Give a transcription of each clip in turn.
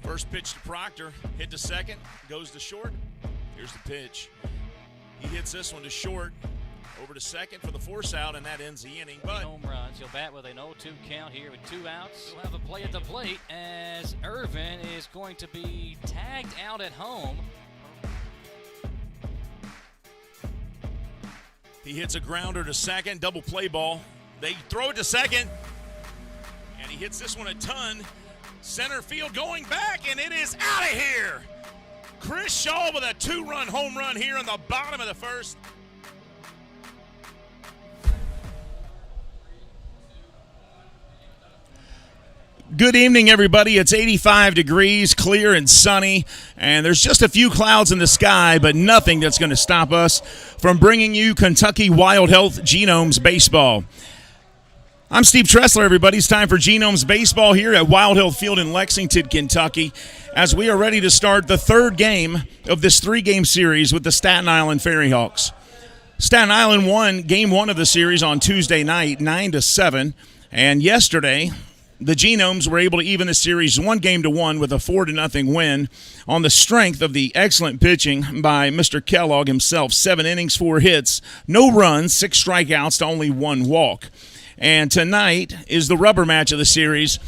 First pitch to Proctor, hit to second, goes to short. Here's the pitch. He hits this one to short, over to second for the force out, and that ends the inning. But home runs. He'll bat with an 0-2 count here with 2 outs. He'll have a play at the plate as Irvin is going to be tagged out at home. He hits a grounder to second, double play ball. They throw it to second, and he hits this one a ton. Center field going back, and it is out of here. Chris Shaw with a 2-run home run here in the bottom of the first. Good evening, everybody. It's 85 degrees, clear and sunny, and there's just a few clouds in the sky, but nothing that's going to stop us from bringing you Kentucky Wild Health Genomes Baseball. I'm Steve Tressler, everybody. It's time for Genomes Baseball here at Wild Health Field in Lexington, Kentucky, as we are ready to start the third game of this 3-game series with the Staten Island FerryHawks. Staten Island won Game 1 of the series on Tuesday night, 9-7, and yesterday the Genomes were able to even the series 1-1 with a 4-0 win on the strength of the excellent pitching by Mr. Kellogg himself. 7 innings, 4 hits, no runs, 6 strikeouts to only 1 walk. And tonight is the rubber match of the series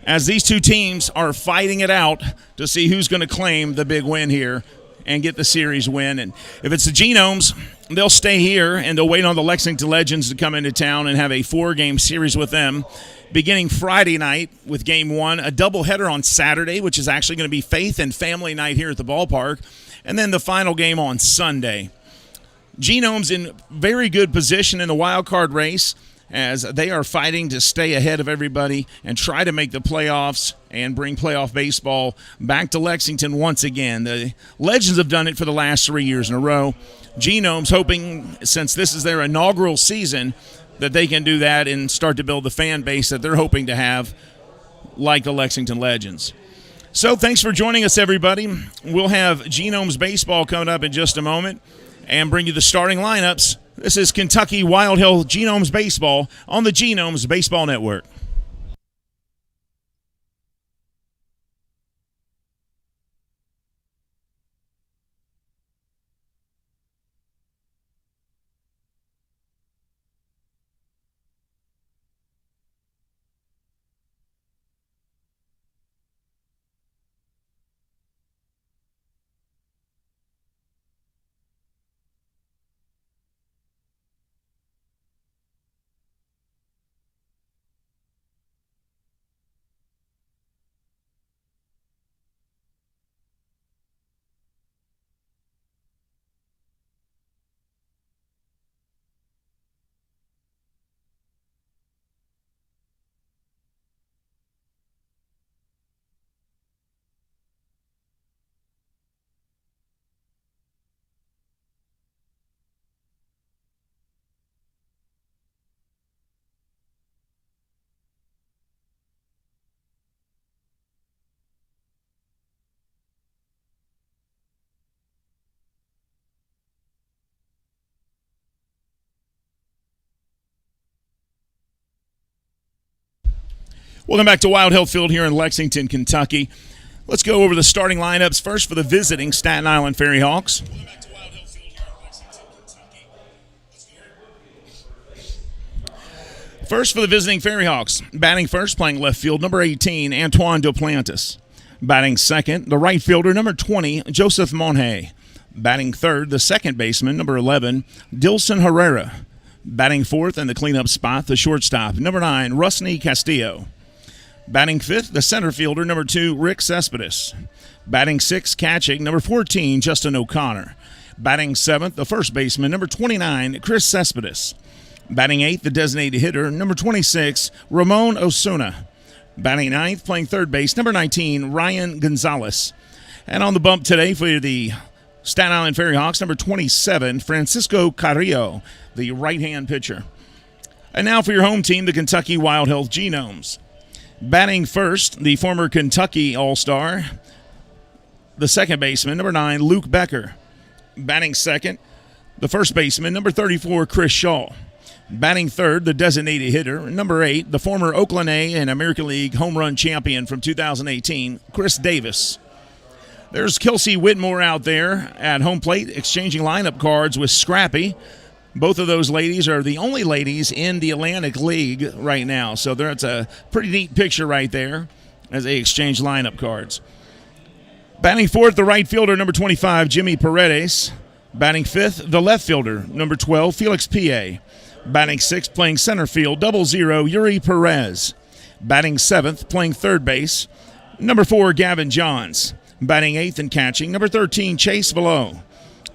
as these two teams are fighting it out to see who's going to claim the big win here and get the series win. And if it's the Genomes, they'll stay here and they'll wait on the Lexington Legends to come into town and have a 4-game series with them, beginning Friday night with Game 1, a doubleheader on Saturday, which is actually going to be Faith and Family Night here at the ballpark, and then the final game on Sunday. Genomes in very good position in the wild card race as they are fighting to stay ahead of everybody and try to make the playoffs and bring playoff baseball back to Lexington once again. The Legends have done it for the last 3 years in a row. Genomes hoping, since this is their inaugural season, that they can do that and start to build the fan base that they're hoping to have like the Lexington Legends. So thanks for joining us, everybody. We'll have Genomes Baseball coming up in just a moment and bring you the starting lineups. This is Kentucky Wild Health Genomes Baseball on the Genomes Baseball Network. Welcome back to Wild Health Field here in Lexington, Kentucky. Let's go over the starting lineups first for the visiting Staten Island FerryHawks. First for the visiting FerryHawks, batting first, playing left field, number 18, Antoine Duplantis. Batting second, the right fielder, number 20, Joseph Monhay. Batting third, the second baseman, number 11, Dilson Herrera. Batting fourth in the cleanup spot, the shortstop, number 9, Rusney Castillo. Batting fifth, the center fielder, number 2, Rick Cespedes. Batting sixth, catching, number 14, Justin O'Connor. Batting seventh, the first baseman, number 29, Chris Cespedes. Batting eighth, the designated hitter, number 26, Ramon Osuna. Batting ninth, playing third base, number 19, Ryan Gonzalez. And on the bump today for the Staten Island FerryHawks, number 27, Francisco Carrillo, the right-hand pitcher. And now for your home team, the Kentucky Wild Health Genomes. Batting first, the former Kentucky All-Star, the second baseman, number 9, Luke Becker. Batting second, the first baseman, number 34, Chris Shaw. Batting third, the designated hitter, number 8, the former Oakland A and American League home run champion from 2018, Chris Davis. There's Kelsey Whitmore out there at home plate exchanging lineup cards with Scrappy. Both of those ladies are the only ladies in the Atlantic League right now, so that's a pretty neat picture right there as they exchange lineup cards. Batting fourth, the right fielder, number 25, Jimmy Paredes. Batting fifth, the left fielder, number 12, Felix P.A. Batting sixth, playing center field, 00, Yuri Perez. Batting seventh, playing third base, number 4, Gavin Johns. Batting eighth and catching, number 13, Chase Below.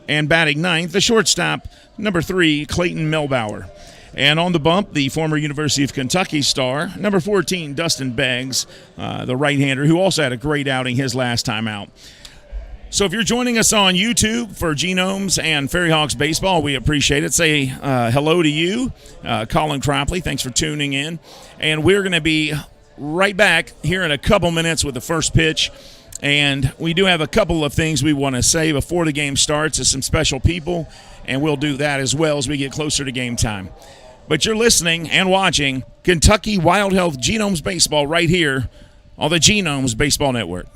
And batting ninth, the shortstop, number 3, Clayton Melbauer. And on the bump, the former University of Kentucky star, number 14, Dustin Beggs, the right-hander, who also had a great outing his last time out. So if you're joining us on YouTube for Genomes and FerryHawks baseball, we appreciate it. Say hello to you, Colin Cropley. Thanks for tuning in. And we're going to be right back here in a couple minutes with the first pitch. And we do have a couple of things we want to say before the game starts to some special people, and we'll do that as well as we get closer to game time. But you're listening and watching Kentucky Wild Health Genomes Baseball right here on the Genomes Baseball Network.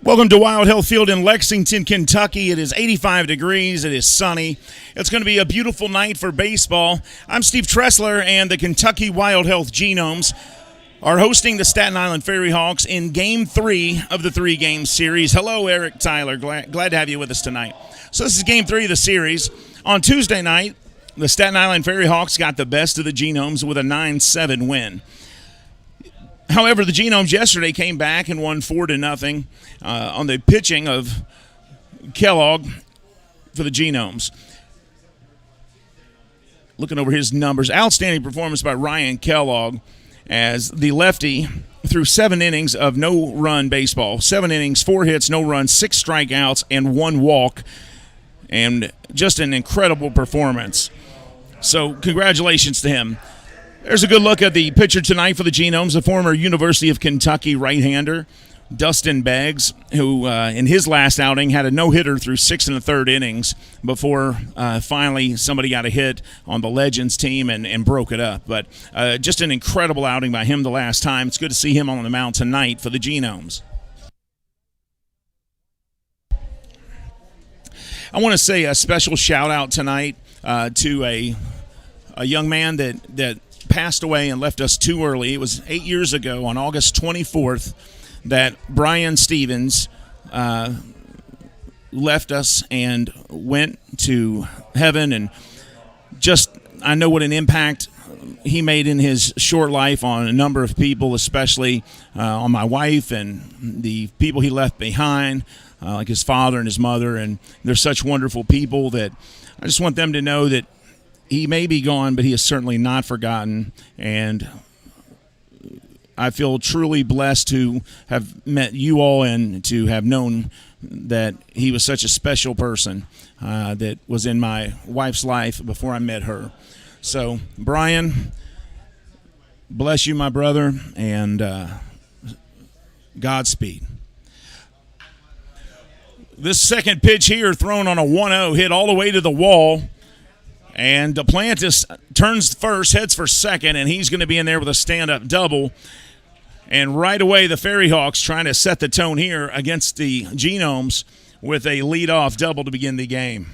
Welcome to Wild Health Field in Lexington, Kentucky. It is 85 degrees. It is sunny. It's going to be a beautiful night for baseball. I'm Steve Tressler, and the Kentucky Wild Health Genomes are hosting the Staten Island FerryHawks in Game 3 of the three-game series. Hello, Eric Tyler. Glad to have you with us tonight. So this is Game 3 of the series. On Tuesday night, the Staten Island FerryHawks got the best of the Genomes with a 9-7 win. However, the Genomes yesterday came back and won 4-0 on the pitching of Kellogg for the Genomes. Looking over his numbers, outstanding performance by Ryan Kellogg as the lefty threw 7 innings of no-run baseball. 7 innings, 4 hits, no runs, 6 strikeouts, and 1 walk. And just an incredible performance. So congratulations to him. There's a good look at the pitcher tonight for the Genomes, the former University of Kentucky right-hander, Dustin Beggs, who in his last outing had a no-hitter through 6 1/3 innings before finally somebody got a hit on the Legends team and broke it up. But just an incredible outing by him the last time. It's good to see him on the mound tonight for the Genomes. I want to say a special shout-out tonight to a young man that passed away and left us too early. It was 8 years ago on August 24th that Brian Stevens left us and went to heaven. And just, I know what an impact he made in his short life on a number of people, especially on my wife and the people he left behind, like his father and his mother. And they're such wonderful people that I just want them to know that he may be gone, but he is certainly not forgotten. And I feel truly blessed to have met you all and to have known that he was such a special person that was in my wife's life before I met her. So, Brian, bless you, my brother, and Godspeed. This second pitch here thrown on a 1-0, hit all the way to the wall. And Duplantis turns first, heads for second, and he's going to be in there with a stand-up double. And right away, the FerryHawks trying to set the tone here against the Genomes with a lead-off double to begin the game.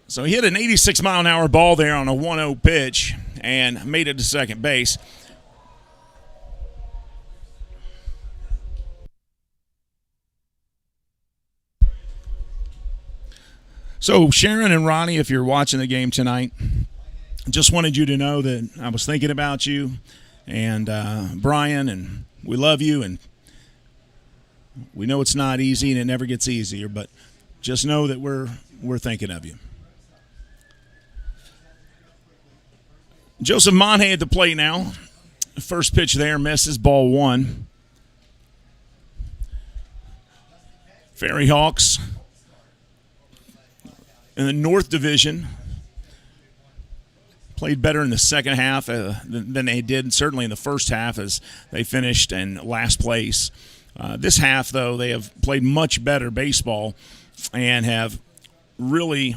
So he hit an 86-mile-an-hour ball there on a 1-0 pitch and made it to second base. So, Sharon and Ronnie, if you're watching the game tonight, just wanted you to know that I was thinking about you and Brian, and we love you, and we know it's not easy and it never gets easier, but just know that we're thinking of you. Joseph Monhay at the plate now. First pitch there, misses, ball 1. FerryHawks in the North Division played better in the second half than they did, certainly in the first half, as they finished in last place. This half, though, they have played much better baseball and have really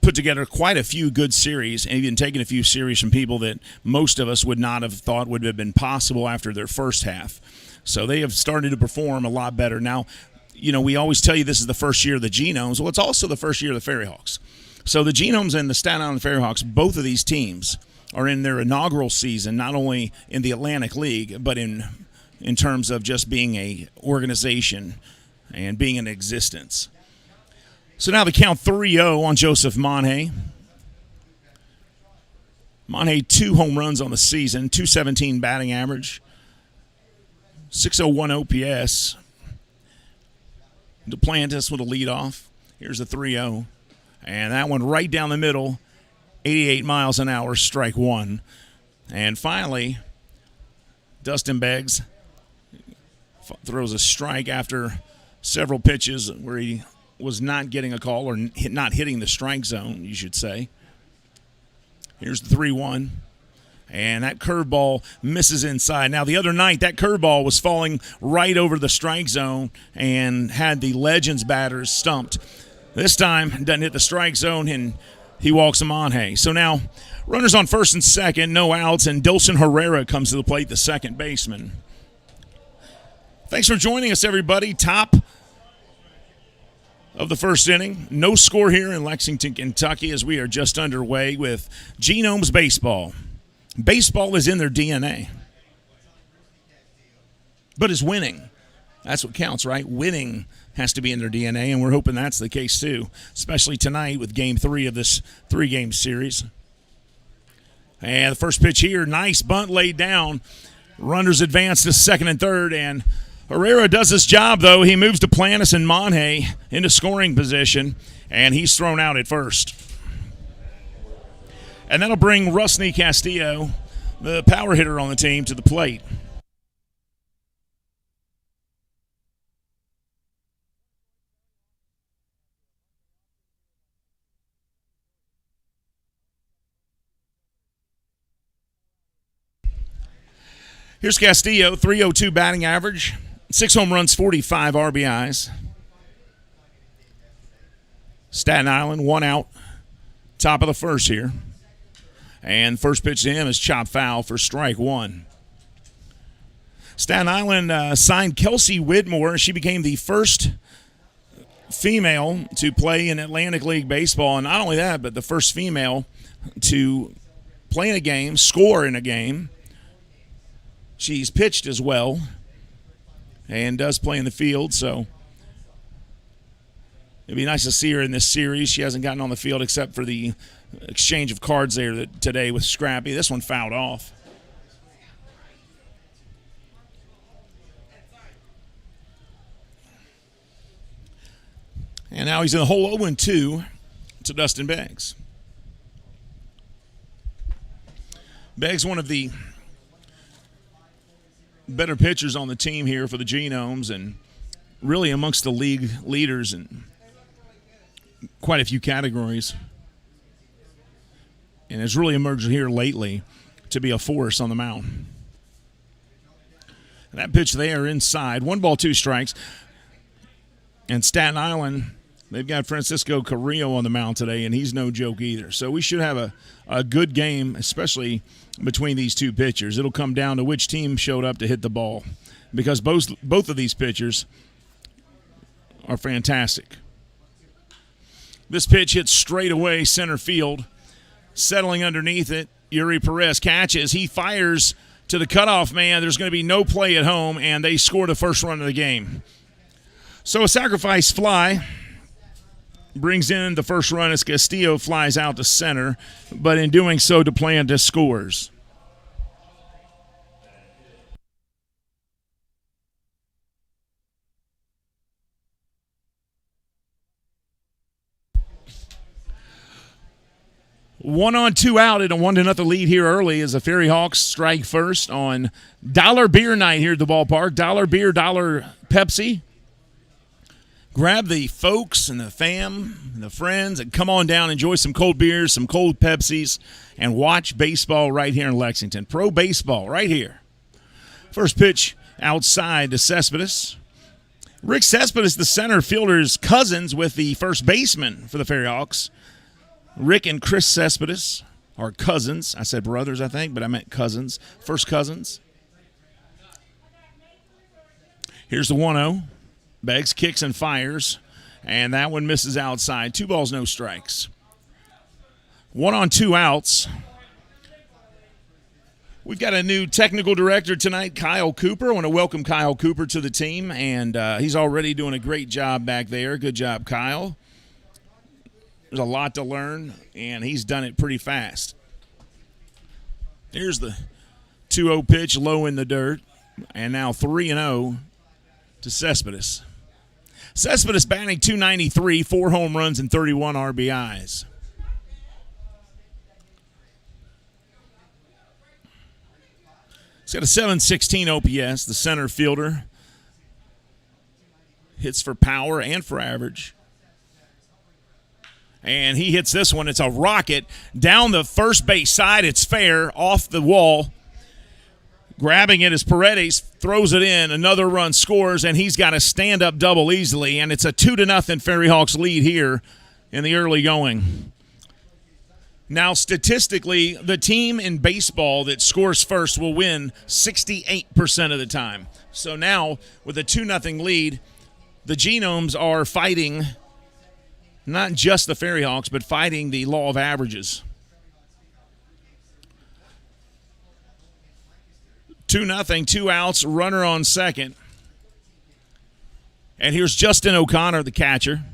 put together quite a few good series, and even taken a few series from people that most of us would not have thought would have been possible after their first half. So they have started to perform a lot better. Now, you know, we always tell you this is the first year of the Genomes. Well, it's also the first year of the FerryHawks. So the Genomes and the Staten Island FerryHawks, both of these teams are in their inaugural season, not only in the Atlantic League, but in terms of just being a organization and being in existence. So now the count 3-0 on Joseph Monhay. Monhay, 2 home runs on the season, .217 batting average, .601 OPS. Duplantis with a leadoff. Here's the 3-0. And that one right down the middle, 88 miles an hour, strike 1. And finally, Dustin Beggs throws a strike after several pitches where he was not getting a call, or not hitting the strike zone, you should say. Here's the 3-1. And that curveball misses inside. Now, the other night, that curveball was falling right over the strike zone and had the Legends batters stumped. This time, it doesn't hit the strike zone, and he walks him on hay. So now, runners on first and second, no outs, and Dilson Herrera comes to the plate, the second baseman. Thanks for joining us, everybody. Top of the first inning. No score here in Lexington, Kentucky, as we are just underway with Genomes baseball. Baseball is in their DNA. But it's winning. That's what counts, right? Winning has to be in their DNA, and we're hoping that's the case too, especially tonight with Game 3 of this 3-game series. And the first pitch here, nice bunt laid down. Runners advance to second and third, and Herrera does his job, though. He moves to Planis and Monhay into scoring position, and he's thrown out at first. And that'll bring Rusney Castillo, the power hitter on the team, to the plate. Here's Castillo, .302 batting average, 6 home runs, 45 RBIs. Staten Island, 1 out, top of the first here. And first pitch to him is chopped foul for strike 1. Staten Island signed Kelsey Whitmore. She became the first female to play in Atlantic League Baseball. And not only that, but the first female to play in a game, score in a game. She's pitched as well and does play in the field, so it'd be nice to see her in this series. She hasn't gotten on the field except for the exchange of cards there today with Scrappy. This one fouled off. And now he's in the hole 0-2 to Dustin Beggs. Beggs, one of the better pitchers on the team here for the Genomes and really amongst the league leaders in quite a few categories. And has really emerged here lately to be a force on the mound. And that pitch there inside. 1 ball, 2 strikes. And Staten Island, they've got Francisco Carrillo on the mound today, and he's no joke either. So we should have a good game, especially between these two pitchers. It'll come down to which team showed up to hit the ball, because both of these pitchers are fantastic. This pitch hits straight away center field. Settling underneath it, Yuri Perez catches. He fires to the cutoff man. There's going to be no play at home, and they score the first run of the game. So a sacrifice fly brings in the first run as Castillo flies out to center, but in doing so, DePlante scores. One on, 2 out, and a 1-0 lead here early as the FerryHawks strike first on Dollar Beer Night here at the ballpark. Dollar Beer, Dollar Pepsi. Grab the folks and the fam and the friends and come on down, enjoy some cold beers, some cold Pepsis, and watch baseball right here in Lexington. Pro baseball right here. First pitch outside to Cespedes. Rick Cespedes, the center fielder's cousins with the first baseman for the FerryHawks. Rick and Chris Cespedes are cousins. I said brothers, I think, but I meant cousins. First cousins. Here's the 1-0. Beggs kicks and fires, and that one misses outside. 2 balls, no strikes. 1 on, 2 outs. We've got a new technical director tonight, Kyle Cooper. I want to welcome Kyle Cooper to the team, and he's already doing a great job back there. Good job, Kyle. There's a lot to learn, and he's done it pretty fast. Here's the 2-0 pitch, low in the dirt, and now 3-0 to Cespedes. Cespedes batting .293, 4 home runs and 31 RBIs. He's got a .716 OPS, the center fielder. Hits for power and for average. And he hits this one. It's a rocket down the first base side. It's fair, off the wall. Grabbing it as Paredes throws it in. Another run scores, and he's got a stand-up double easily. And it's a 2-0 FerryHawks lead here in the early going. Now, statistically, the team in baseball that scores first will win 68% of the time. So now, with a 2-0 lead, the Genomes are fighting not just the FerryHawks, but fighting the law of averages. 2-0, 2 outs, runner on second. And here's Justin O'Connor, the catcher.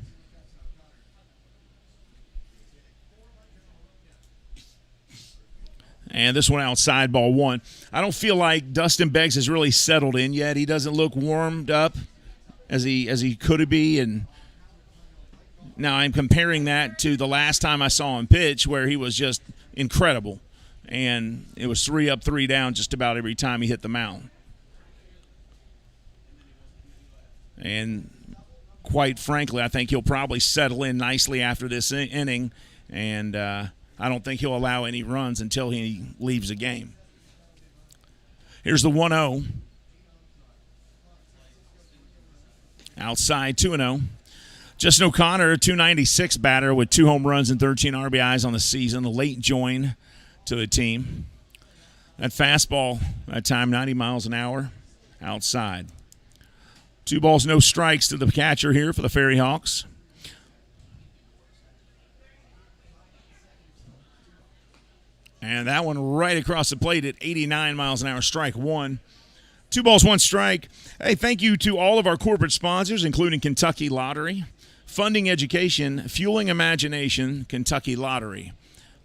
And this one outside, ball one. I don't feel like Dustin Beggs has really settled in yet. He doesn't look warmed up as he could be. And now I'm comparing that to the last time I saw him pitch, where he was just incredible. And it was 3 up, 3 down just about every time he hit the mound. And quite frankly, I think he'll probably settle in nicely after this inning. And I don't think he'll allow any runs until he leaves the game. Here's the 1-0. Outside, 2-0. Justin O'Connor, a .296 batter with 2 home runs and 13 RBIs on the season. A late join to the team. That fastball, that time 90 miles an hour, outside. 2 balls, no strikes to the catcher here for the FerryHawks. And that one right across the plate at 89 miles an hour, strike 1. 2 balls, 1 strike. Hey, thank you to all of our corporate sponsors, including Kentucky Lottery, funding education, fueling imagination, Kentucky Lottery.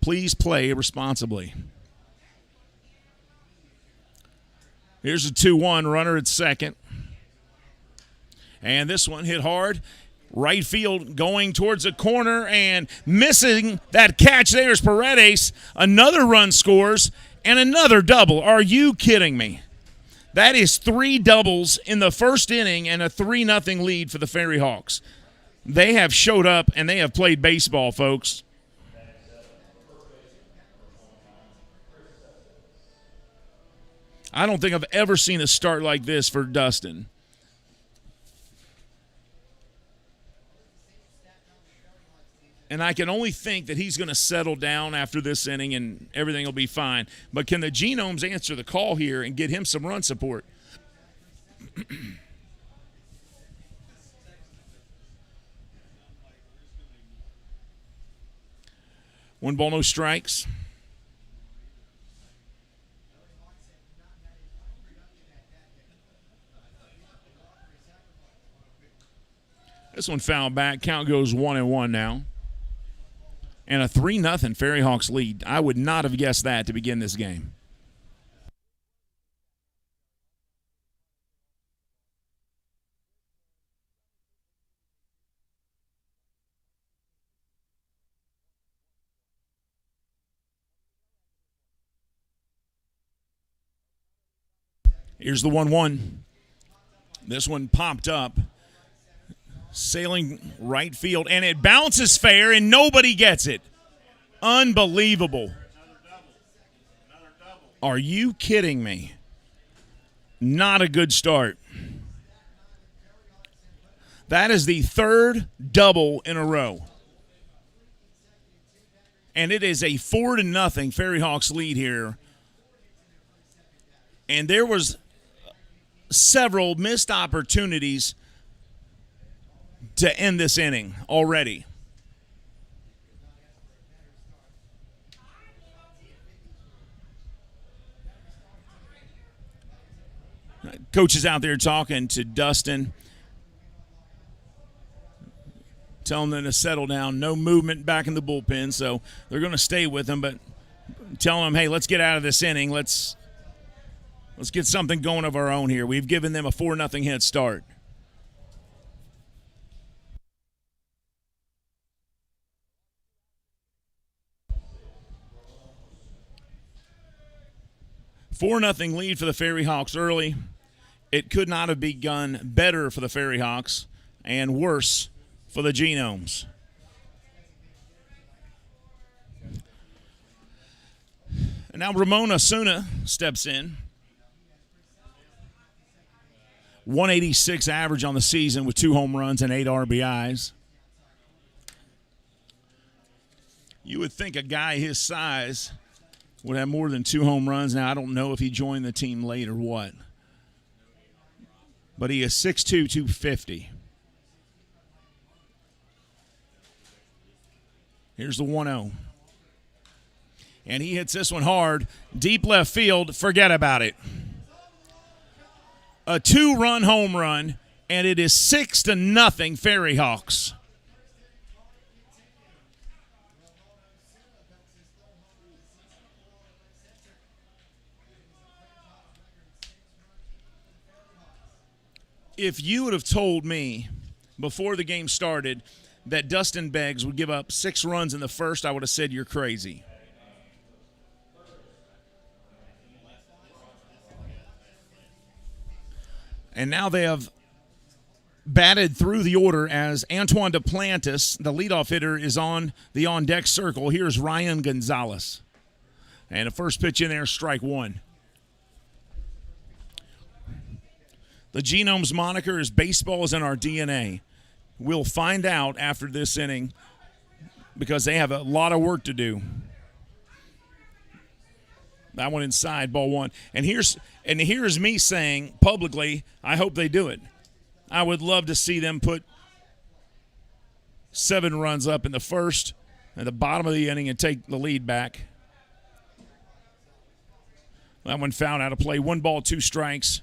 Please play responsibly. Here's a 2-1, runner at second. And this one hit hard. Right field going towards the corner and missing that catch. There's Paredes. Another run scores and another double. Are you kidding me? That is 3 doubles in the first inning and a 3-0 lead for the FerryHawks. They have showed up and they have played baseball, folks. I don't think I've ever seen a start like this for Dustin. And I can only think that he's going to settle down after this inning and everything will be fine. But can the Genomes answer the call here and get him some run support? 1 ball, no strikes. This one fouled back. Count goes 1-1 now. And a 3-0 FerryHawks lead. I would not have guessed that to begin this game. Here's the 1-1. This one popped up. Sailing right field, and it bounces fair, and nobody gets it. Unbelievable. Are you kidding me? Not a good start. That is the 3rd double in a row. And it is a 4-0 FerryHawks lead here. And there was several missed opportunities to end this inning already. Coach is out there talking to Dustin, telling them to settle down, no movement back in the bullpen, so they're going to stay with him, but telling them, hey, let's get out of this inning. Let's get something going of our own here. We've given them a 4-0 head start. Four nothing lead for the FerryHawks early. It could not have begun better for the FerryHawks and worse for the Genomes. And now Ramon Osuna steps in. 186 average on the season with 2 home runs and 8 RBIs. You would think a guy his size would have more than 2 home runs. Now, I don't know if he joined the team late or what. But he is 6'2", 250. Here's the 1-0. And he hits this one hard. Deep left field. Forget about it. A 2-run home run, and it is 6-0 FerryHawks. If you would have told me before the game started that Dustin Beggs would give up 6 runs in the first, I would have said you're crazy. And now they have batted through the order as Antoine Duplantis, the leadoff hitter, is on the on-deck circle. Here's Ryan Gonzalez. And the first pitch in there, strike 1. The Genomes moniker is baseball is in our DNA. We'll find out after this inning because they have a lot of work to do. That one inside, ball 1. And here's me saying publicly, I hope they do it. I would love to see them put 7 runs up in the first at the bottom of the inning and take the lead back. That one found out of play. 1 ball, 2 strikes.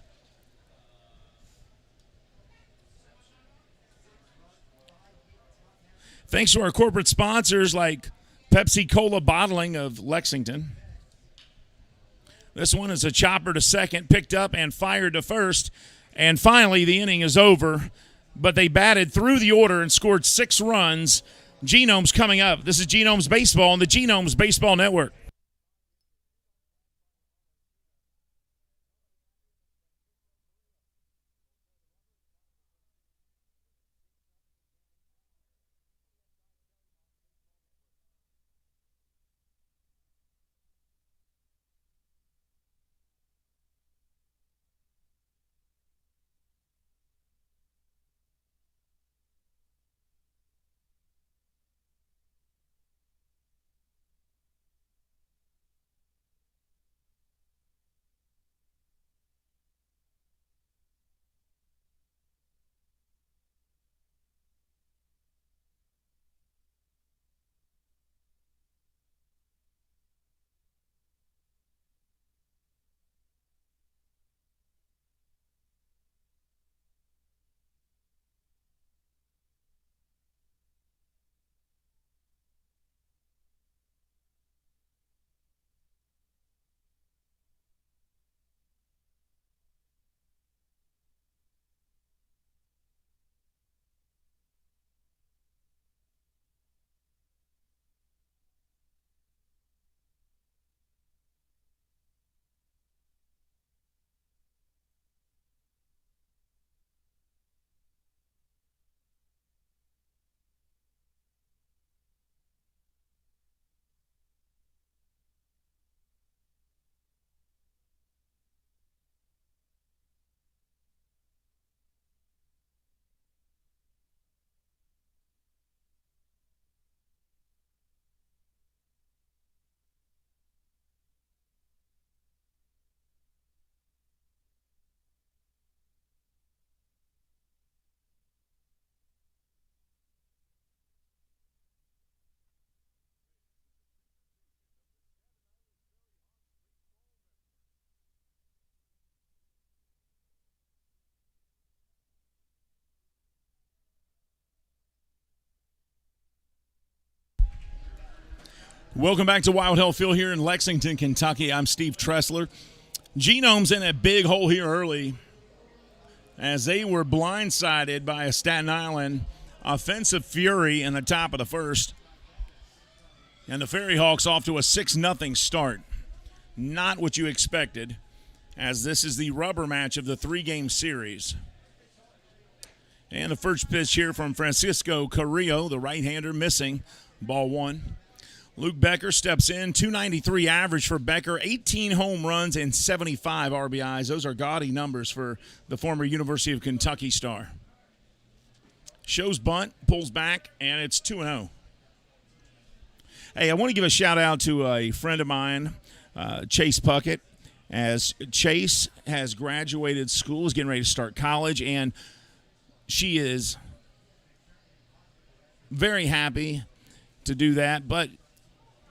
Thanks to our corporate sponsors like Pepsi Cola Bottling of Lexington. This one is a chopper to second, picked up and fired to first. And finally, the inning is over. But they batted through the order and scored 6 runs. Genomes coming up. This is Genomes Baseball on the Genomes Baseball Network. Welcome back to Wild Health Field here in Lexington, Kentucky. I'm Steve Tressler. Genomes in a big hole here early as they were blindsided by a Staten Island offensive fury in the top of the first. And the FerryHawks off to a 6-0 start. Not what you expected, as this is the rubber match of the 3-game series. And the first pitch here from Francisco Carrillo, the right-hander, missing. Ball 1. Luke Becker steps in, 293 average for Becker, 18 home runs and 75 RBIs. Those are gaudy numbers for the former University of Kentucky star. Shows bunt, pulls back, and it's 2-0. Hey, I want to give a shout out to a friend of mine, Chase Puckett, as Chase has graduated school, is getting ready to start college, and she is very happy to do that, but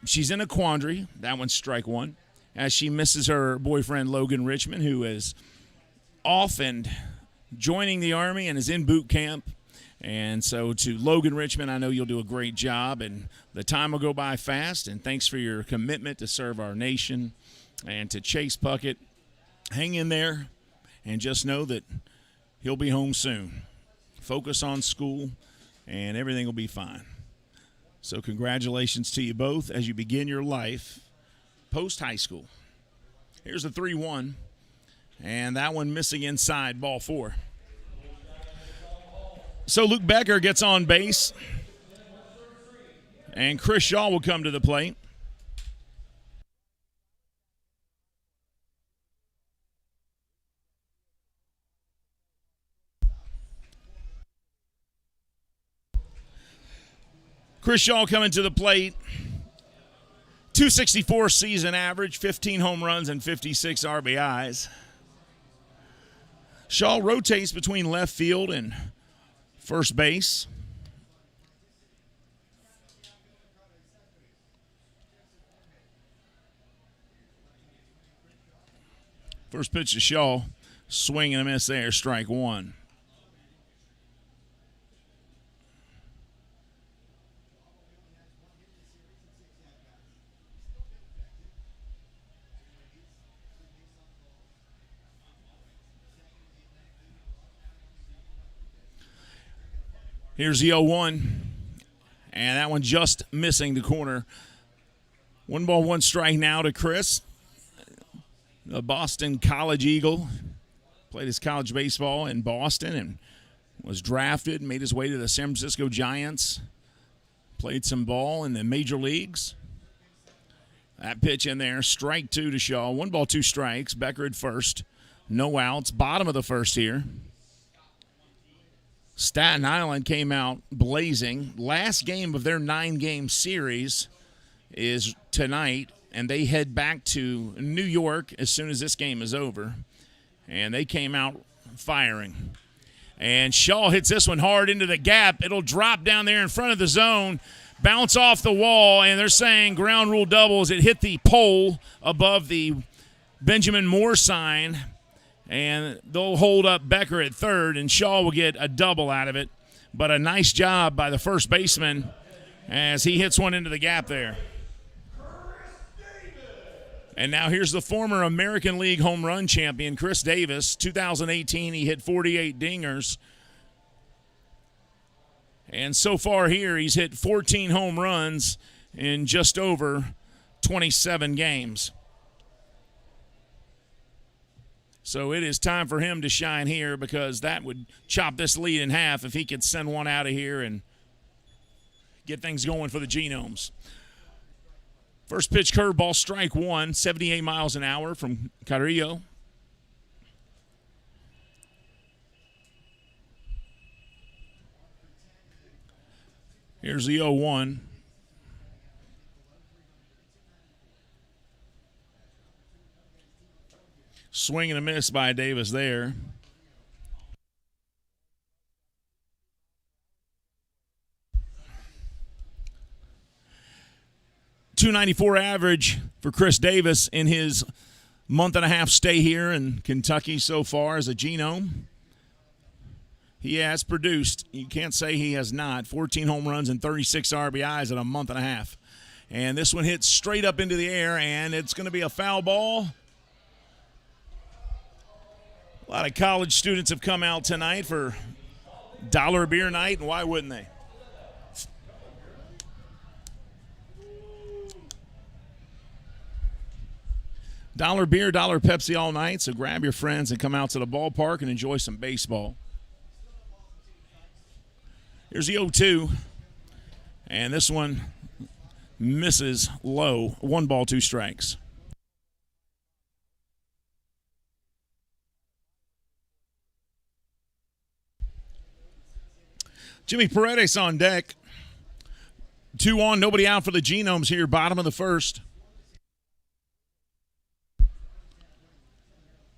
she's in a quandary. That one's strike one, as she misses her boyfriend, Logan Richmond, who is off and joining the Army and is in boot camp. And so to Logan Richmond, I know you'll do a great job, and the time will go by fast, and thanks for your commitment to serve our nation. And to Chase Puckett, hang in there and just know that he'll be home soon. Focus on school, and everything will be fine. So congratulations to you both as you begin your life post-high school. Here's the 3-1, and that one missing inside, ball 4. So Luke Becker gets on base, and Chris Shaw will come to the plate. Chris Shaw coming to the plate. 264 season average, 15 home runs and 56 RBIs. Shaw rotates between left field and first base. First pitch to Shaw. Swing and a miss there, strike one. Here's the 0-1, and that one just missing the corner. 1 ball, 1 strike now to Chris. The Boston College Eagle. Played his college baseball in Boston and was drafted, made his way to the San Francisco Giants. Played some ball in the major leagues. That pitch in there, strike 2 to Shaw. 1 ball, 2 strikes. Becker at first. No outs. Bottom of the first here. Staten Island came out blazing. Last game of their 9-game series is tonight, and they head back to New York as soon as this game is over. And they came out firing. And Shaw hits this one hard into the gap. It'll drop down there in front of the zone, bounce off the wall, and they're saying ground rule doubles. It hit the pole above the Benjamin Moore sign. And they'll hold up Becker at third, and Shaw will get a double out of it. But a nice job by the first baseman as he hits one into the gap there. And now here's the former American League home run champion, Chris Davis. 2018, he hit 48 dingers. And so far here, he's hit 14 home runs in just over 27 games. So it is time for him to shine here, because that would chop this lead in half if he could send one out of here and get things going for the Genomes. First pitch curveball, strike 1, 78 miles an hour from Carrillo. Here's the 0-1. Swing and a miss by Davis there. .294 average for Chris Davis in his month-and-a-half stay here in Kentucky so far as a Genome. He has produced. You can't say he has not. 14 home runs and 36 RBIs in a month and a half. And this one hits straight up into the air, and it's going to be a foul ball. A lot of college students have come out tonight for dollar beer night, and why wouldn't they? Dollar beer, dollar Pepsi all night, so grab your friends and come out to the ballpark and enjoy some baseball. Here's the 0-2, and this one misses low. 1 ball, 2 strikes. Jimmy Paredes on deck. 2 on, nobody out for the Genomes here, bottom of the first.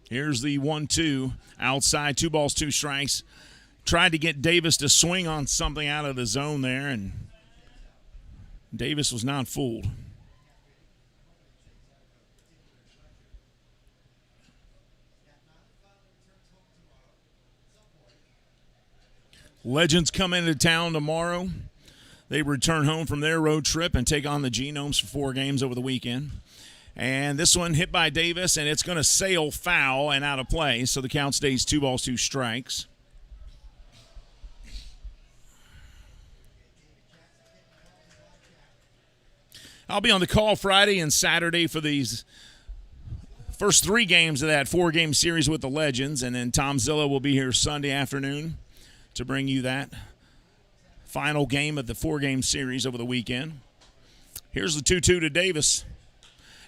Here's the 1-2 outside, 2 balls, 2 strikes. Tried to get Davis to swing on something out of the zone there, and Davis was not fooled. Legends come into town tomorrow. They return home from their road trip and take on the Genomes for 4 games over the weekend. And this one hit by Davis, and it's going to sail foul and out of play, so the count stays 2 balls, 2 strikes. I'll be on the call Friday and Saturday for these first 3 games of that 4-game series with the Legends, and then Tom Zilla will be here Sunday afternoon to bring you that final game of the 4-game series over the weekend. Here's the 2-2 to Davis.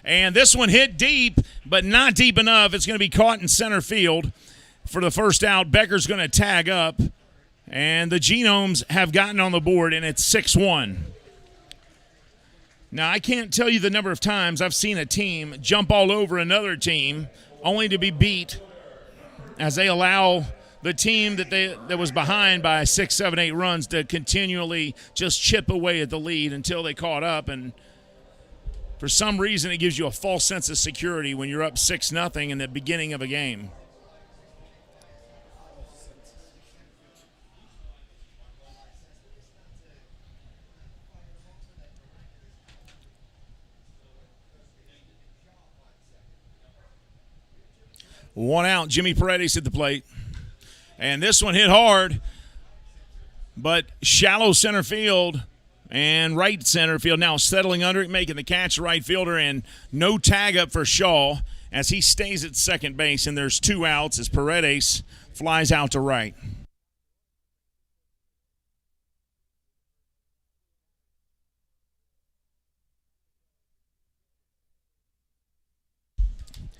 And this one hit deep, but not deep enough. It's going to be caught in center field for the first out. Becker's going to tag up, and the Genomes have gotten on the board, and it's 6-1. Now, I can't tell you the number of times I've seen a team jump all over another team only to be beat as they allow the team that was behind by 6, 7, 8 runs to continually just chip away at the lead until they caught up. And for some reason, it gives you a false sense of security when you're up 6-0 in the beginning of a game. One out, Jimmy Paredes at the plate. And this one hit hard, but shallow center field and right center field now settling under it, making the catch, right fielder, and no tag up for Shaw as he stays at second base, and there's 2 outs as Paredes flies out to right.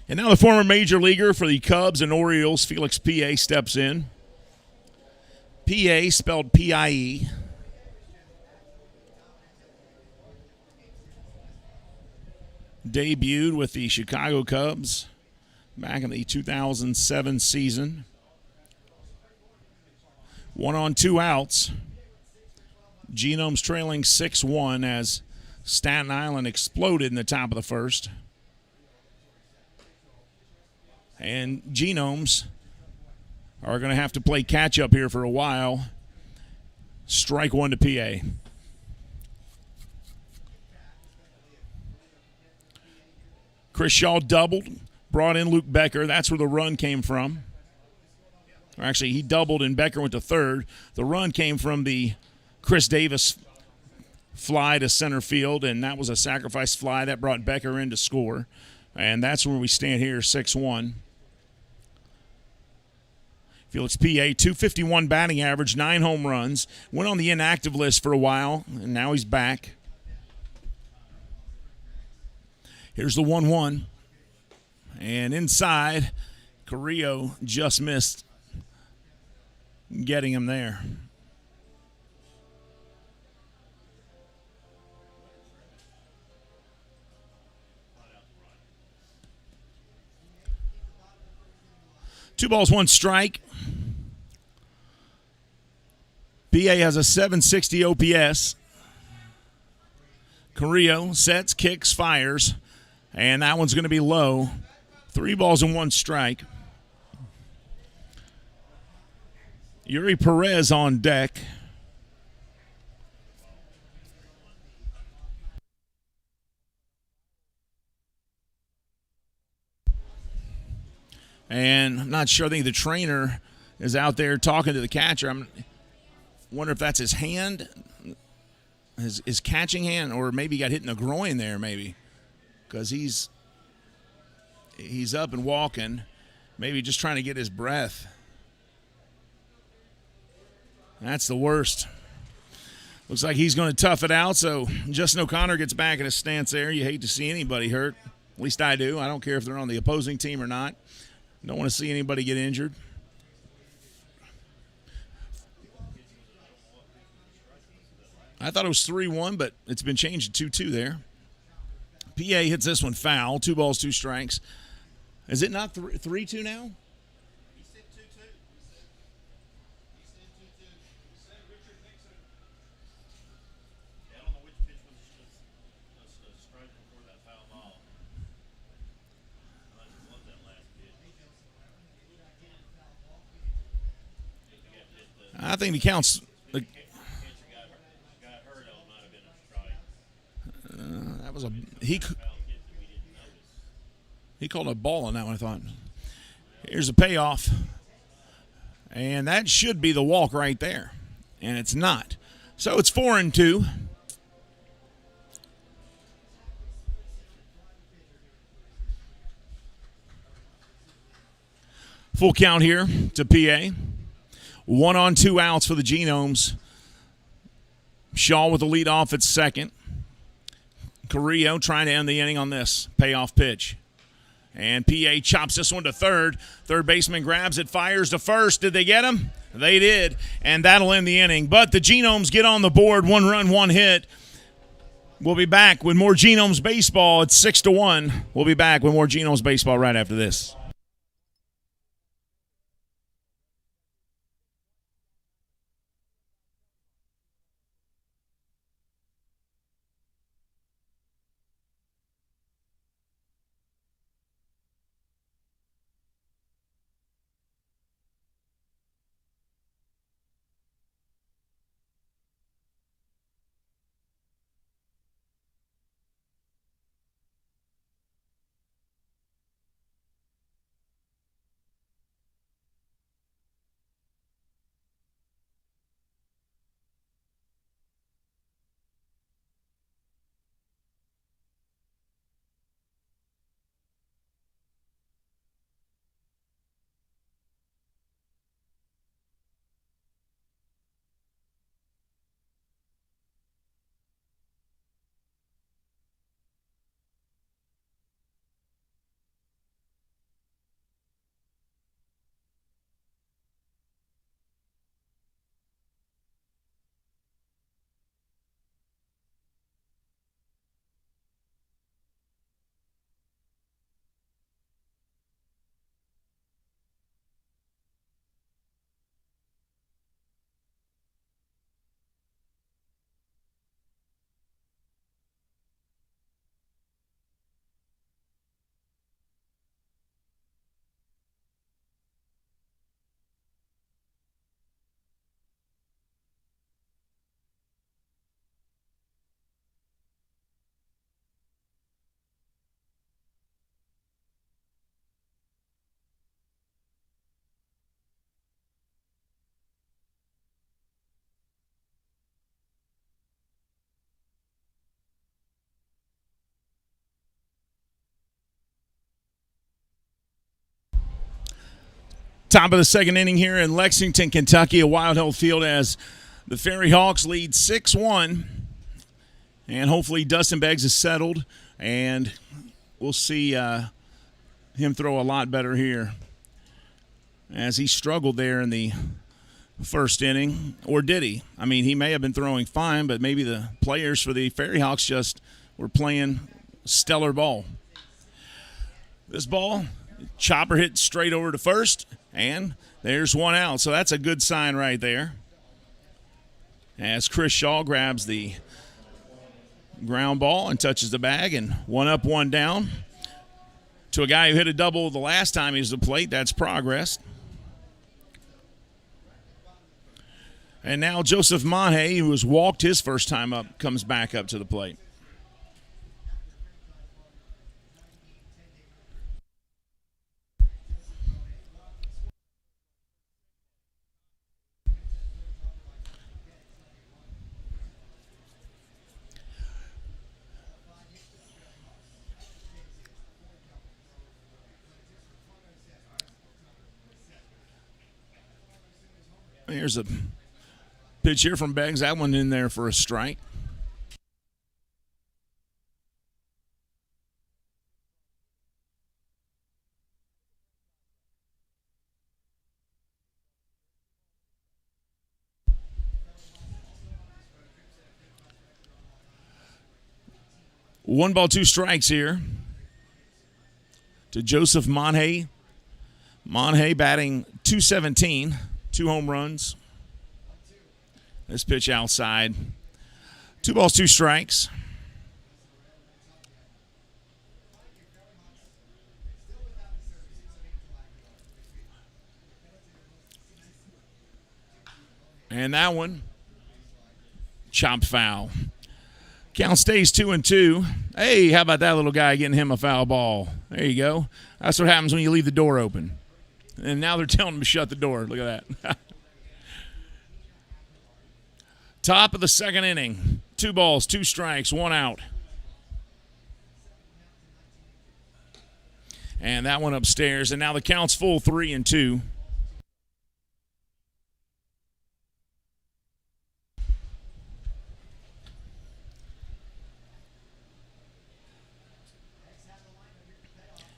And now the former major leaguer for the Cubs and Orioles, Felix P.A., steps in. P.A. spelled P-I-E. Debuted with the Chicago Cubs back in the 2007 season. 1 on, 2 outs. Genomes trailing 6-1 as Staten Island exploded in the top of the first. And Genomes are going to have to play catch-up here for a while. Strike 1 to PA. Chris Shaw doubled, brought in Luke Becker. That's where the run came from. Or actually, he doubled and Becker went to third. The run came from the Chris Davis fly to center field, and that was a sacrifice fly that brought Becker in to score. And that's where we stand here, 6-1. Felix P.A., 251 batting average, 9 home runs. Went on the inactive list for a while, and now he's back. Here's the 1-1. And inside, Carrillo just missed getting him there. Two balls, 1 strike. PA has a 760 OPS. Carrillo sets, kicks, fires, and that one's going to be low. 3 balls and 1 strike. Yuri Perez on deck. And I'm not sure. I think the trainer is out there talking to the catcher. I wonder if that's his hand, his catching hand, or maybe he got hit in the groin there maybe because he's up and walking, maybe just trying to get his breath. That's the worst. Looks like he's going to tough it out, so Justin O'Connor gets back in his stance there. You hate to see anybody hurt. At least I do. I don't care if they're on the opposing team or not. Don't want to see anybody get injured. I thought it was 3-1, but it's been changed to 2-2 there. PA hits this one foul. 2 balls, 2 strikes. Is it not 3-2 now? He said 2-2. He said 2-2. He said Richard Nixon. I don't know which pitch was a strike before that foul ball. I just love that last pitch. I think he counts. That was he called a ball on that one, I thought. Here's a payoff. And that should be the walk right there. And it's not. So it's 4-2. Full count here to PA. 1 on 2 outs for the Genomes. Shaw with the lead off at second. Carrillo trying to end the inning on this payoff pitch. And PA chops this one to third. Third baseman grabs it, fires to first. Did they get him? They did, and that'll end the inning. But the Genomes get on the board, 1 run, 1 hit. We'll be back with more Genomes baseball. It's 6-1. We'll be back with more Genomes baseball right after this. Top of the second inning here in Lexington, Kentucky, a Wild Health Field as the FerryHawks lead 6-1. And hopefully Dustin Beggs is settled, and we'll see him throw a lot better here as he struggled there in the first inning. Or did he? I mean, he may have been throwing fine, but maybe the players for the FerryHawks just were playing stellar ball. This ball, chopper hit straight over to first, and there's 1 out. So that's a good sign right there. As Chris Shaw grabs the ground ball and touches the bag, and 1 up, 1 down. To a guy who hit a double the last time he was at the plate, that's progress. And now Joseph Mahe, who was walked his first time up, comes back up to the plate. Here's a pitch here from Beggs. That one in there for a strike. 1-2 here to Joseph Monhay. Monhay batting .217, 2 home runs. This pitch outside. 2-2. And that one, chopped foul. Count stays 2-2. Hey, how about that little guy getting him a foul ball? There you go. That's what happens when you leave the door open. And now they're telling him to shut the door. Look at that. Top of the second inning. 2-2, 1 out. And that one upstairs. And now the count's full 3-2.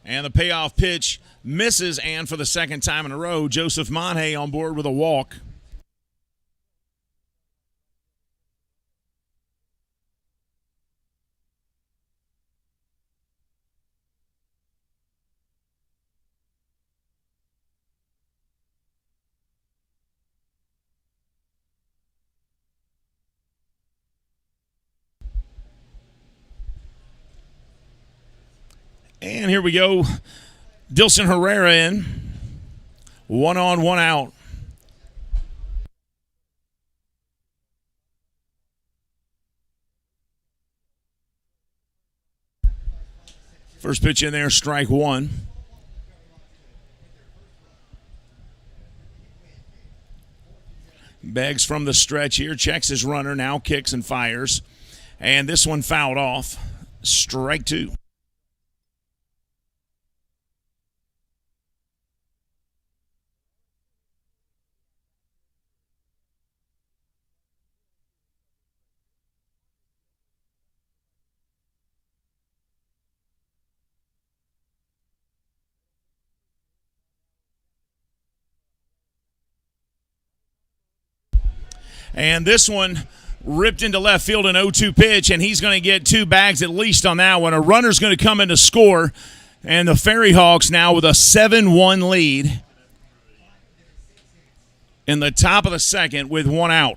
And the payoff pitch misses, and for the second time in a row, Joseph Monhay on board with a walk. And here we go. Dilson Herrera in. 1 on, 1 out. First pitch in there, strike 1. Beggs from the stretch here, checks his runner, now kicks and fires. And this one fouled off. Strike 2. And this one ripped into left field, an 0-2 pitch, and he's going to get 2 bags at least on that one. A runner's going to come in to score, and the FerryHawks now with a 7-1 lead in the top of the second with 1 out.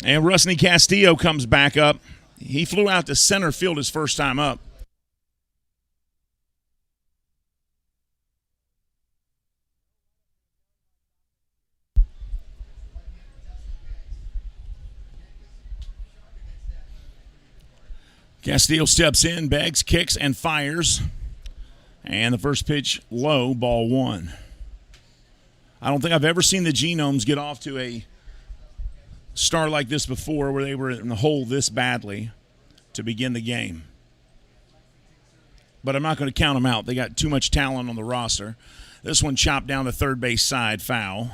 And Rusney Castillo comes back up. He flew out to center field his first time up. Castillo steps in, Beggs, kicks, and fires. And the first pitch low, ball 1. I don't think I've ever seen the Genomes get off to a start like this before, where they were in the hole this badly to begin the game. But I'm not going to count them out. They got too much talent on the roster. This one chopped down the third base side, foul.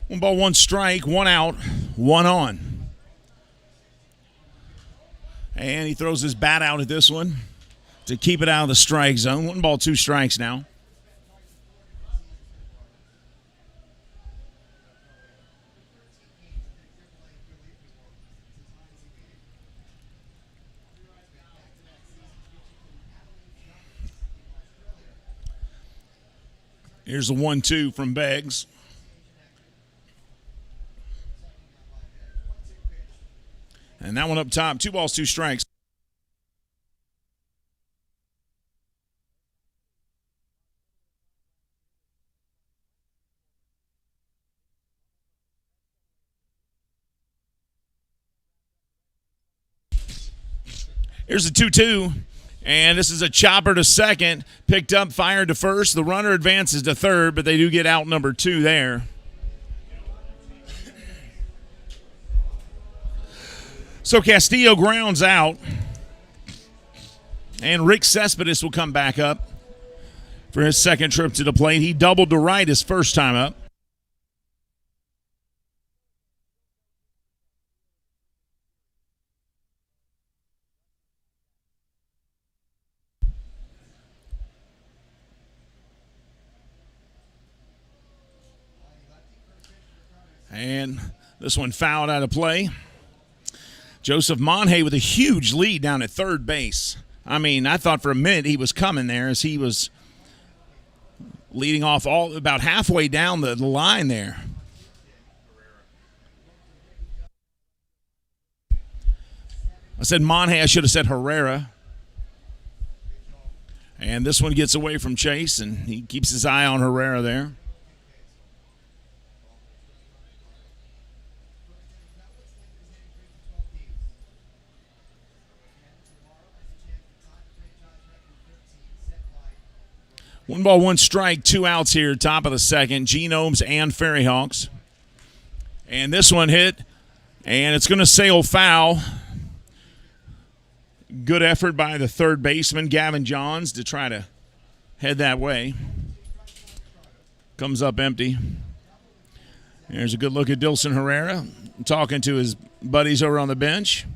One ball, 1 strike, 1 out, 1 on. And he throws his bat out at this one to keep it out of the strike zone. 1 ball, 2 strikes now. Here's the 1-2 from Beggs. And that one up top, 2 balls, 2 strikes. Here's the 2-2, and this is a chopper to second. Picked up, fired to first. The runner advances to third, but they do get out number 2 there. So Castillo grounds out, and Rick Cespedes will come back up for his second trip to the plate. He doubled to right his first time up. And this one fouled out of play. Joseph Monhay with a huge lead down at third base. I mean, I thought for a minute he was coming there as he was leading off all about halfway down the line there. I said Monhay, I should have said Herrera. And this one gets away from Chase, and he keeps his eye on Herrera there. One ball, one strike, two outs here, top of the second. Genomes and FerryHawks. And this one hit, and it's going to sail foul. Good effort by the third baseman, Gavin Johns, to try to head that way. Comes up empty. There's a good look at Dilson Herrera talking to his buddies over on the bench.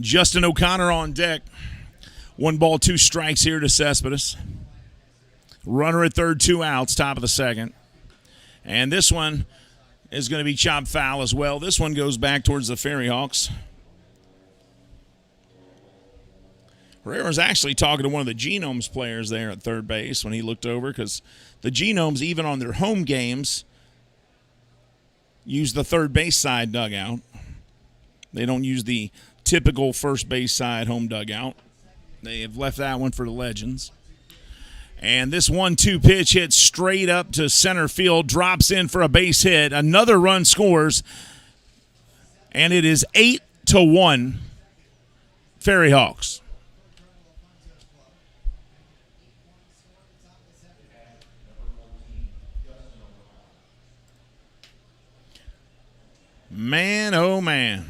Justin O'Connor on deck. One ball, two strikes here to Cespedes. Runner at third, two outs, top of the second. And this one is going to be chopped foul as well. This one goes back towards the FerryHawks. Herrera's actually talking to one of the Genomes players there at third base when he looked over, because the Genomes, even on their home games, use the third base side dugout. They don't use the typical first base side home dugout. They have left that one for the Legends. And this 1-2 pitch hits straight up to center field, drops in for a base hit. Another run scores, and it is 8-1 FerryHawks. Man, oh man.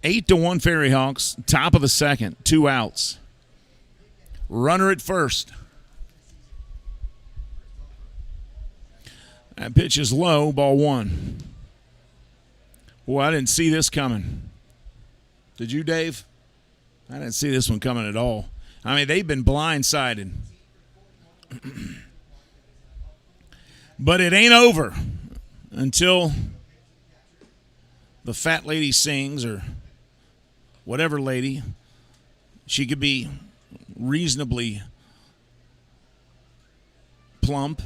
Eight to 1 FerryHawks, top of the second, two outs. Runner at first. That pitch is low, ball one. Boy, I didn't see this coming. Did you, Dave? I didn't see this one coming at all. I mean, they've been blindsided. But it ain't over until the fat lady sings, or whatever lady. She could be reasonably plump.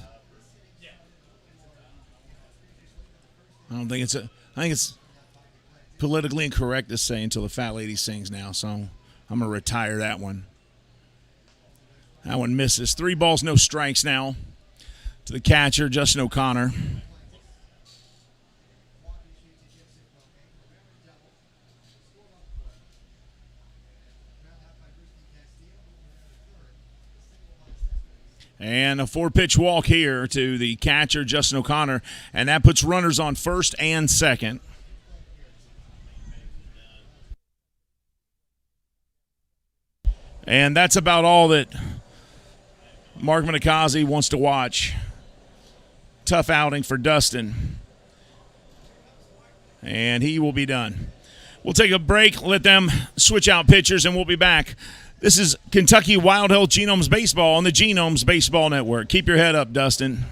I think it's politically incorrect to say until the fat lady sings now, so I'm going to retire that one. That one misses. 3 balls, no strikes now to the catcher, Justin O'Connor. And a 4-pitch walk here to the catcher, Justin O'Connor, and that puts runners on first and second. And that's about all that Mark Minikazi wants to watch. Tough outing for Dustin. And he will be done. We'll take a break, let them switch out pitchers, and we'll be back. This is Kentucky Wild Health Genomes Baseball on the Genomes Baseball Network. Keep your head up, Dustin.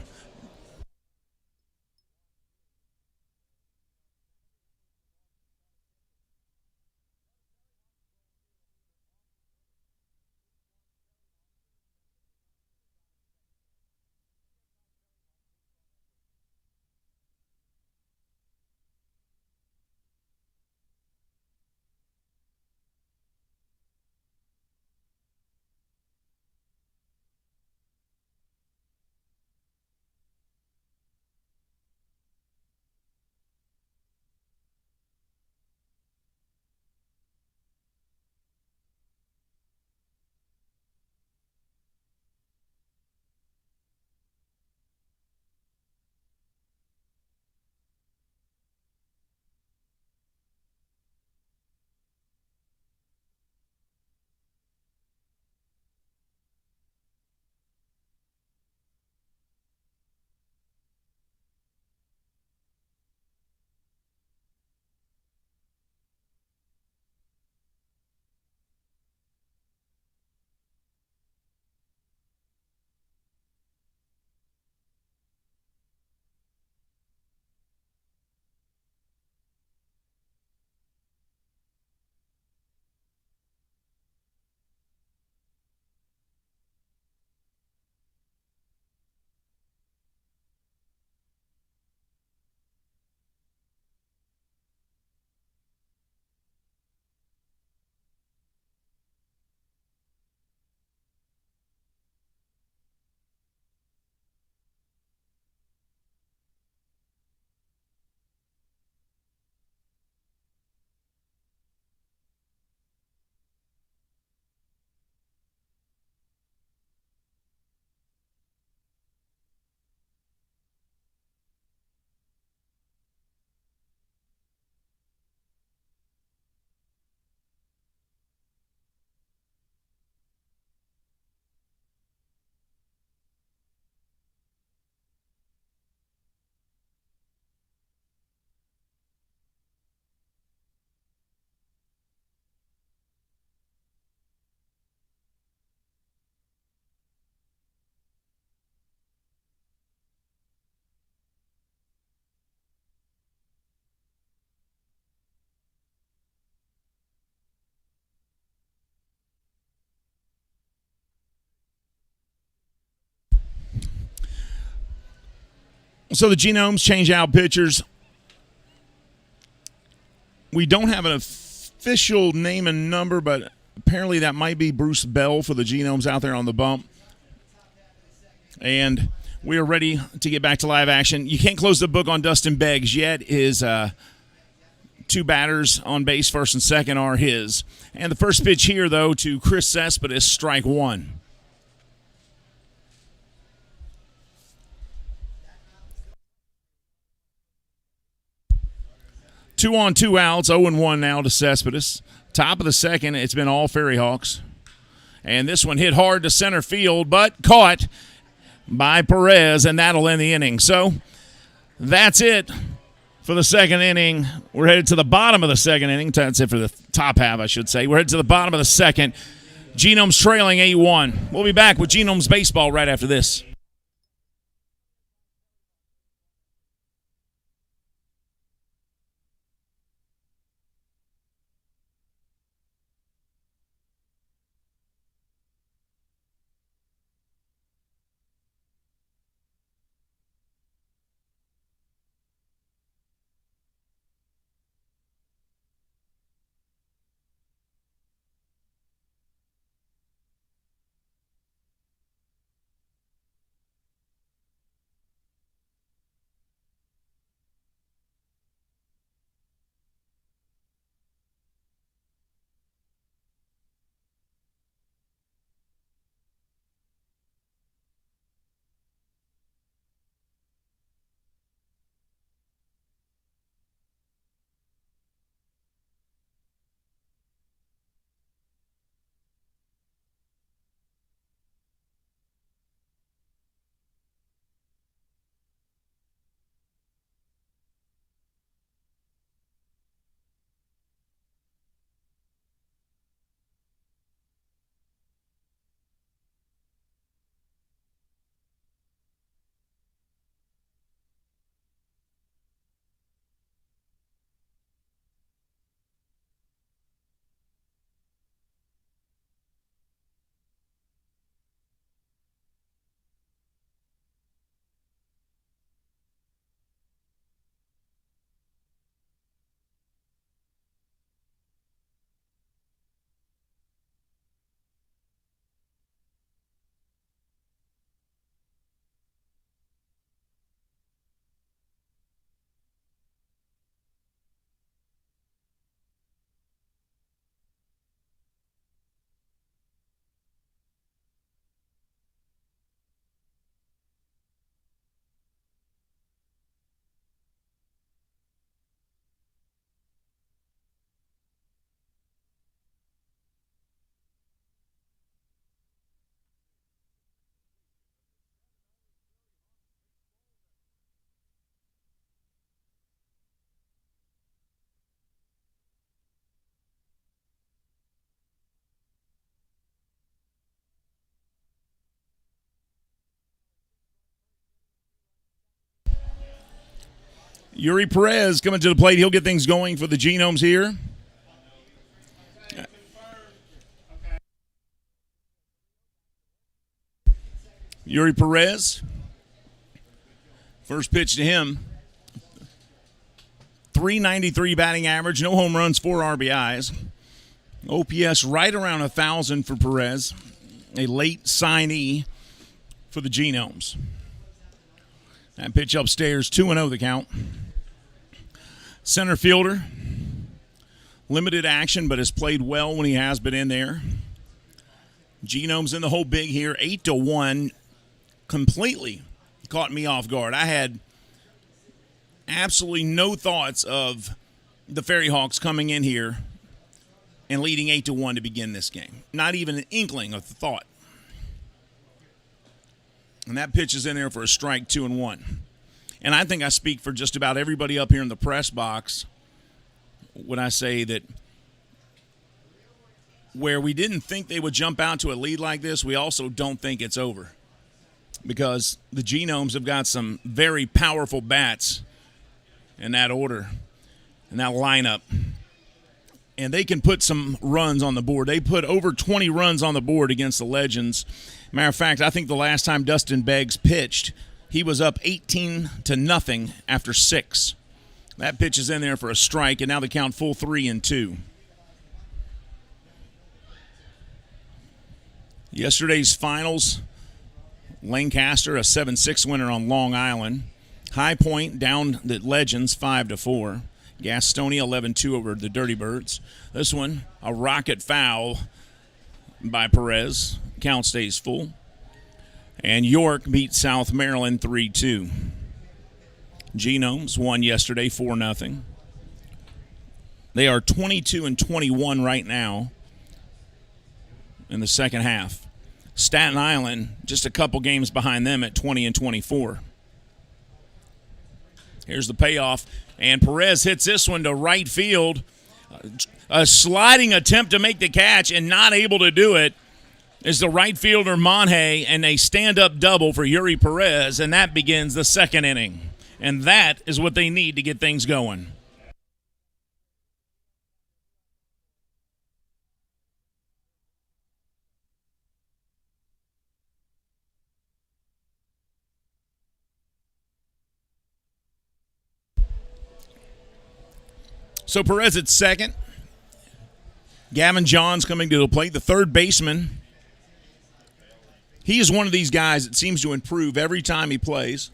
So the Genomes change out pitchers. We don't have an official name and number, but apparently that might be Bruce Bell for the Genomes out there on the bump. And we are ready to get back to live action. You can't close the book on Dustin Beggs yet. His two batters on base, first and second, are his. And the first pitch here, though, to Chris Cespedes, strike one. Two on, two outs, 0-1 now to Cespedes. Top of the second, it's been all FerryHawks. And this one hit hard to center field, but caught by Perez, and that'll end the inning. So that's it for the second inning. We're headed to the bottom of the second inning. That's it for the top half, I should say. We're headed to the bottom of the second. Genomes trailing 8-1. We'll be back with Genomes baseball right after this. Yuri Perez coming to the plate. He'll get things going for the Genomes here. Yuri Perez. First pitch to him. .393 batting average. No home runs, 4 RBIs. OPS right around 1,000 for Perez. A late signee for the Genomes. That pitch upstairs, 2-0 the count. Center fielder. Limited action, but has played well when he has been in there. Genomes in the hole big here, 8-1. Completely caught me off guard. I had absolutely no thoughts of the FerryHawks coming in here and leading 8-1 to begin this game. Not even an inkling of the thought. And that pitch is in there for a strike, 2-1. And I think I speak for just about everybody up here in the press box when I say that where we didn't think they would jump out to a lead like this, we also don't think it's over. Because the Genomes have got some very powerful bats in that order, in that lineup. And they can put some runs on the board. They put over 20 runs on the board against the Legends. Matter of fact, I think the last time Dustin Beggs pitched He was up 18-0 after 6. That pitch is in there for a strike, and now they count full 3-2. Yesterday's finals, Lancaster, a 7-6 winner on Long Island. High Point down the Legends 5-4. Gastonia 11-2 over the Dirty Birds. This one, a rocket foul by Perez. Count stays full. And York beat South Maryland 3-2. Genomes won yesterday 4-0. They are 22-21 right now in the second half. Staten Island just a couple games behind them at 20-24. Here's the payoff, and Perez hits this one to right field. A sliding attempt to make the catch and not able to do it is the right fielder Monje, and a stand-up double for Yuri Perez, and that begins the second inning. And that is what they need to get things going. So Perez at second. Gavin Johns coming to the plate, the third baseman. He is one of these guys that seems to improve every time he plays.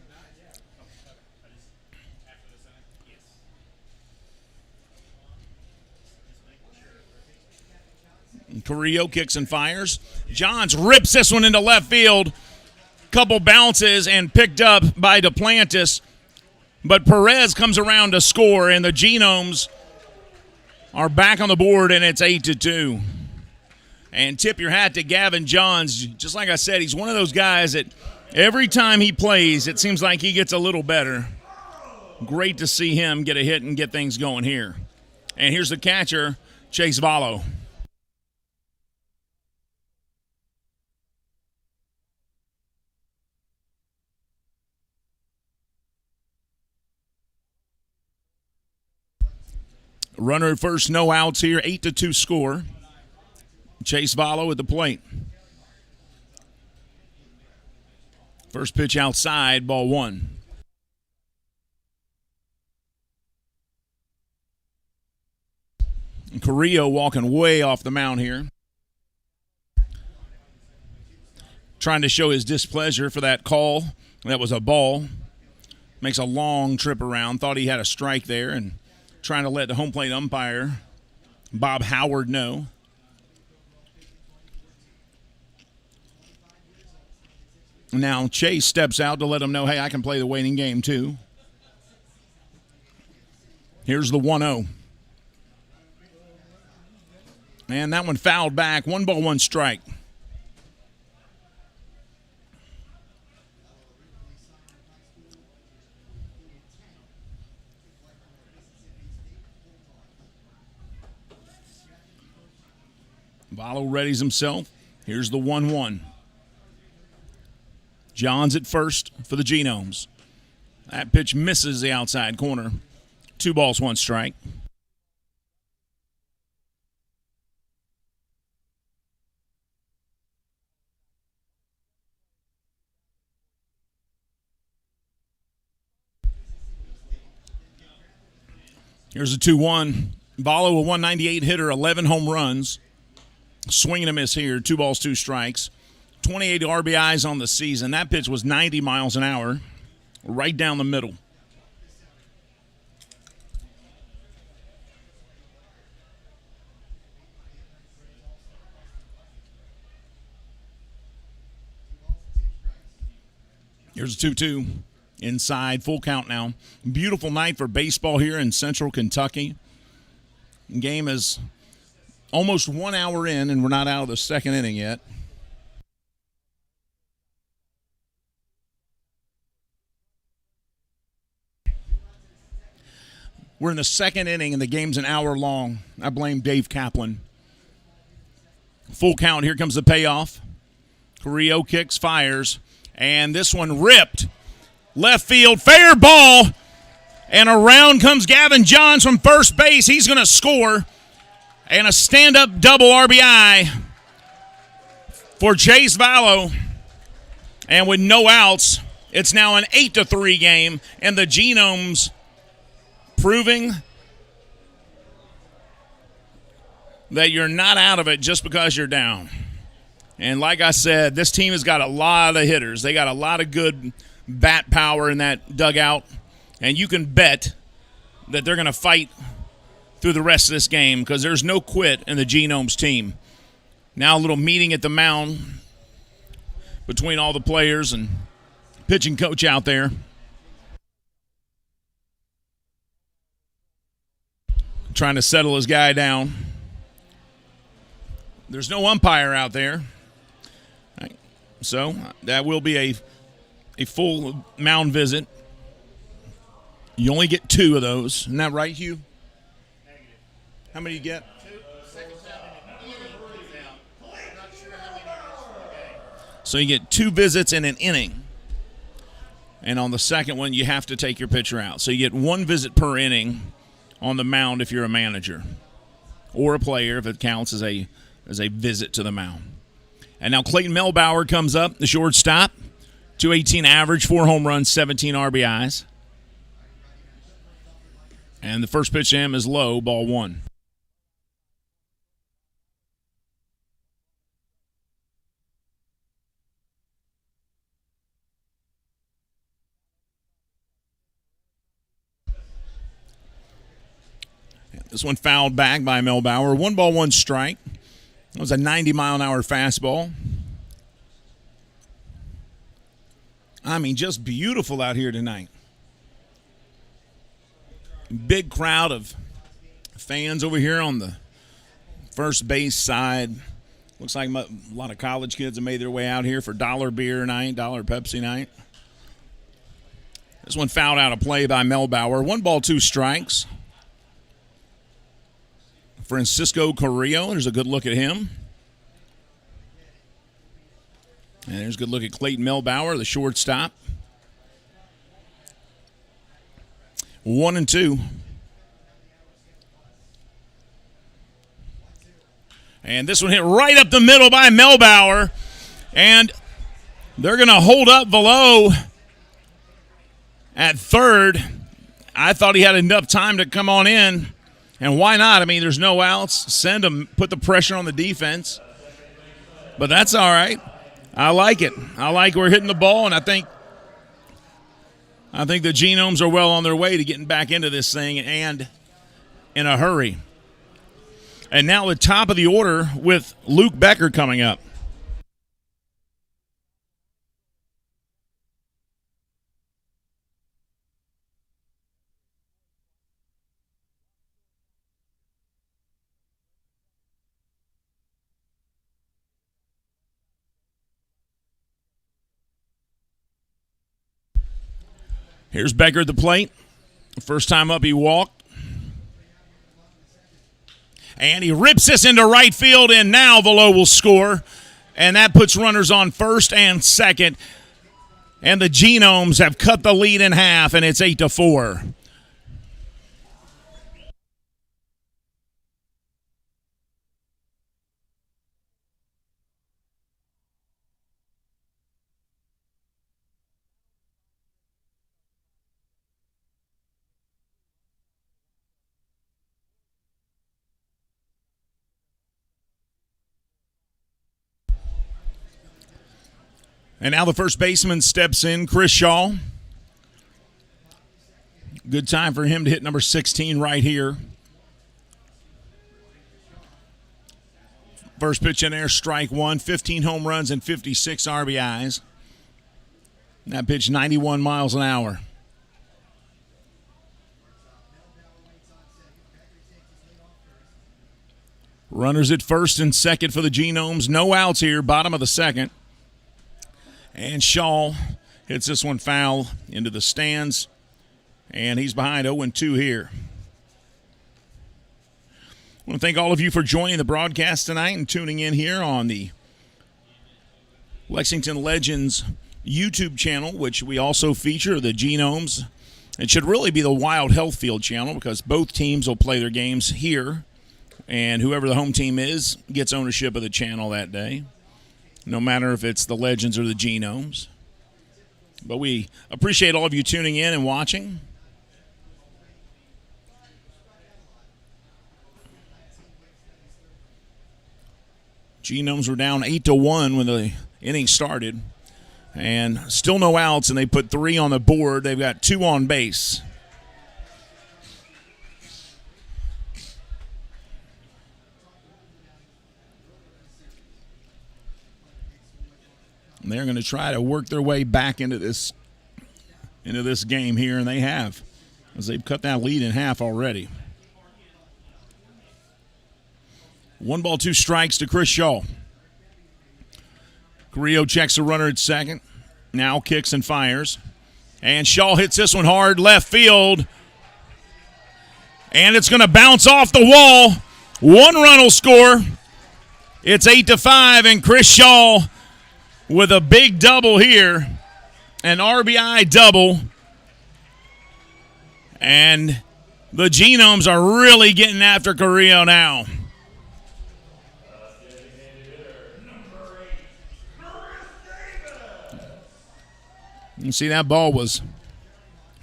Carrillo kicks and fires. Johns rips this one into left field. Couple bounces and picked up by Duplantis. But Perez comes around to score, and the Genomes are back on the board, and it's 8-2. And tip your hat to Gavin Johns. Just like I said, he's one of those guys that every time he plays, it seems like he gets a little better. Great to see him get a hit and get things going here. And here's the catcher, Chase Vallo. Runner at first, no outs here, 8-2 score. Chase Vallo at the plate. First pitch outside, ball one. Carrillo walking way off the mound here. Trying to show his displeasure for that call. That was a ball. Makes a long trip around. Thought he had a strike there and trying to let the home plate umpire, Bob Howard, know. Now Chase steps out to let him know, hey, I can play the waiting game too. Here's the 1-0. And that one fouled back. 1 ball, 1 strike. Vallo readies himself. Here's the 1-1. Johns at first for the Genomes. That pitch misses the outside corner. 2 balls, 1 strike. Here's a 2-1. Vallo, a 198 hitter, 11 home runs. Swing and a miss here. 2 balls, 2 strikes. 28 RBIs on the season. That pitch was 90 miles an hour, right down the middle. Here's a 2-2. Inside, full count now. Beautiful night for baseball here in Central Kentucky. Game is almost 1 hour in, and we're not out of the second inning yet. We're in the second inning, and the game's an hour long. I blame Dave Kaplan. Full count. Here comes the payoff. Carrillo kicks, fires, and this one ripped. Left field, fair ball, and around comes Gavin Johns from first base. He's going to score. And a stand-up double RBI for Chase Vallo. And with no outs, It's now an 8-3 game, and the Genomes proving that you're not out of it just because you're down. And like I said, this team has got a lot of hitters. They got a lot of good bat power in that dugout, and you can bet that they're going to fight through the rest of this game because there's no quit in the Genomes team. Now a little meeting at the mound between all the players and pitching coach out there. Trying to settle his guy down. There's no umpire out there. So that will be a full mound visit. You only get 2 of those. Isn't that right, Hugh? Negative. How many you get? 2. Second time in an inning. I'm not sure how many it is for the game. So you get 2 visits in an inning. And on the second one, you have to take your pitcher out. So you get 1 visit per inning on the mound if you're a manager. Or a player if it counts as a visit to the mound. And now Clayton Melbauer comes up, the shortstop. 218 average, 4 home runs, 17 RBIs. And the first pitch to him is low, ball 1. This one fouled back by Melbauer. 1 ball, 1 strike. It was a 90-mile-an-hour fastball. I mean, just beautiful out here tonight. Big crowd of fans over here on the first base side. Looks like a lot of college kids have made their way out here for dollar beer night, dollar Pepsi night. This one fouled out of play by Melbauer. 1 ball, 2 strikes. Francisco Carrillo, there's a good look at him. And there's a good look at Clayton Melbauer, the shortstop. 1-2. And this one hit right up the middle by Melbauer. And they're going to hold up Velo at third. I thought he had enough time to come on in. And why not? I mean, there's no outs. Send him, put the pressure on the defense. But that's all right. I like it. I like we're hitting the ball, and I think the Genomes are well on their way to getting back into this thing and in a hurry. And now the top of the order with Luke Becker coming up. Here's Becker at the plate. First time up, he walked. And he rips this into right field, and now Velo will score. And that puts runners on first and second. And the Genomes have cut the lead in half, and it's 8-4. And now the first baseman steps in, Chris Shaw. Good time for him to hit number 16 right here. First pitch in there, strike 1, 15 home runs and 56 RBIs. That pitch 91 miles an hour. Runners at first and second for the Genomes. No outs here, bottom of the second. And Shaw hits this one foul into the stands. And he's behind 0-2 here. I want to thank all of you for joining the broadcast tonight and tuning in here on the Lexington Legends YouTube channel, which we also feature the Genomes. It should really be the Wild Health Field channel because both teams will play their games here. And whoever the home team is gets ownership of the channel that day, no matter if it's the Legends or the Genomes. But we appreciate all of you tuning in and watching. Genomes were down 8-1 when the inning started. And still no outs, and they put 3 on the board. They've got 2 on base. And they're going to try to work their way back into this game here, and they have, as they've cut that lead in half already. 1 ball, 2 strikes to Chris Shaw. Carrillo checks the runner at second. Now kicks and fires. And Shaw hits this one hard left field. And it's going to bounce off the wall. 1 run will score. It's 8-5, and Chris Shaw with a big double here. An RBI double. And the Genomes are really getting after Carrillo now. You see, that ball was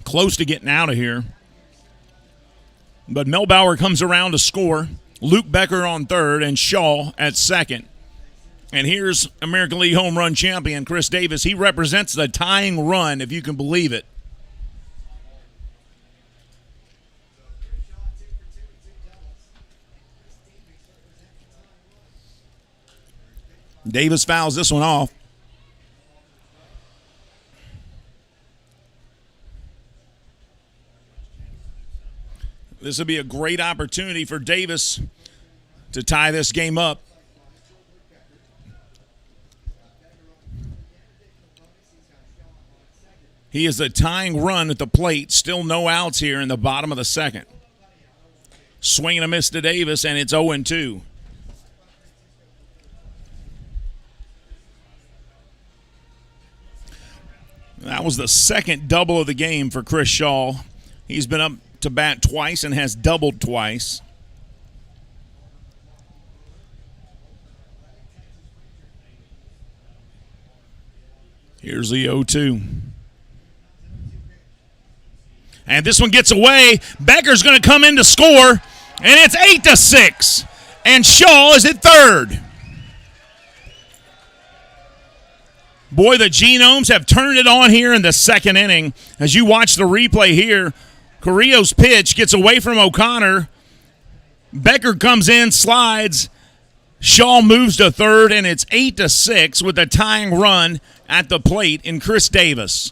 close to getting out of here. But Melbauer comes around to score. Luke Becker on third and Shaw at second. And here's American League home run champion Chris Davis. He represents the tying run, if you can believe it. Davis fouls this one off. This would be a great opportunity for Davis to tie this game up. He is a tying run at the plate. Still no outs here in the bottom of the second. Swing and a miss to Davis, and it's 0-2. That was the second double of the game for Chris Shaw. He's been up to bat twice and has doubled twice. Here's the 0-2. And this one gets away. Becker's going to come in to score, and it's 8-6. And Shaw is at third. Boy, the Genomes have turned it on here in the second inning. As you watch the replay here, Carrillo's pitch gets away from O'Connor. Becker comes in, slides. Shaw moves to third, and it's 8-6 with a tying run at the plate in Chris Davis.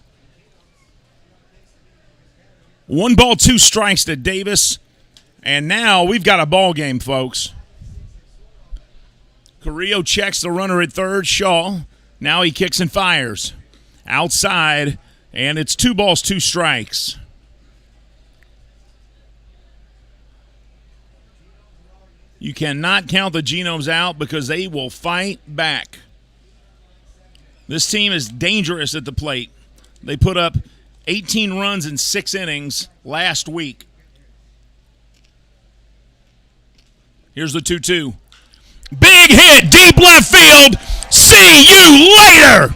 1 ball, 2 strikes to Davis. And now we've got a ball game, folks. Carrillo checks the runner at third. Shaw, now he kicks and fires. Outside, and it's 2 balls, 2 strikes. You cannot count the Genomes out because they will fight back. This team is dangerous at the plate. They put up 18 runs in 6 innings last week. Here's the 2-2. Big hit, deep left field. See you later.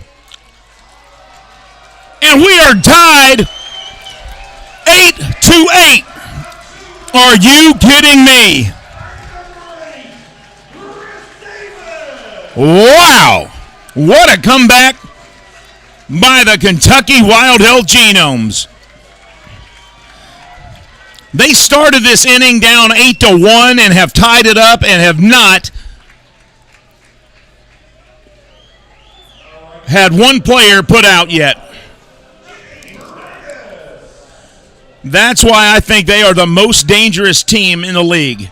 And we are tied 8-8. Are you kidding me? Wow. What a comeback by the Kentucky Wild Health Genomes. They started this inning down 8-1 and have tied it up and have not had one player put out yet. That's why I think they are the most dangerous team in the league.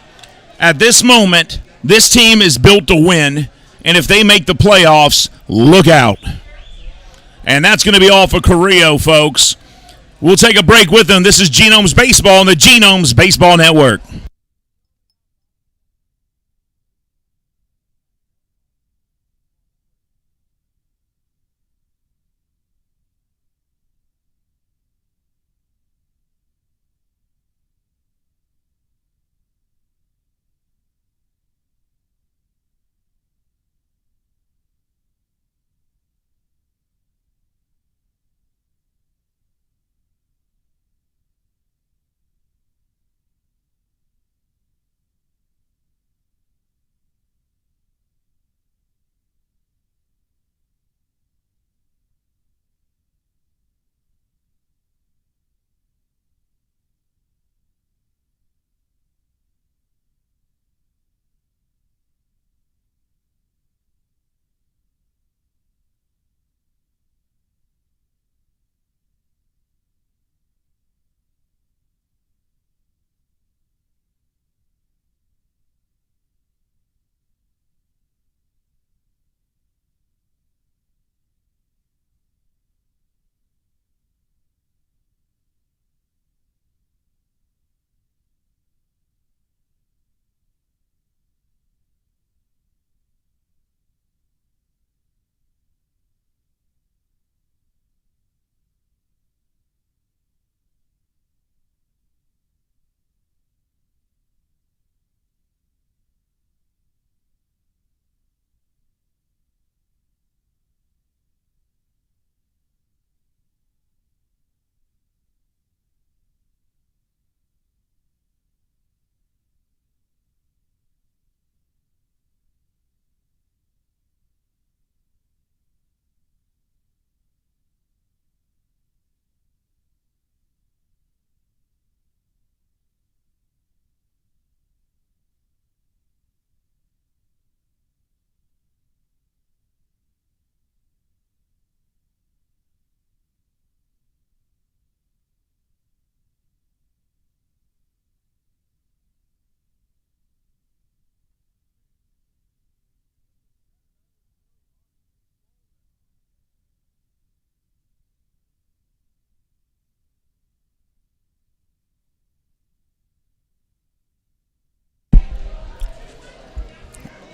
At this moment, this team is built to win, and if they make the playoffs, look out. And that's going to be all for Carrillo, folks. We'll take a break with them. This is Genomes Baseball on the Genomes Baseball Network.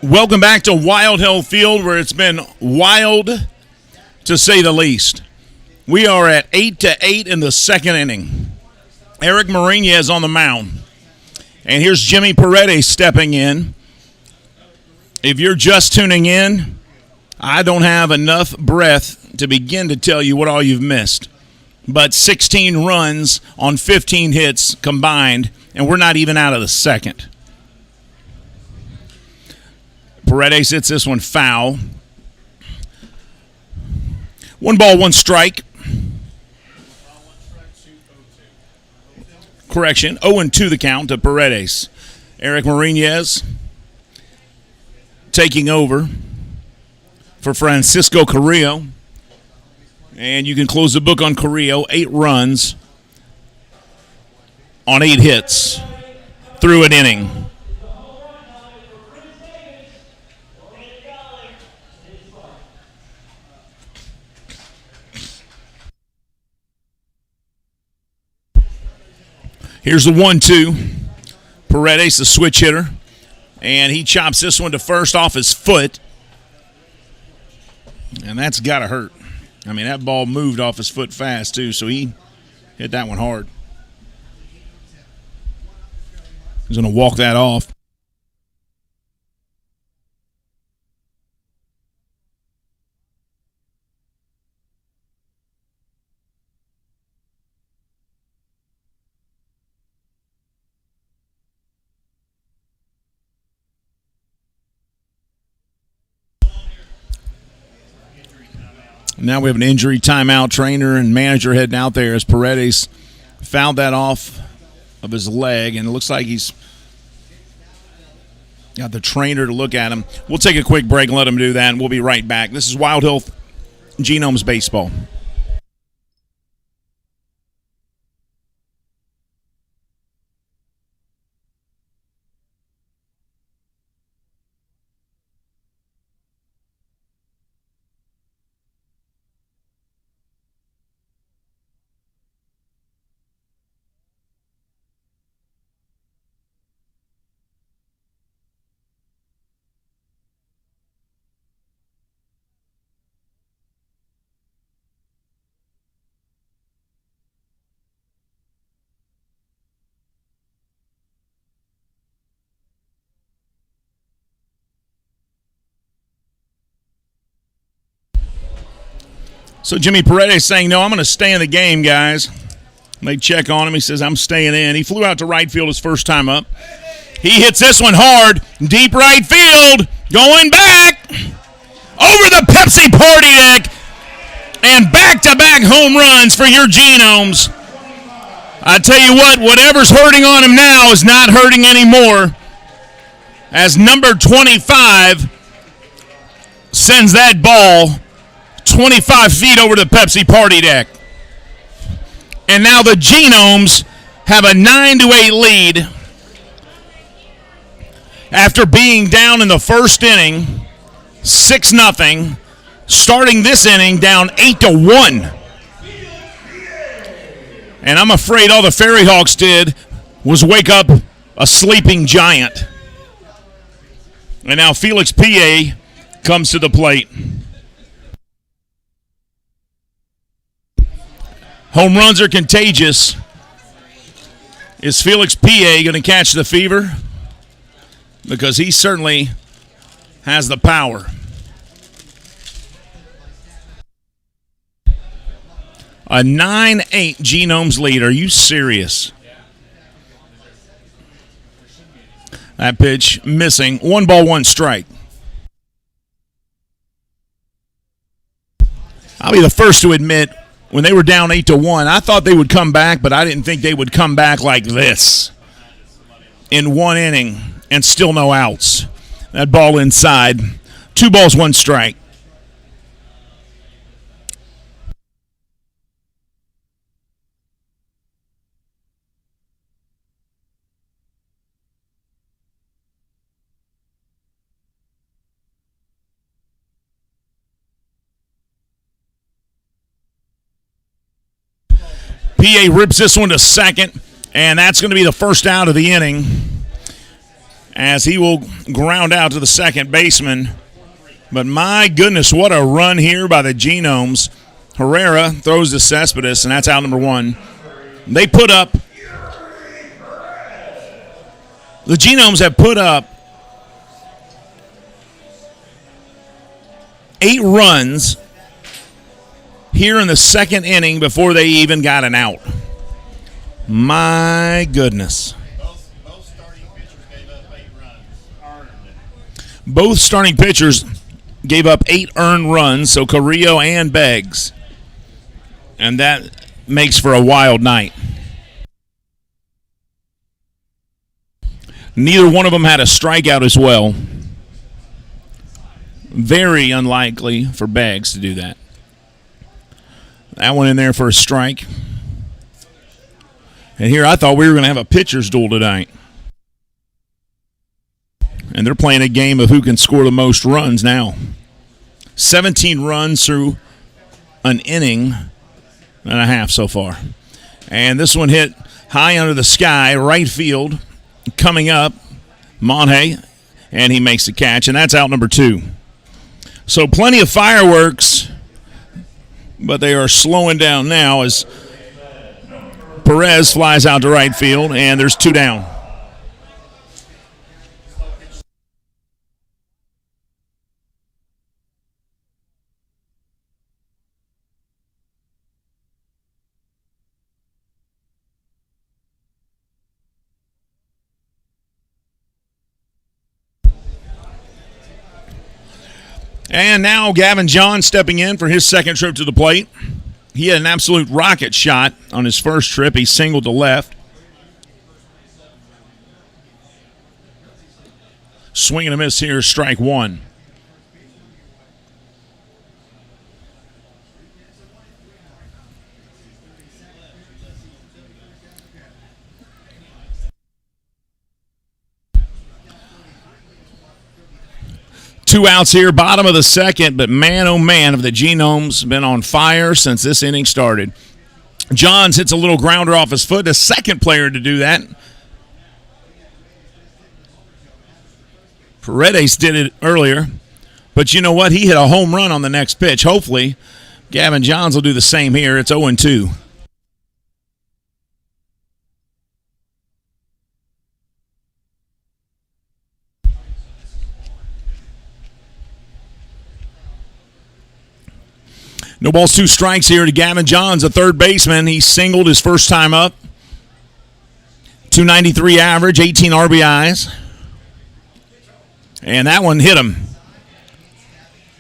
Welcome back to Wild Hill Field, where it's been wild, to say the least. We are at 8-8 in the second inning. Eric Marinez on the mound. And here's Jimmy Paredes stepping in. If you're just tuning in, I don't have enough breath to begin to tell you what all you've missed. But 16 runs on 15 hits combined, and we're not even out of the second. Paredes hits this one foul. 1 ball, 1 strike. Correction, 0-2 the count to Paredes. Eric Marinez taking over for Francisco Carrillo. And you can close the book on Carrillo. 8 runs on 8 hits through an inning. Here's the 1-2. Paredes, the switch hitter. And he chops this one to first off his foot. And that's got to hurt. I mean, that ball moved off his foot fast, too, so he hit that one hard. He's going to walk that off. Now we have an injury timeout. Trainer and manager heading out there as Paredes fouled that off of his leg, and it looks like he's got the trainer to look at him. We'll take a quick break and let him do that, and we'll be right back. This is Wild Hill Genomes Baseball. So Jimmy Paredes saying, no, I'm going to stay in the game, guys. They check on him. He says, I'm staying in. He flew out to right field his first time up. He hits this one hard. Deep right field. Going back. Over the Pepsi party deck. And back-to-back home runs for your Genomes. I tell you what, whatever's hurting on him now is not hurting anymore. As number 25 sends that ball 25 feet over the Pepsi party deck. And now the Genomes have a 9-8 lead after being down in the first inning, 6-0, starting this inning down 8-1. And I'm afraid all the FerryHawks did was wake up a sleeping giant. And now Felix P.A. comes to the plate. Home runs are contagious. Is Felix P.A. going to catch the fever? Because he certainly has the power. A 9-8 Genomes lead. Are you serious? That pitch missing. 1 ball, 1 strike. I'll be the first to admit, when they were down 8-1, I thought they would come back, but I didn't think they would come back like this in 1 inning and still no outs. That ball inside. 2 balls, 1 strike. PA rips this one to second, and that's going to be the first out of the inning. as he will ground out to the second baseman. But my goodness, what a run here by the Genomes. Herrera throws to Cespedes, and that's out number 1. They put up, the Genomes have put up 8 runs here in the second inning before they even got an out. My goodness. Both starting pitchers gave up 8 runs. Both starting pitchers gave up 8 earned runs, so Carrillo and Beggs. And that makes for a wild night. Neither one of them had a strikeout as well. Very unlikely for Beggs to do that. That one in there for a strike. And here I thought we were going to have a pitcher's duel tonight. And they're playing a game of who can score the most runs now. 17 runs through an inning and a half so far. And this one hit high under the sky, right field. Coming up, Monhay, and he makes the catch, and that's out number 2. So plenty of fireworks, but they are slowing down now as Perez flies out to right field, and there's 2 down. And now Gavin John stepping in for his second trip to the plate. He had an absolute rocket shot on his first trip. He singled to left. Swing and a miss here, strike 1. Two outs here, bottom of the second, but man, oh man, have the Genomes been on fire since this inning started. Johns hits a little grounder off his foot, the second player to do that. Paredes did it earlier, but you know what? He hit a home run on the next pitch. Hopefully, Gavin Johns will do the same here. It's 0-2. No balls, 2 strikes here to Gavin Johns, a third baseman. He singled his first time up. 293 average, 18 RBIs. And that one hit him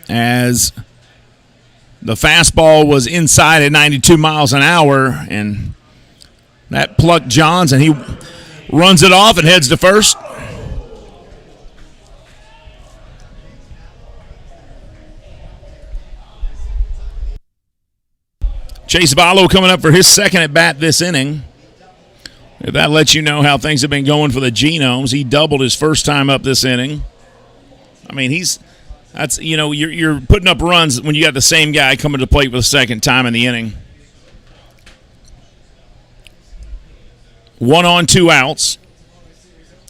as the fastball was inside at 92 miles an hour, and that plucked Johns, and he runs it off and heads to first. Chase Vallo coming up for his second at bat this inning. If that lets you know how things have been going for the Genomes, he doubled his first time up this inning. I mean, you're putting up runs when you got the same guy coming to the plate for the second time in the inning. 1 on, 2 outs.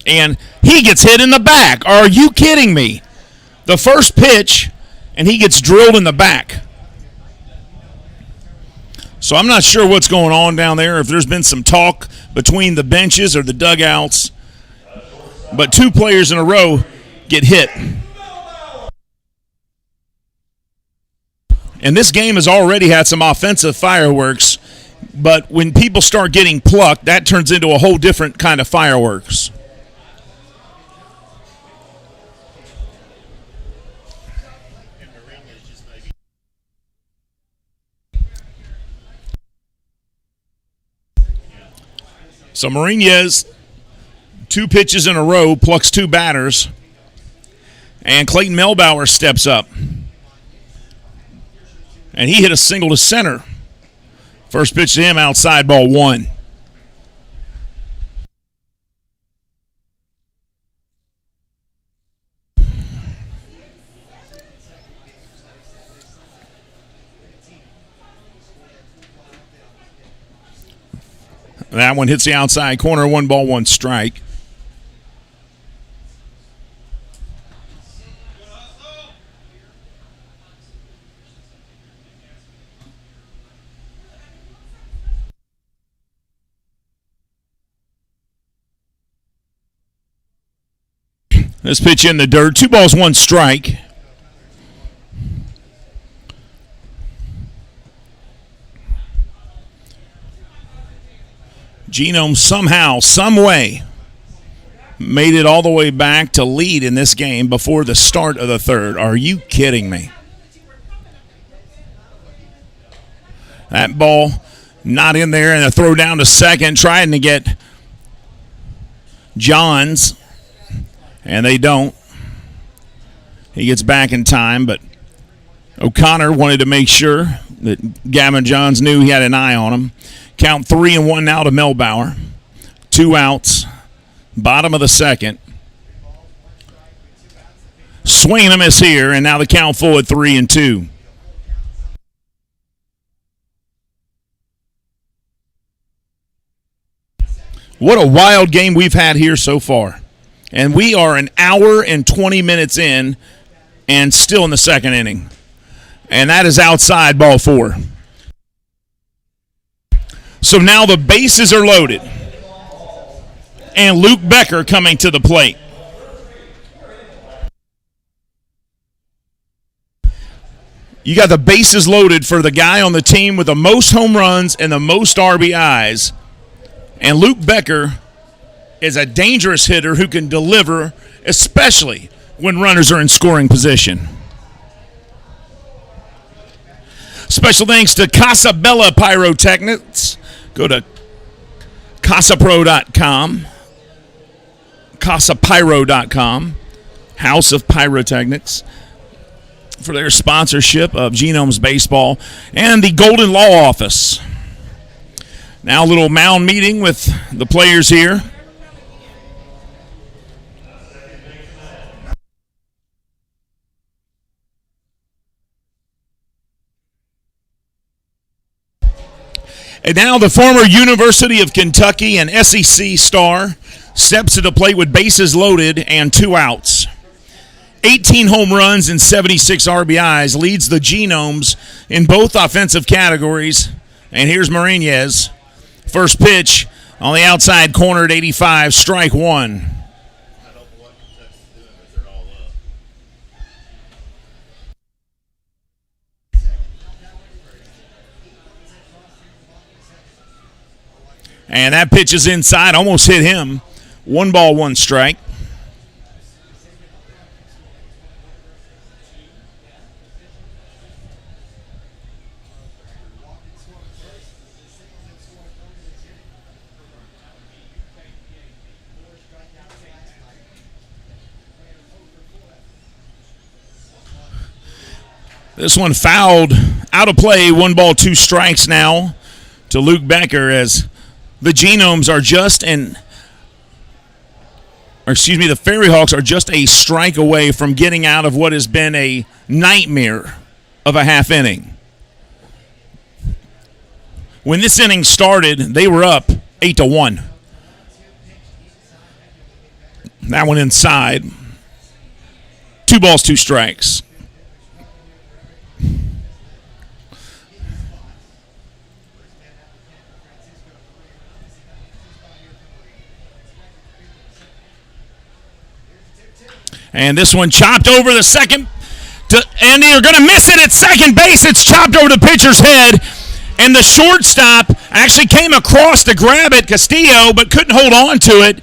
And he gets hit in the back. Are you kidding me? The first pitch, and he gets drilled in the back. So I'm not sure what's going on down there, if there's been some talk between the benches or the dugouts. But 2 players in a row get hit. And this game has already had some offensive fireworks, but when people start getting plucked, that turns into a whole different kind of fireworks. So Mourinez, 2 pitches in a row, plucks 2 batters, and Clayton Melbauer steps up. And he hit a single to center. First pitch to him, outside, ball 1. That one hits the outside corner, 1 ball, 1 strike. This pitch in the dirt. 2 balls, 1 strike. Genomes somehow, some way, made it all the way back to lead in this game before the start of the third. Are you kidding me? That ball not in there, and a throw down to second, trying to get Johns, and they don't. He gets back in time, but O'Connor wanted to make sure that Gavin Johns knew he had an eye on him. Count 3-1 now to Melbauer. 2 outs. Bottom of the second. Swing and a miss here, and now the count full at 3-2. What a wild game we've had here so far. And we are an hour and 20 minutes in and still in the second inning. And that is outside ball 4. So now the bases are loaded. And Luke Becker coming to the plate. You got the bases loaded for the guy on the team with the most home runs and the most RBIs. And Luke Becker is a dangerous hitter who can deliver, especially when runners are in scoring position. Special thanks to Casabella Pyrotechnics. Go to casapro.com, casapyro.com, House of Pyrotechnics, for their sponsorship of Genomes Baseball and the Golden Law Office. Now a little mound meeting with the players here. And now the former University of Kentucky and SEC star steps to the plate with bases loaded and 2 outs. 18 home runs and 76 RBIs, leads the Genomes in both offensive categories. And here's Mariñez. First pitch on the outside corner at 85, strike 1. I don't know what Kentucky's doing, but they're all up. And that pitch is inside, almost hit him. 1 ball, 1 strike. This one fouled out of play. 1 ball, 2 strikes now to Luke Becker as the Genomes are just the FerryHawks are just a strike away from getting out of what has been a nightmare of a half inning. When this inning started, they were up 8-1. That one inside. 2 balls, 2 strikes. And this one chopped over the second. And they're going to miss it at second base. It's chopped over the pitcher's head. And the shortstop actually came across to grab it, Castillo, but couldn't hold on to it.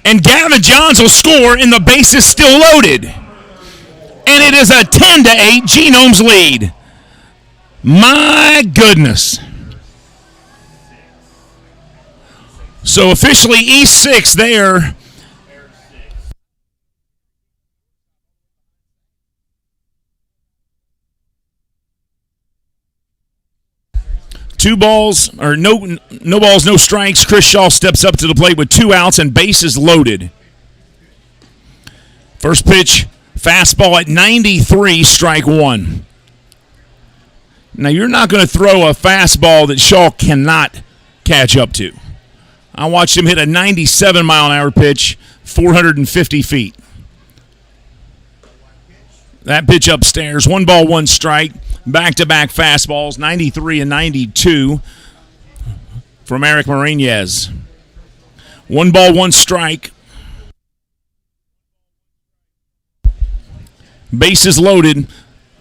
And Gavin Johns will score, and the base is still loaded. And it is a 10-8 Genomes lead. My goodness. So officially E6 there. No balls, no strikes. Chris Shaw steps up to the plate with 2 outs and bases loaded. First pitch, fastball at 93, strike 1. Now, you're not going to throw a fastball that Shaw cannot catch up to. I watched him hit a 97-mile-an-hour pitch, 450 feet. That pitch upstairs, 1 ball, 1 strike. Back-to-back fastballs, 93 and 92 from Eric Mariñez. 1 ball, 1 strike. Bases loaded.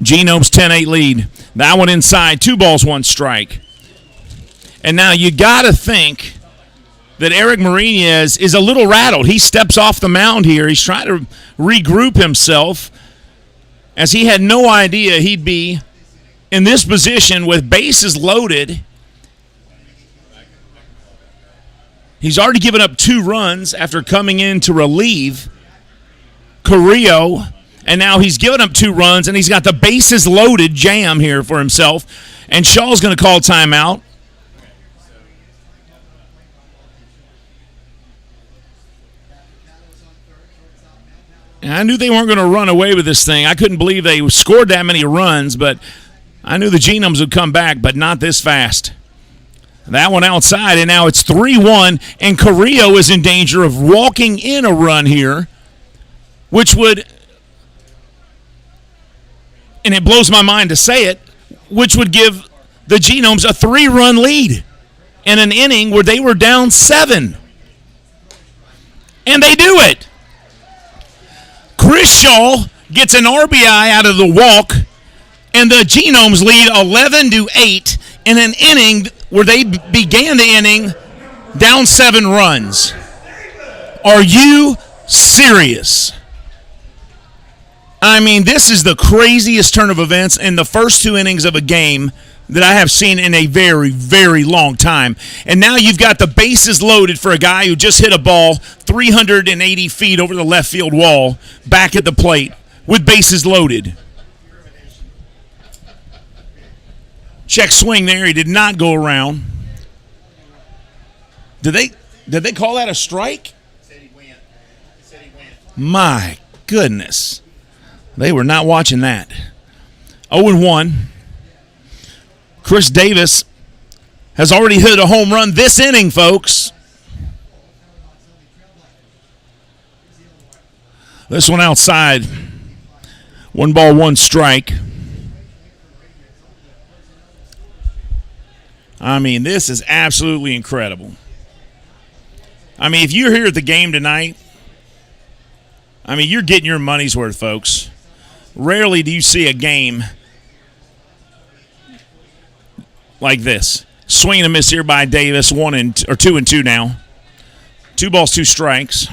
Genomes 10-8 lead. That one inside. 2 balls, 1 strike. And now you got to think that Eric Marinez is a little rattled. He steps off the mound here. He's trying to regroup himself, as he had no idea he'd be in this position with bases loaded. He's already given up 2 runs after coming in to relieve Carrillo, and now he's given up 2 runs, and he's got the bases loaded jam here for himself, and Shaw's going to call timeout. And I knew they weren't going to run away with this thing. I couldn't believe they scored that many runs, but I knew the Genomes would come back, but not this fast. That one outside, and now it's 3-1, and Carrillo is in danger of walking in a run here, which would, and it blows my mind to say it, which would give the Genomes a 3-run lead in an inning where they were down 7. And they do it. Chris Shaw gets an RBI out of the walk, and the Genomes lead 11-8 in an inning where they began the inning down 7 runs. Are you serious? I mean, this is the craziest turn of events in the first 2 innings of a game that I have seen in a very, very long time. And now you've got the bases loaded for a guy who just hit a ball 380 feet over the left field wall back at the plate with bases loaded. Check swing there. He did not go around. Did they call that a strike? Said he went. My goodness. They were not watching that. 0-1. Chris Davis has already hit a home run this inning, folks. This one outside. 1 ball, 1 strike. I mean, this is absolutely incredible. I mean, if you're here at the game tonight, I mean, you're getting your money's worth, folks. Rarely do you see a game like this. Swing and a miss here by Davis. 2-2 now. 2 balls, 2 strikes.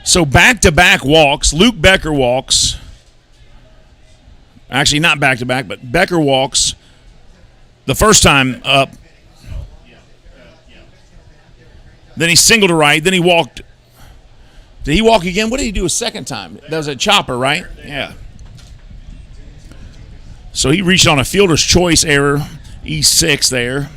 So back-to-back walks. Luke Becker walks. Actually, not back-to-back, but Becker walks the first time up. Then he singled to right. Then he walked. Did he walk again? What did he do a second time? That was a chopper, right? Yeah. So he reached on a fielder's choice error, E6 there.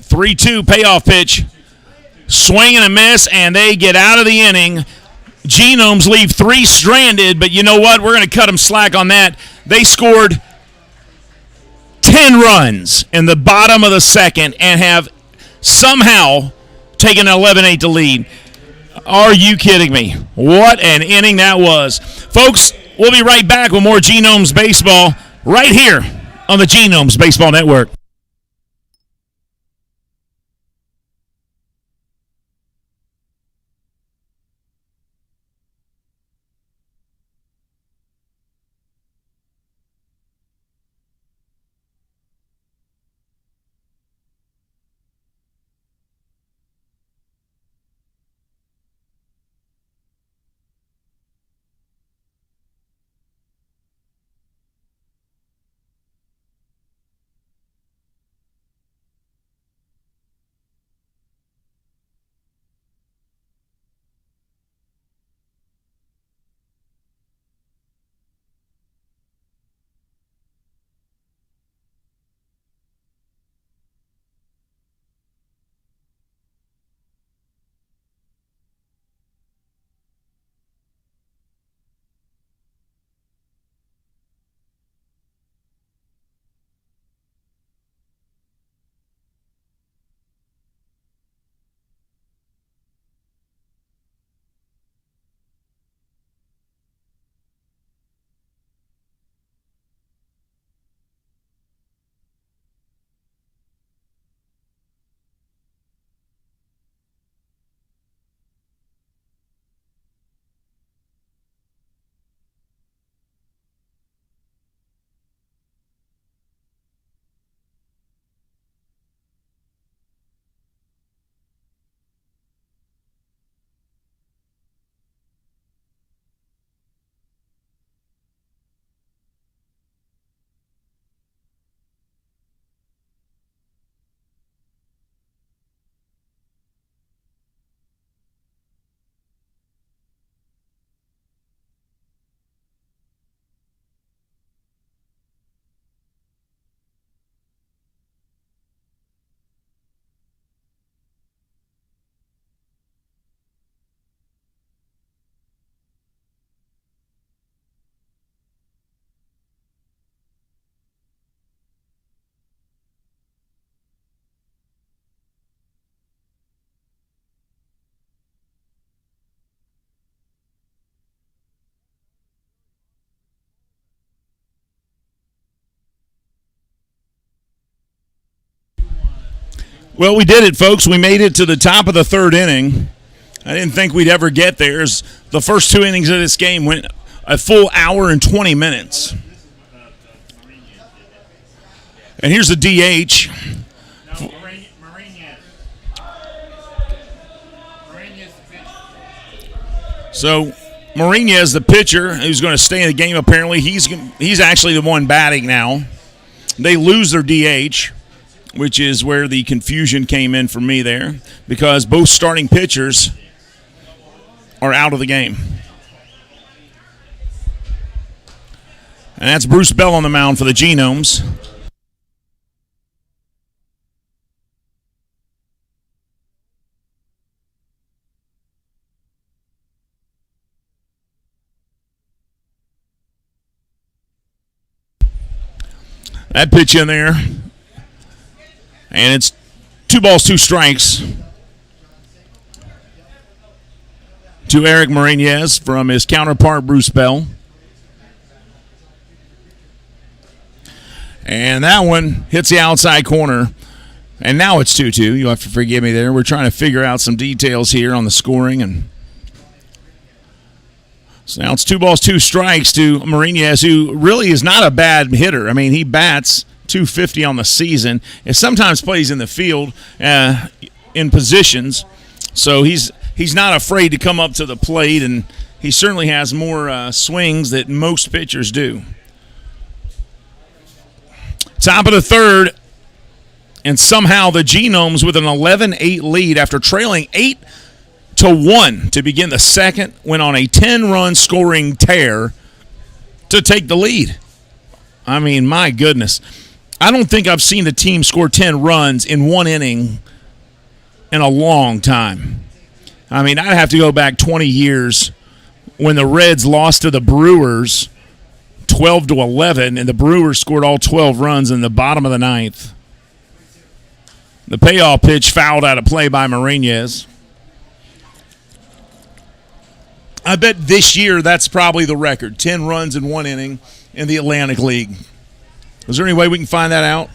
Three-two payoff pitch. Swing and a miss, and they get out of the inning. Genomes leave 3 stranded, but you know what? We're going to cut them slack on that. They scored 10 runs in the bottom of the second and have somehow taken an 11-8 to lead. Are you kidding me? What an inning that was. Folks, we'll be right back with more Genomes baseball right here on the Genomes Baseball Network. Well, we did it, folks. We made it to the top of the third inning. I didn't think we'd ever get there. The first two innings of this game went a full hour and 20 minutes. And here's the DH. No, Mourinho's the pitcher. So Mourinho's the pitcher who's going to stay in the game. Apparently, he's actually the one batting now. They lose their DH, which is where the confusion came in for me there, because both starting pitchers are out of the game. And that's Bruce Bell on the mound for the Genomes. That pitch in there. And it's 2 balls, 2 strikes to Eric Mourinez from his counterpart, Bruce Bell. And that one hits the outside corner. And now it's 2-2. You'll have to forgive me there. We're trying to figure out some details here on the scoring. And so now it's 2 balls, 2 strikes to Mourinez, who really is not a bad hitter. I mean, he bats .250 on the season. It sometimes plays in the field in positions. So he's not afraid to come up to the plate, and he certainly has more swings that most pitchers do. Top of the third, and somehow the Genomes with an 11-8 lead after trailing 8-1 to begin the second, went on a 10-run scoring tear to take the lead. I mean, my goodness. I don't think I've seen the team score 10 runs in one inning in a long time. I mean, I'd have to go back 20 years when the Reds lost to the Brewers 12-11, and the Brewers scored all 12 runs in the bottom of the ninth. The payoff pitch fouled out of play by Mourinez. I bet this year that's probably the record, 10 runs in one inning in the Atlantic League. Is there any way we can find that out?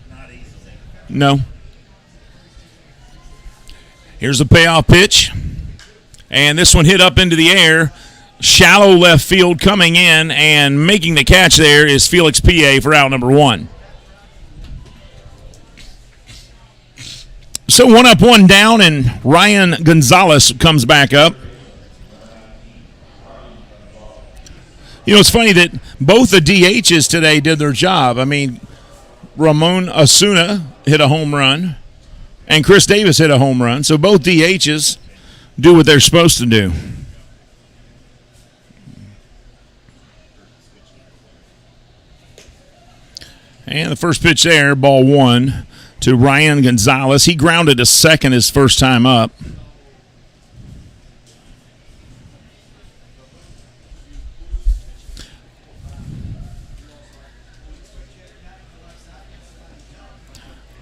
Not easily. No. Here's the payoff pitch. And this one hit up into the air. Shallow left field coming in, and making the catch there is Felix P.A. for out number 1. So 1 up, 1 down, and Ryan Gonzalez comes back up. You know, it's funny that both the DHs today did their job. I mean, Ramon Osuna hit a home run, and Chris Davis hit a home run. So both DHs do what they're supposed to do. And the first pitch there, ball 1 to Ryan Gonzalez. He grounded to second his first time up.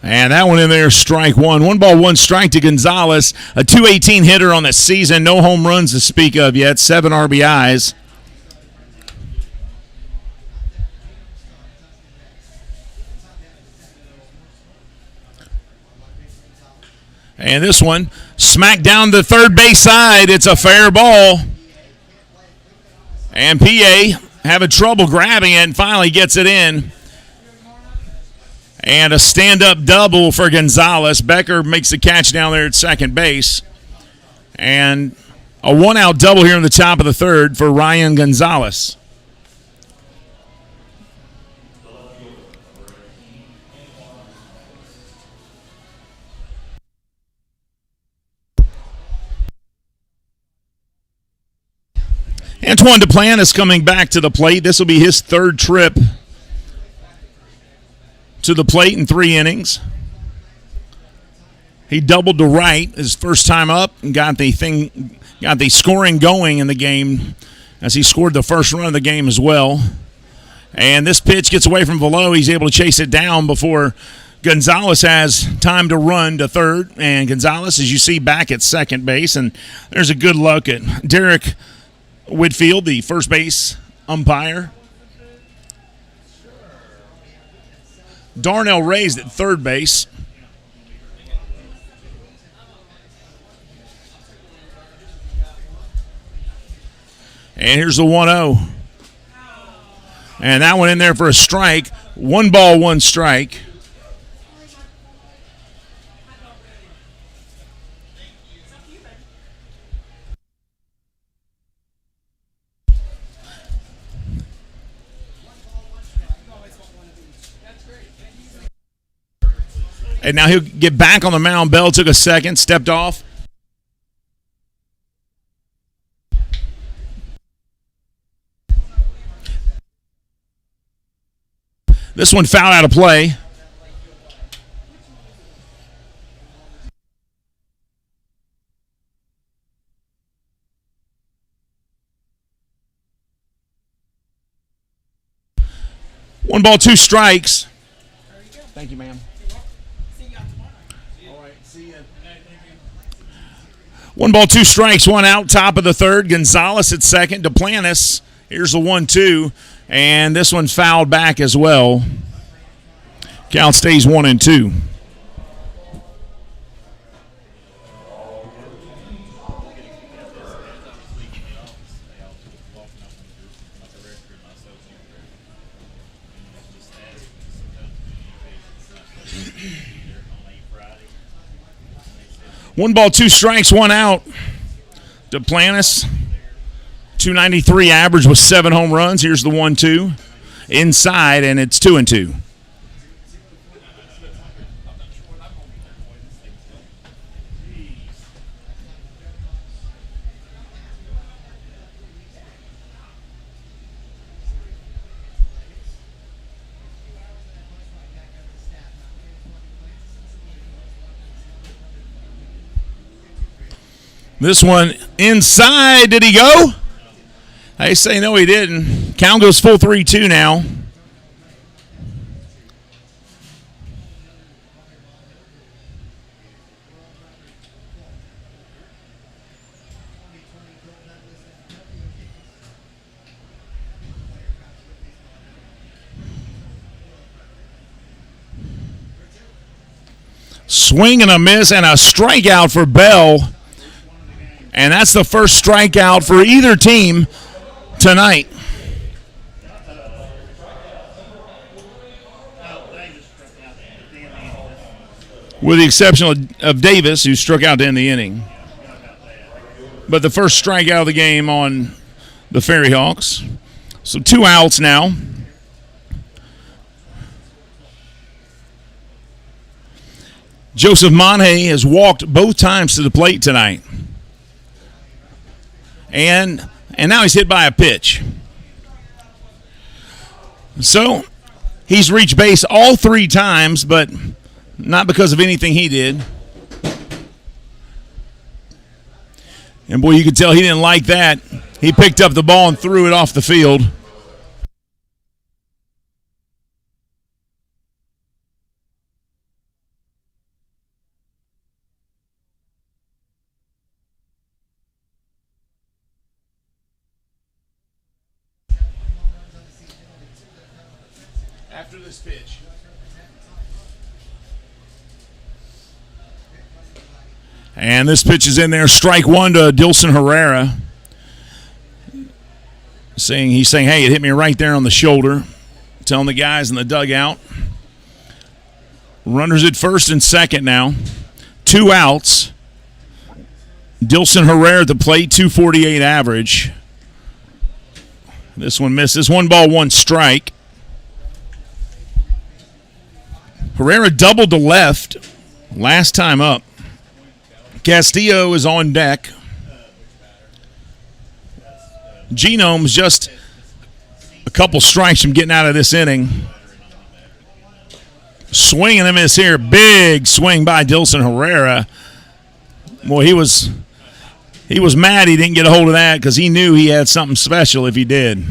And that one in there, strike 1. 1 ball, 1 strike to Gonzalez. A .218 hitter on the season. No home runs to speak of yet. 7 RBIs. And this one, smack down the third base side. It's a fair ball. And PA having trouble grabbing it and finally gets it in. And a stand-up double for Gonzalez. Becker makes the catch down there at second base. And a one-out double here in the top of the third for Ryan Gonzalez. Antoine Duplantis coming back to the plate. This will be his third trip to the plate in 3 innings. He doubled to right his first time up and got the scoring going in the game as he scored the first run of the game as well. And this pitch gets away from Velo. He's able to chase it down before Gonzalez has time to run to third. And Gonzalez, as you see, back at second base. And there's a good look at Derek Whitfield, the first base umpire. Darnell raised at third base. And here's the 1-0. And that one in there for a strike. 1 ball, 1 strike. And now he'll get back on the mound. Bell took a second, stepped off. This one fouled out of play. One ball, 2 strikes. Thank you, ma'am. All right, see ya. 1 ball, 2 strikes, 1 out, top of the third. Gonzalez at second. Duplantis. Here's the 1-2. And this one's fouled back as well. Count stays 1-2. One ball, 2 strikes, 1 out. Duplantis, 293 average with 7 home runs. Here's the 1-2. Inside, and it's 2-2. This one inside. Did he go? They say no, he didn't. Count goes full 3-2 now. Swing and a miss and a strikeout for Bell. And that's the first strikeout for either team tonight. With the exception of Davis, who struck out to end the inning. But the first strikeout of the game on the FerryHawks. So 2 outs now. Joseph Monhay has walked both times to the plate tonight. And now he's hit by a pitch. So he's reached base all 3 times, but not because of anything he did. And boy, you could tell he didn't like that. He picked up the ball and threw it off the field. After this pitch. And this pitch is in there. Strike 1 to Dilson Herrera. He's saying, hey, it hit me right there on the shoulder. Telling the guys in the dugout. Runners at first and second now. 2 outs. Dilson Herrera at the plate, 248 average. This one misses. 1 ball, 1 strike. Herrera doubled to left last time up. Castillo is on deck. Genomes just a couple strikes from getting out of this inning. Swing and a miss here. Big swing by Dilson Herrera. Boy, he was mad he didn't get a hold of that because he knew he had something special if he did.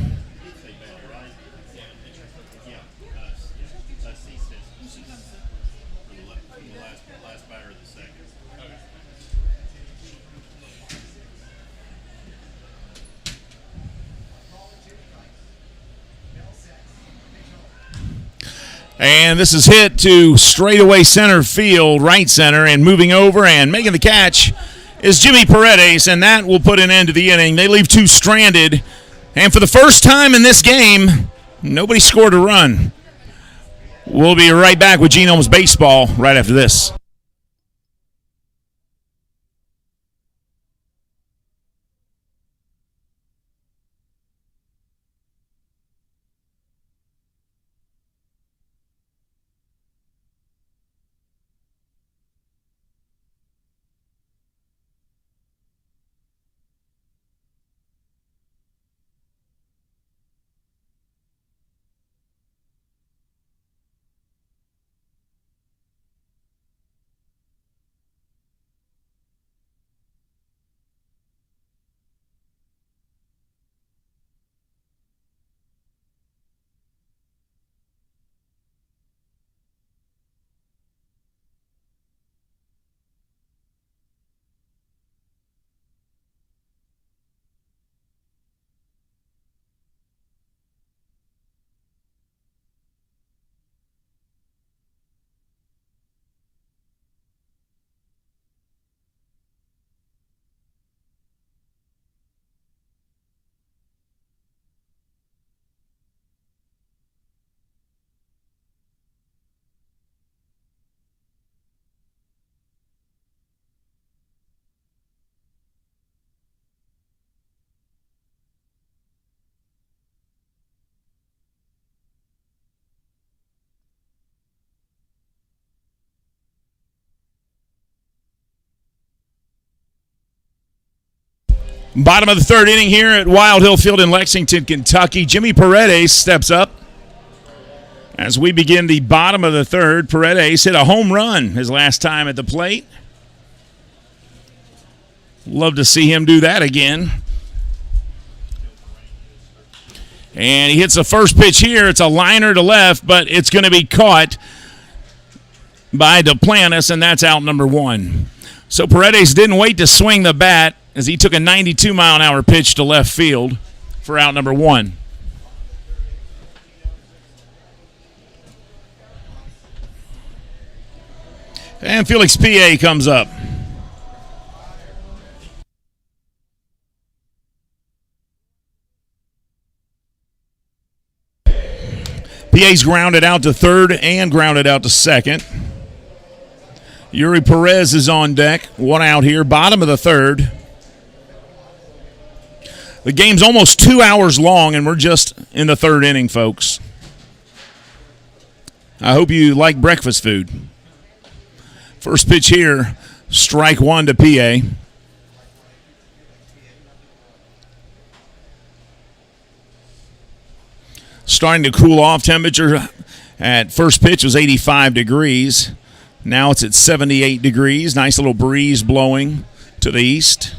And this is hit to straightaway center field, right center, and moving over and making the catch is Jimmy Paredes, and that will put an end to the inning. They leave two stranded, and for the first time in this game, nobody scored a run. We'll be right back with Genomes Baseball right after this. Bottom of the third inning here at Wild Hill Field in Lexington, Kentucky. Jimmy Paredes steps up. As we begin the bottom of the third, Paredes hit a home run his last time at the plate. Love to see him do that again. And he hits the first pitch here. It's a liner to left, but it's going to be caught by Duplantis, and that's out number one. So Paredes didn't wait to swing the bat as he took a 92-mile-an-hour pitch to left field for out number one. And Felix P.A. comes up. P.A.'s grounded out to third and grounded out to second. Yuri Perez is on deck. One out here, bottom of the third. The game's almost 2 hours long, and we're just in the third inning, folks. I hope you like breakfast food. First pitch here, strike one to P.A. Starting to cool off. Temperature at first pitch was 85 degrees. Now it's at 78 degrees. Nice little breeze blowing to the east.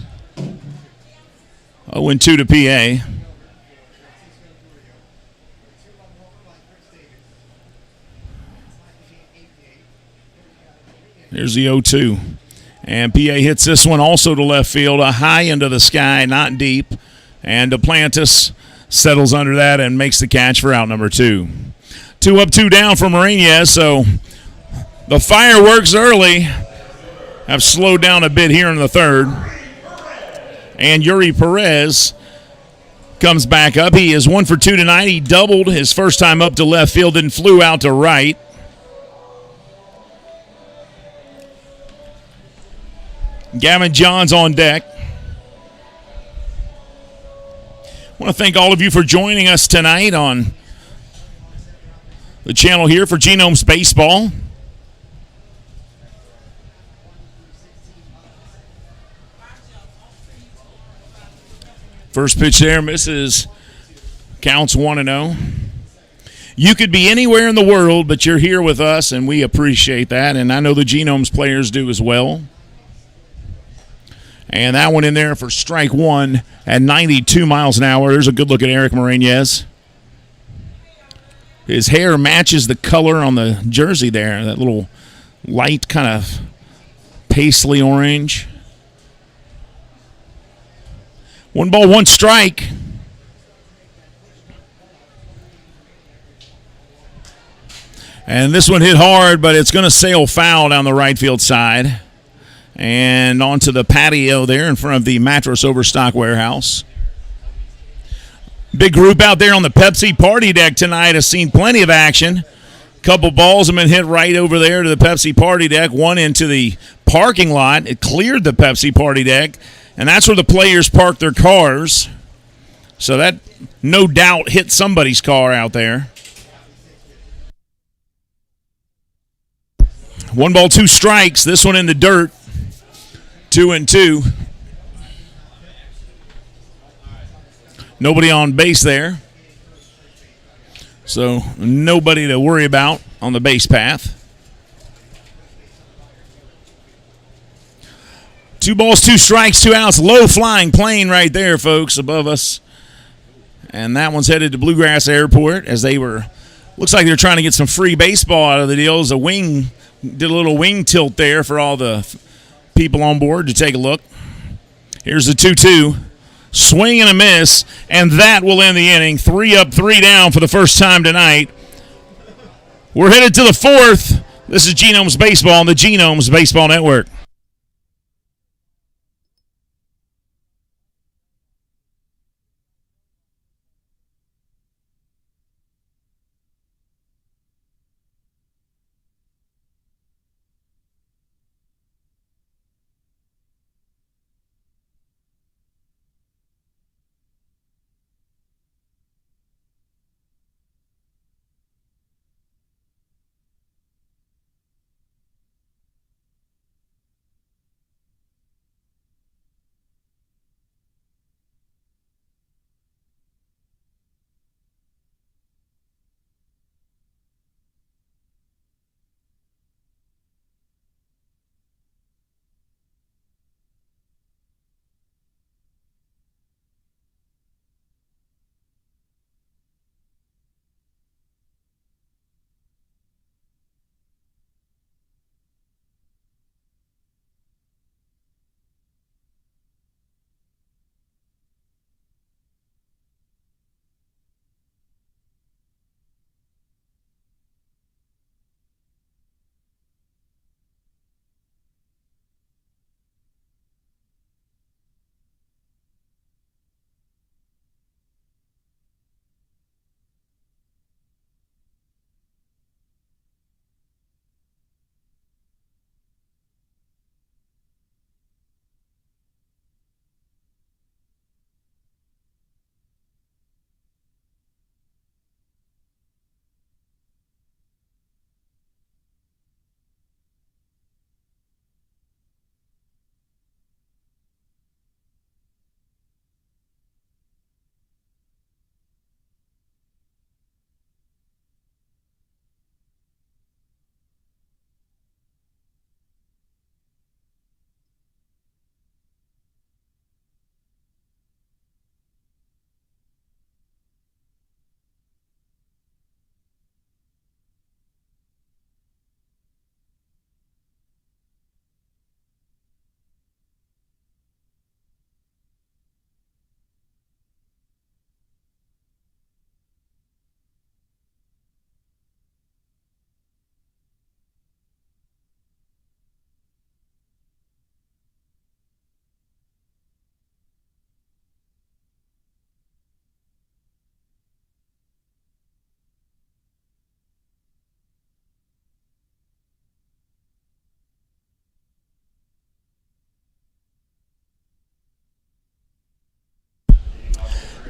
0-2 to P.A. Here's the 0-2. And P.A. hits this one also to left field, a high into the sky, not deep. And Duplantis settles under that and makes the catch for out number two. 2 up, 2 down for Mourinez, so the fireworks early have slowed down a bit here in the third. And Yuri Perez comes back up. He is 1 for 2 tonight. He doubled his first time up to left field and flew out to right. Gavin Johns on deck. I want to thank all of you for joining us tonight on the channel here for Genomes Baseball. First pitch there misses. Counts 1-0. You could be anywhere in the world, but you're here with us, and we appreciate that. And I know the Genomes players do as well. And that one in there for strike one at 92 miles an hour. There's a good look at Eric Mourinez. His hair matches the color on the jersey there, that little light kind of paisley orange. 1 ball, 1 strike. And this one hit hard, but it's going to sail foul down the right field side. and onto the patio there in front of the Mattress Overstock Warehouse. Big group out there on the Pepsi party deck tonight has seen plenty of action. Couple balls have been hit right over there to the Pepsi party deck, one into the parking lot. It cleared the Pepsi party deck, and that's where the players park their cars. So that no doubt hit somebody's car out there. 1 ball, 2 strikes. This one in the dirt. 2-2. Nobody on base there. So nobody to worry about on the base path. 2 balls, 2 strikes, 2 outs. Low flying plane right there, folks, above us. And that one's headed to Bluegrass Airport as they were, looks like they're trying to get some free baseball out of the deal. As a wing, did a little wing tilt there for all the people on board to take a look. Here's the 2-2. Swing and a miss, and that will end the inning. 3 up, 3 down for the first time tonight. We're headed to the 4th. This is Genomes Baseball on the Genomes Baseball Network.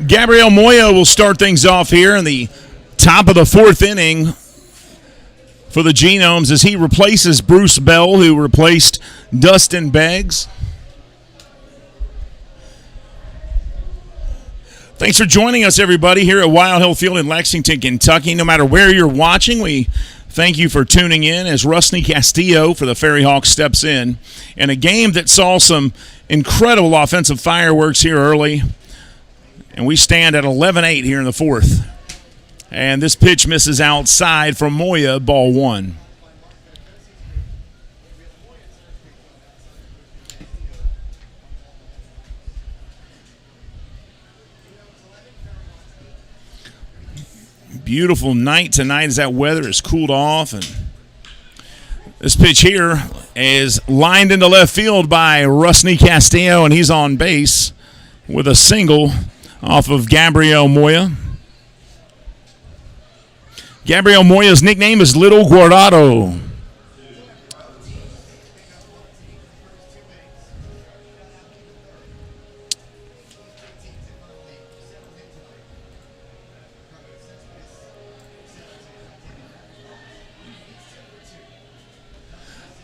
Gabriel Moya will start things off here in the top of the 4th inning for the Genomes as he replaces Bruce Bell, who replaced Dustin Beggs. Thanks for joining us, everybody, here at Wild Hill Field in Lexington, Kentucky. No matter where you're watching, we thank you for tuning in as Rusney Castillo for the FerryHawks steps in a game that saw some incredible offensive fireworks here early. And we stand at 11-8 here in the 4th. And this pitch misses outside from Moya, ball 1. Beautiful night tonight as that weather has cooled off. And This pitch here is lined into left field by Rusney Castillo, and he's on base with a single off of Gabriel Moya. Gabriel Moya's nickname is Little Guardado.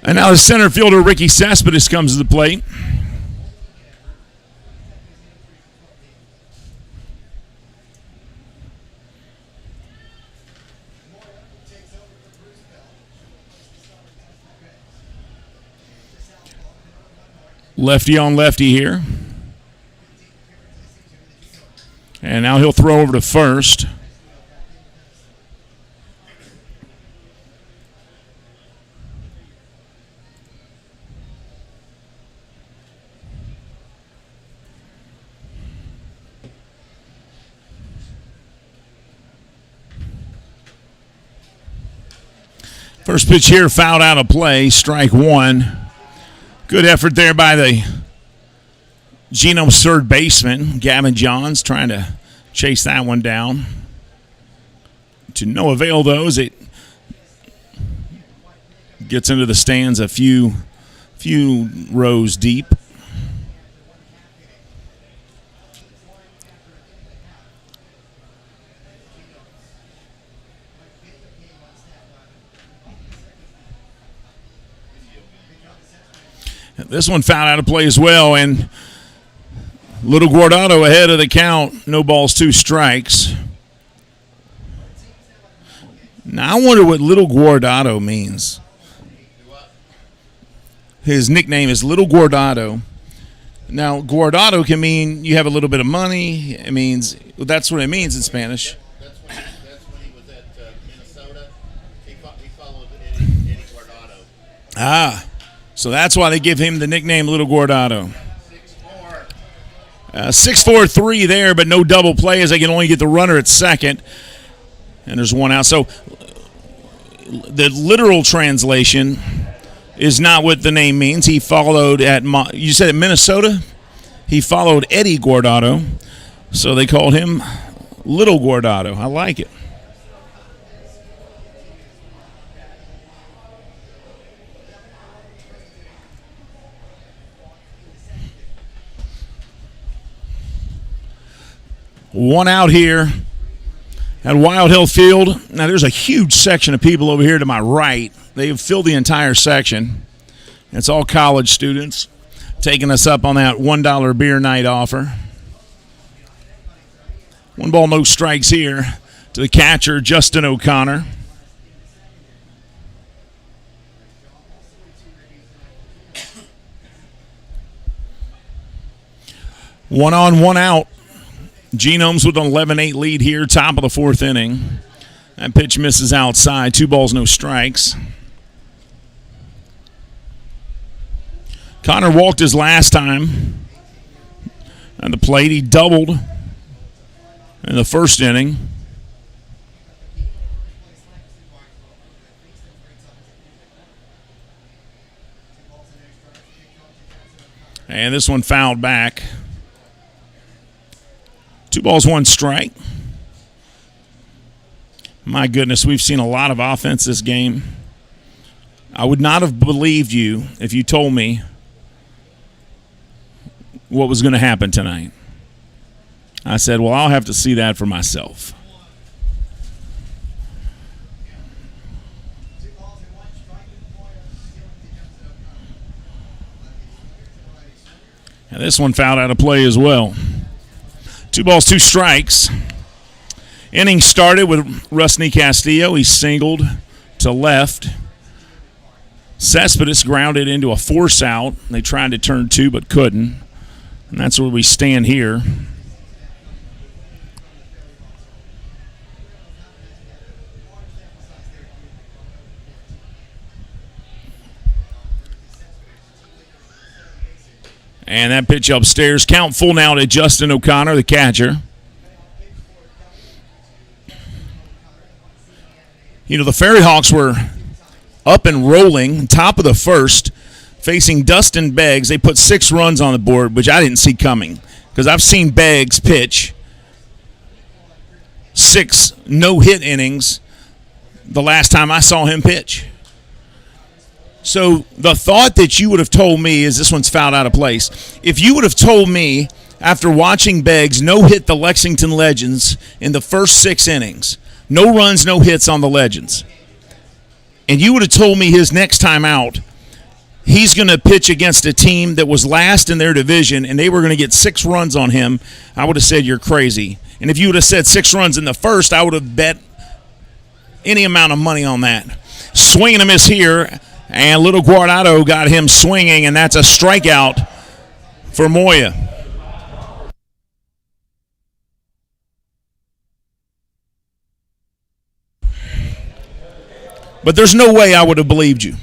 And now the center fielder, Ricky Cespedes, comes to the plate. Lefty on lefty here. And now he'll throw over to first. First pitch here, fouled out of play, strike one. Good effort there by the Genomes third baseman, Gavin Johns, trying to chase that one down. To no avail, though, as it gets into the stands a few rows deep. This one fouled out of play as well, and Little Guardado ahead of the count. No balls, 2 strikes. Now I wonder what Little Guardado means. His nickname is Little Guardado. Now, Guardado can mean you have a little bit of money. It means that's what it means in Spanish. That's when he was at Minnesota. He followed Eddie Guardado. Ah. So that's why they give him the nickname Little Guardado. 6-4-3 there, but no double play as they can only get the runner at second. And there's one out. So the literal translation is not what the name means. He followed you said at Minnesota? He followed Eddie Guardado. So they called him Little Guardado. I like it. One out here at Wild Hill Field. Now, there's a huge section of people over here to my right. They have filled the entire section. It's all college students taking us up on that $1 beer night offer. 1 ball, no strikes here to the catcher, Justin O'Connor. One on, one out. Genomes with an 11-8 lead here, top of the 4th inning. That pitch misses outside. 2 balls, no strikes. Connor walked his last time at the plate. He doubled in the 1st inning. And this one fouled back. 2 balls, 1 strike. My goodness, we've seen a lot of offense this game. I would not have believed you if you told me what was going to happen tonight. I said, well, I'll have to see that for myself. And this one fouled out of play as well. 2 balls, 2 strikes. Inning started with Rusney Castillo. He singled to left. Cespedes grounded into a force out. They tried to turn 2 but couldn't. And that's where we stand here. And that pitch upstairs. Count full now to Justin O'Connor, the catcher. You know, the FerryHawks were up and rolling, top of the first, facing Dustin Beggs. They put 6 runs on the board, which I didn't see coming because I've seen Beggs pitch 6 no-hit innings the last time I saw him pitch. So the thought that you would have told me is this one's fouled out of place. If you would have told me after watching Beggs no-hit the Lexington Legends in the first 6 innings, no runs, no hits on the Legends, and you would have told me his next time out, he's going to pitch against a team that was last in their division and they were going to get 6 runs on him, I would have said you're crazy. And if you would have said 6 runs in the first, I would have bet any amount of money on that. Swing and a miss here, and little Guardado got him swinging, and that's a strikeout for Moya. But there's no way I would have believed you.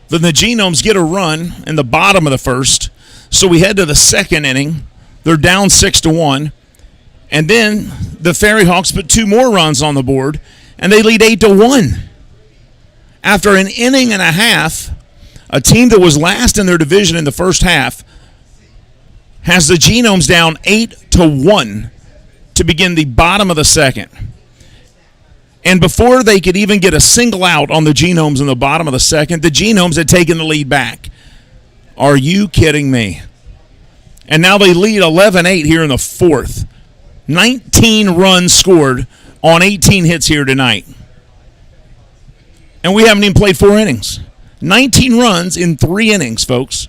Then the Genomes get a run in the bottom of the first, so we head to the second inning. They're down 6-1, and then the FerryHawks put 2 more runs on the board, and they lead 8-1. After an inning and a half, a team that was last in their division in the first half has the Genomes down 8-1 to begin the bottom of the second. And before they could even get a single out on the Genomes in the bottom of the second, the Genomes had taken the lead back. Are you kidding me? And now they lead 11-8 here in the fourth. 19 runs scored on 18 hits here tonight. And we haven't even played 4 innings. 19 runs in 3 innings, folks.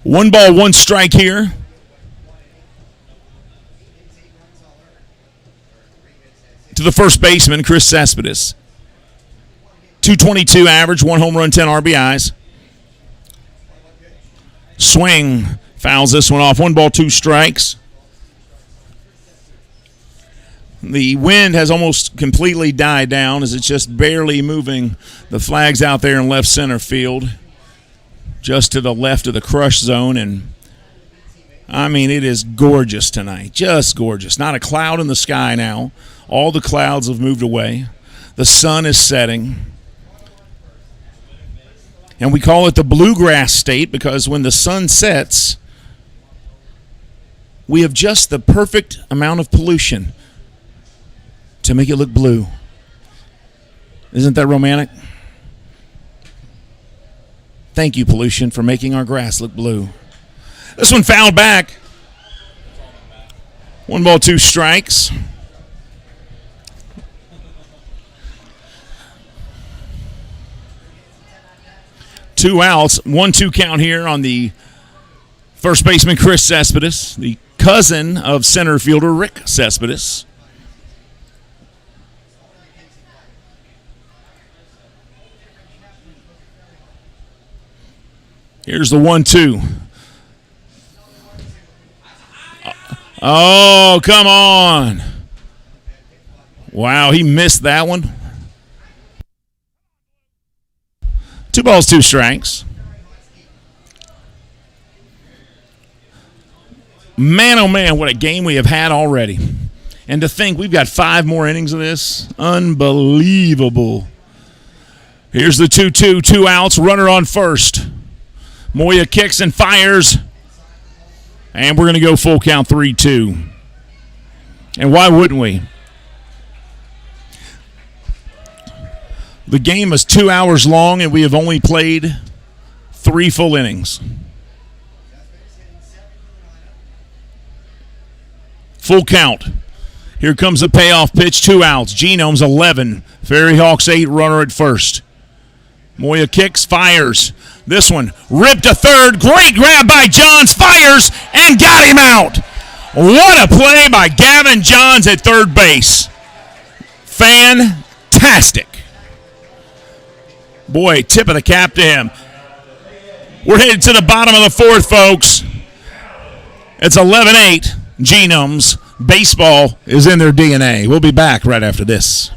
1 ball, 1 strike here. To the first baseman, Chris Cespedes. 222 average, 1 home run, 10 RBIs. Swing, fouls this one off. 1 ball, 2 strikes. The wind has almost completely died down as it's just barely moving the flags out there in left center field, just to the left of the crush zone. And I mean, it is gorgeous tonight, just gorgeous. Not a cloud in the sky now. All the clouds have moved away. The sun is setting. And we call it the bluegrass state because when the sun sets, we have just the perfect amount of pollution to make it look blue. Isn't that romantic? Thank you, pollution, for making our grass look blue. This one fouled back. 1 ball, 2 strikes. Two outs, 1-2 count here on the first baseman, Chris Cespedes, the cousin of center fielder Rick Cespedes. Here's the 1-2. Oh, come on. Wow, he missed that one. 2 balls, 2 strikes. Man, oh man, what a game we have had already. And to think we've got 5 more innings of this. Unbelievable. Here's the 2-2, 2 outs, runner on first. Moya kicks and fires. And we're going to go full count 3-2. And why wouldn't we? The game is 2 hours long, and we have only played 3 full innings. Full count. Here comes the payoff pitch, 2 outs. Genomes 11, FerryHawks 8, runner at first. Moya kicks, fires. This one ripped to third. Great grab by Johns, fires, and got him out. What a play by Gavin Johns at third base. Fantastic. Boy, tip of the cap to him. We're headed to the bottom of the fourth, folks. It's 11-8. Genomes. Baseball is in their DNA. We'll be back right after this.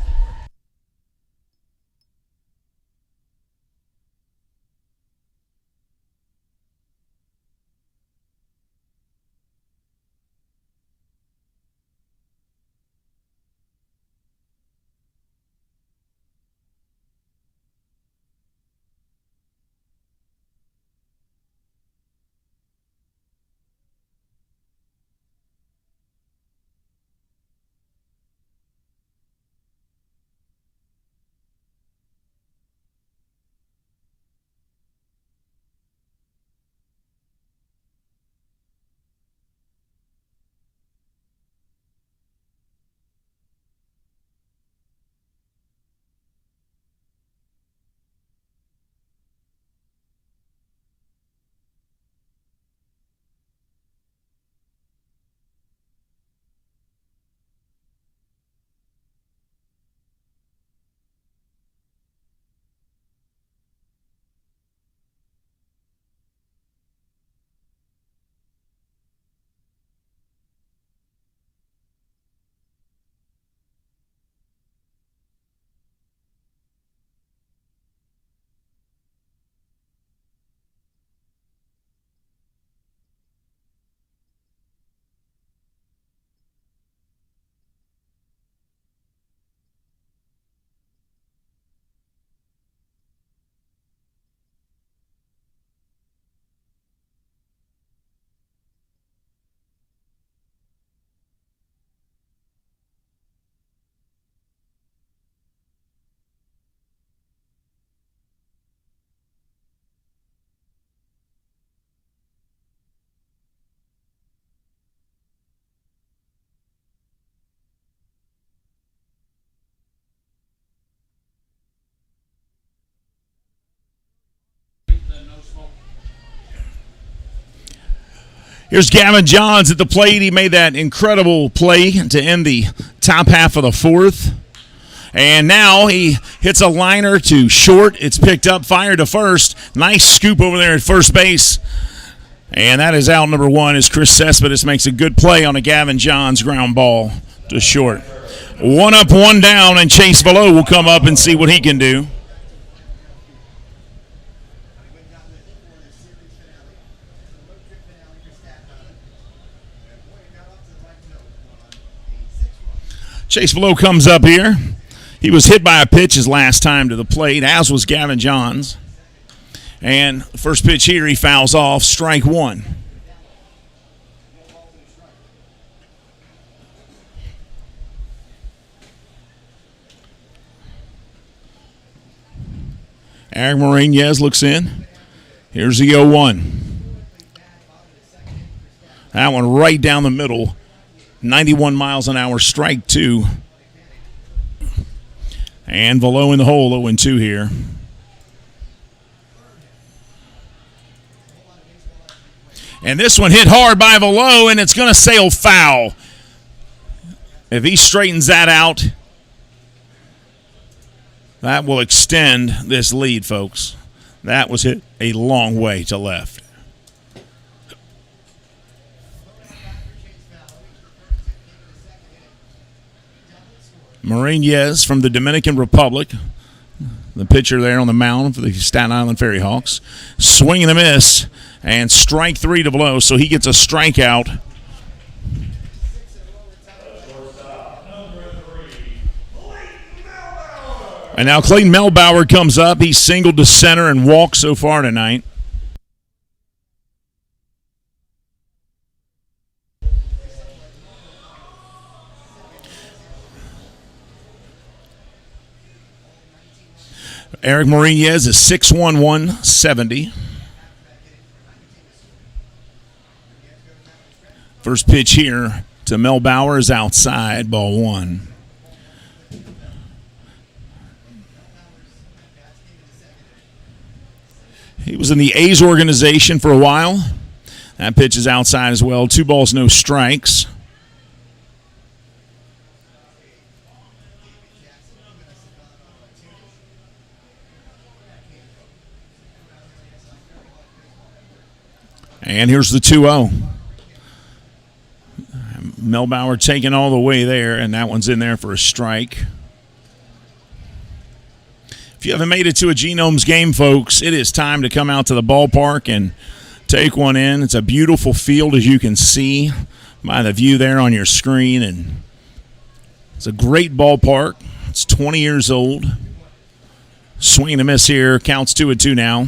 Here's Gavin Johns at the plate. He made that incredible play to end the top half of the fourth. And now he hits a liner to short. It's picked up, fired to first. Nice scoop over there at first base. And that is out number one as Chris Cespedes makes a good play on a Gavin Johns ground ball to short. One up, one down, and Chase Below will come up and see what he can do. Chase Below comes up here. He was hit by a pitch his last time to the plate, as was Gavin Johns. And the first pitch here, he fouls off, strike one. Eric Morinez looks in. Here's the 0-1. That one right down the middle. 91 miles an hour, strike two. And Below in the hole, 0-2 here. And this one hit hard by Below, and it's going to sail foul. If he straightens that out, that will extend this lead, folks. That was hit a long way to left. Morinez from the Dominican Republic, the pitcher there on the mound for the Staten Island FerryHawks. Swing and a miss, and strike three to Below, so he gets a strikeout. And now Clayton Melbauer comes up. He's singled to center and walked so far tonight. Eric Morinez is 6'1", 170. First pitch here to Melbauer is outside, ball one. He was in the A's organization for a while. That pitch is outside as well. 2 balls, no strikes. And here's the 2-0. Melbauer taking all the way there, and that one's in there for a strike. If you haven't made it to a Genomes game, folks, it is time to come out to the ballpark and take one in. It's a beautiful field, as you can see by the view there on your screen. And it's a great ballpark. It's 20 years old. Swing and a miss here. Counts 2-2 now.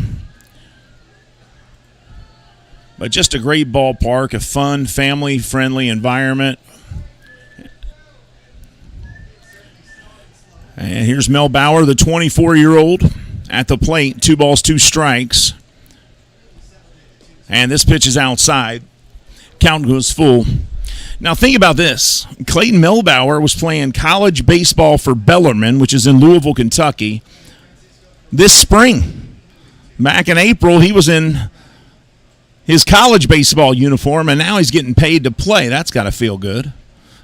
But just a great ballpark, a fun, family-friendly environment. And here's Melbauer, the 24-year-old, at the plate. 2 balls, 2 strikes. And this pitch is outside. Count goes full. Now think about this. Clayton Melbauer was playing college baseball for Bellarmine, which is in Louisville, Kentucky, this spring. Back in April, he was in his college baseball uniform, and now he's getting paid to play. That's got to feel good.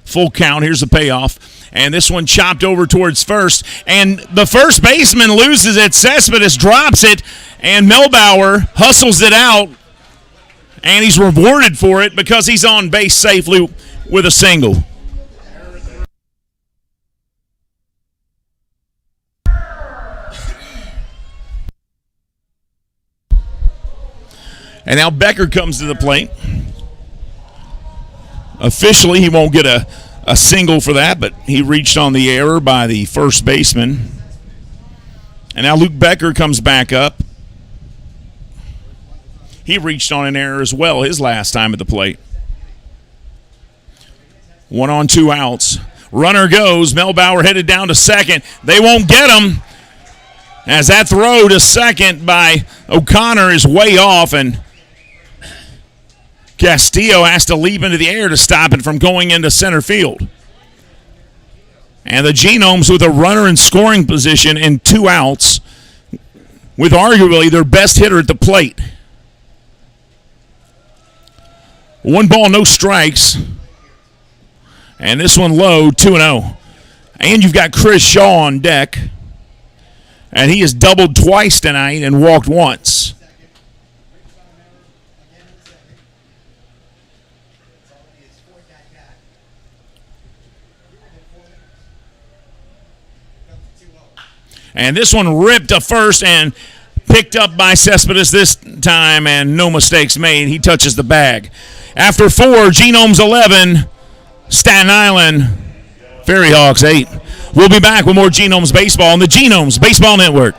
Full count. Here's the payoff. And this one chopped over towards first. And the first baseman loses it. Cespedes drops it. And Melbauer hustles it out. And he's rewarded for it because he's on base safely with a single. And now Becker comes to the plate. Officially, he won't get a single for that, but he reached on the error by the first baseman. And now Luke Becker comes back up. He reached on an error as well his last time at the plate. 1 on 2 outs. Runner goes. Melbauer headed down to second. They won't get him, as that throw to second by O'Connor is way off, and Castillo has to leap into the air to stop it from going into center field. And the Genomes with a runner in scoring position in 2 outs with arguably their best hitter at the plate. 1 ball, no strikes. And this one low, 2-0. And you've got Chris Shaw on deck. And he has doubled twice tonight and walked once. And this one ripped to first and picked up by Cespedes this time, and no mistakes made. He touches the bag. After 4, Genomes 11, Staten Island, FerryHawks 8. We'll be back with more Genomes baseball on the Genomes Baseball Network.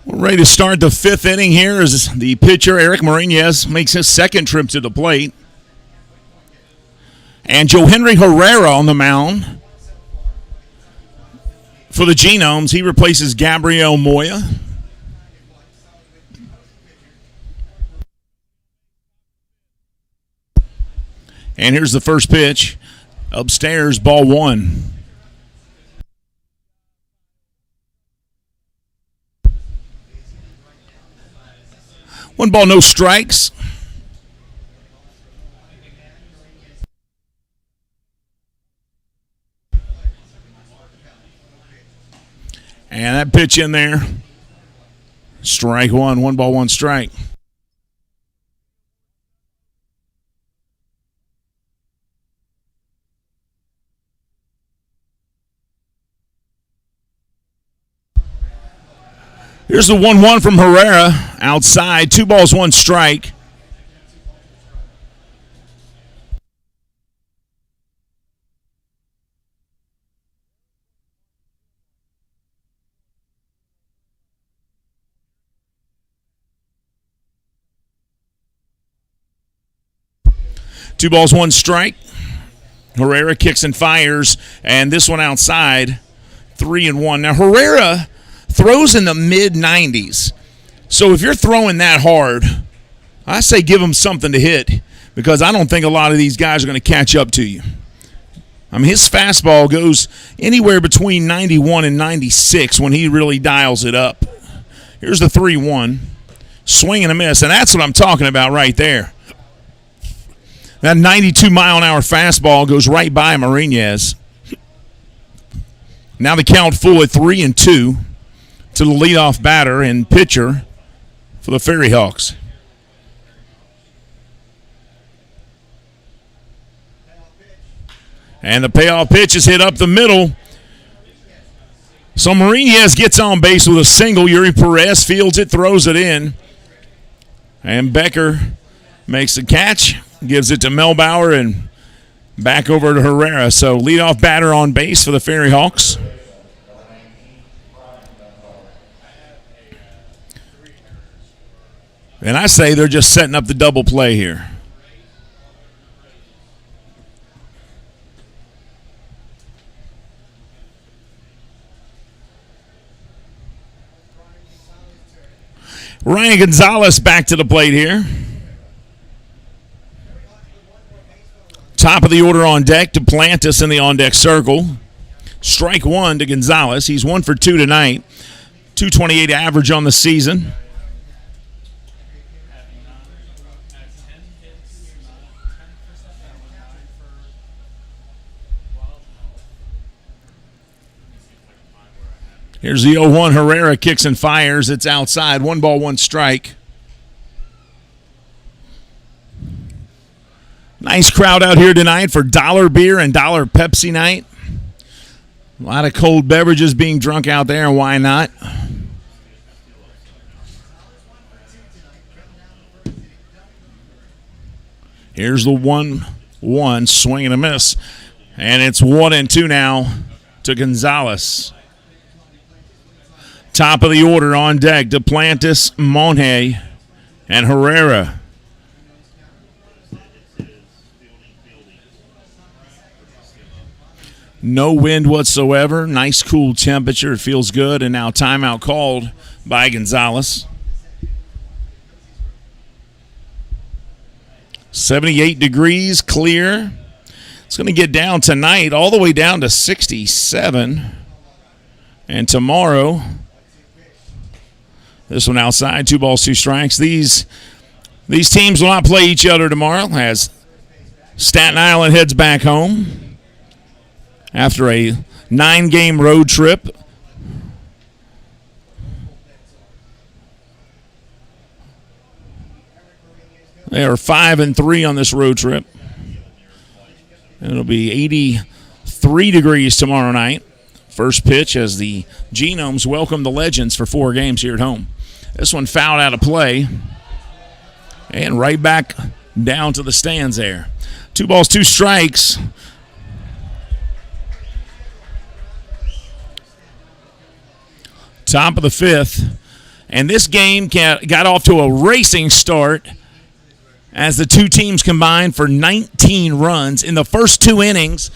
We're ready to start the 5th inning here as the pitcher, Eric Mariñez, makes his second trip to the plate. And Joe Henry Herrera on the mound for the Genomes. He replaces Gabriel Moya. And here's the first pitch. Upstairs, ball 1. 1 ball, no strikes. And that pitch in there. Strike 1. 1 ball, 1 strike. Here's the 1-1 from Herrera outside. 2 balls, 1 strike. Two balls, 1 strike. Herrera kicks and fires, and this one outside, 3-1. Now, Herrera throws in the mid-90s. So if you're throwing that hard, I say give him something to hit because I don't think a lot of these guys are going to catch up to you. I mean, his fastball goes anywhere between 91 and 96 when he really dials it up. Here's the 3-1. Swing and a miss, and that's what I'm talking about right there. That 92-mile-an-hour fastball goes right by Marinez. Now the count full at 3-2 to the leadoff batter and pitcher for the FerryHawks. And the payoff pitch is hit up the middle. So Marinez gets on base with a single. Yuri Perez fields it, throws it in. And Becker makes the catch, gives it to Melbauer, and back over to Herrera. So leadoff batter on base for the FerryHawks. And I say they're just setting up the double play here. Ryan Gonzalez back to the plate here. Top of the order on deck to Plantis in the on-deck circle. Strike one to Gonzalez. He's 1 for 2 tonight. 228 average on the season. Here's the 0-1. Herrera kicks and fires. It's outside. 1 ball, 1 strike. Nice crowd out here tonight for Dollar Beer and Dollar Pepsi night. A lot of cold beverages being drunk out there, and why not? Here's the 1-1. Swing and a miss. And it's 1-2 now to Gonzalez. Top of the order on deck, Duplantis, Monje, and Herrera. No wind whatsoever. Nice cool temperature. It feels good. And now timeout called by Gonzalez. 78 degrees, clear. It's going to get down tonight all the way down to 67. And tomorrow, this one outside, 2 balls, 2 strikes. These teams will not play each other tomorrow as Staten Island heads back home after a 9-game road trip. They are 5-3 on this road trip. It'll be 83 degrees tomorrow night. First pitch as the Genomes welcome the Legends for 4 games here at home. This one fouled out of play. And right back down to the stands there. 2 balls, 2 strikes. Top of the 5th. And this game got off to a racing start as the 2 teams combined for 19 runs in the first 2 innings.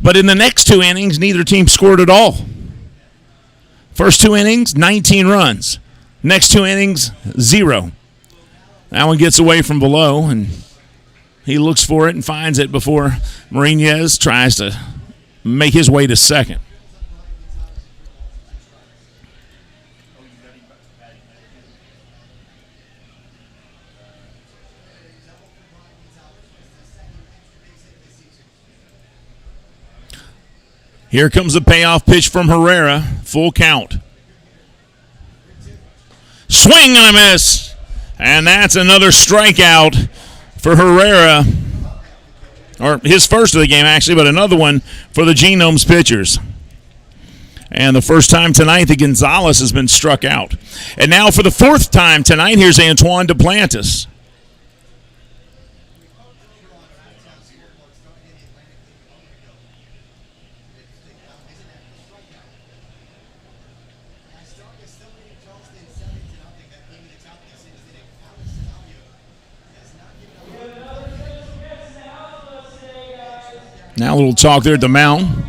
But in the next 2 innings, neither team scored at all. First 2 innings, 19 runs. Next 2 innings, 0. That one gets away from below, and he looks for it and finds it before Marinez tries to make his way to second. Here comes the payoff pitch from Herrera. Full count. Swing and a miss. And that's another strikeout for Herrera. Or his first of the game, actually, but another one for the Genomes pitchers. And the first time tonight that Gonzalez has been struck out. And now for the 4th time tonight, here's Antoine Duplantis. Now a little talk there at the mound.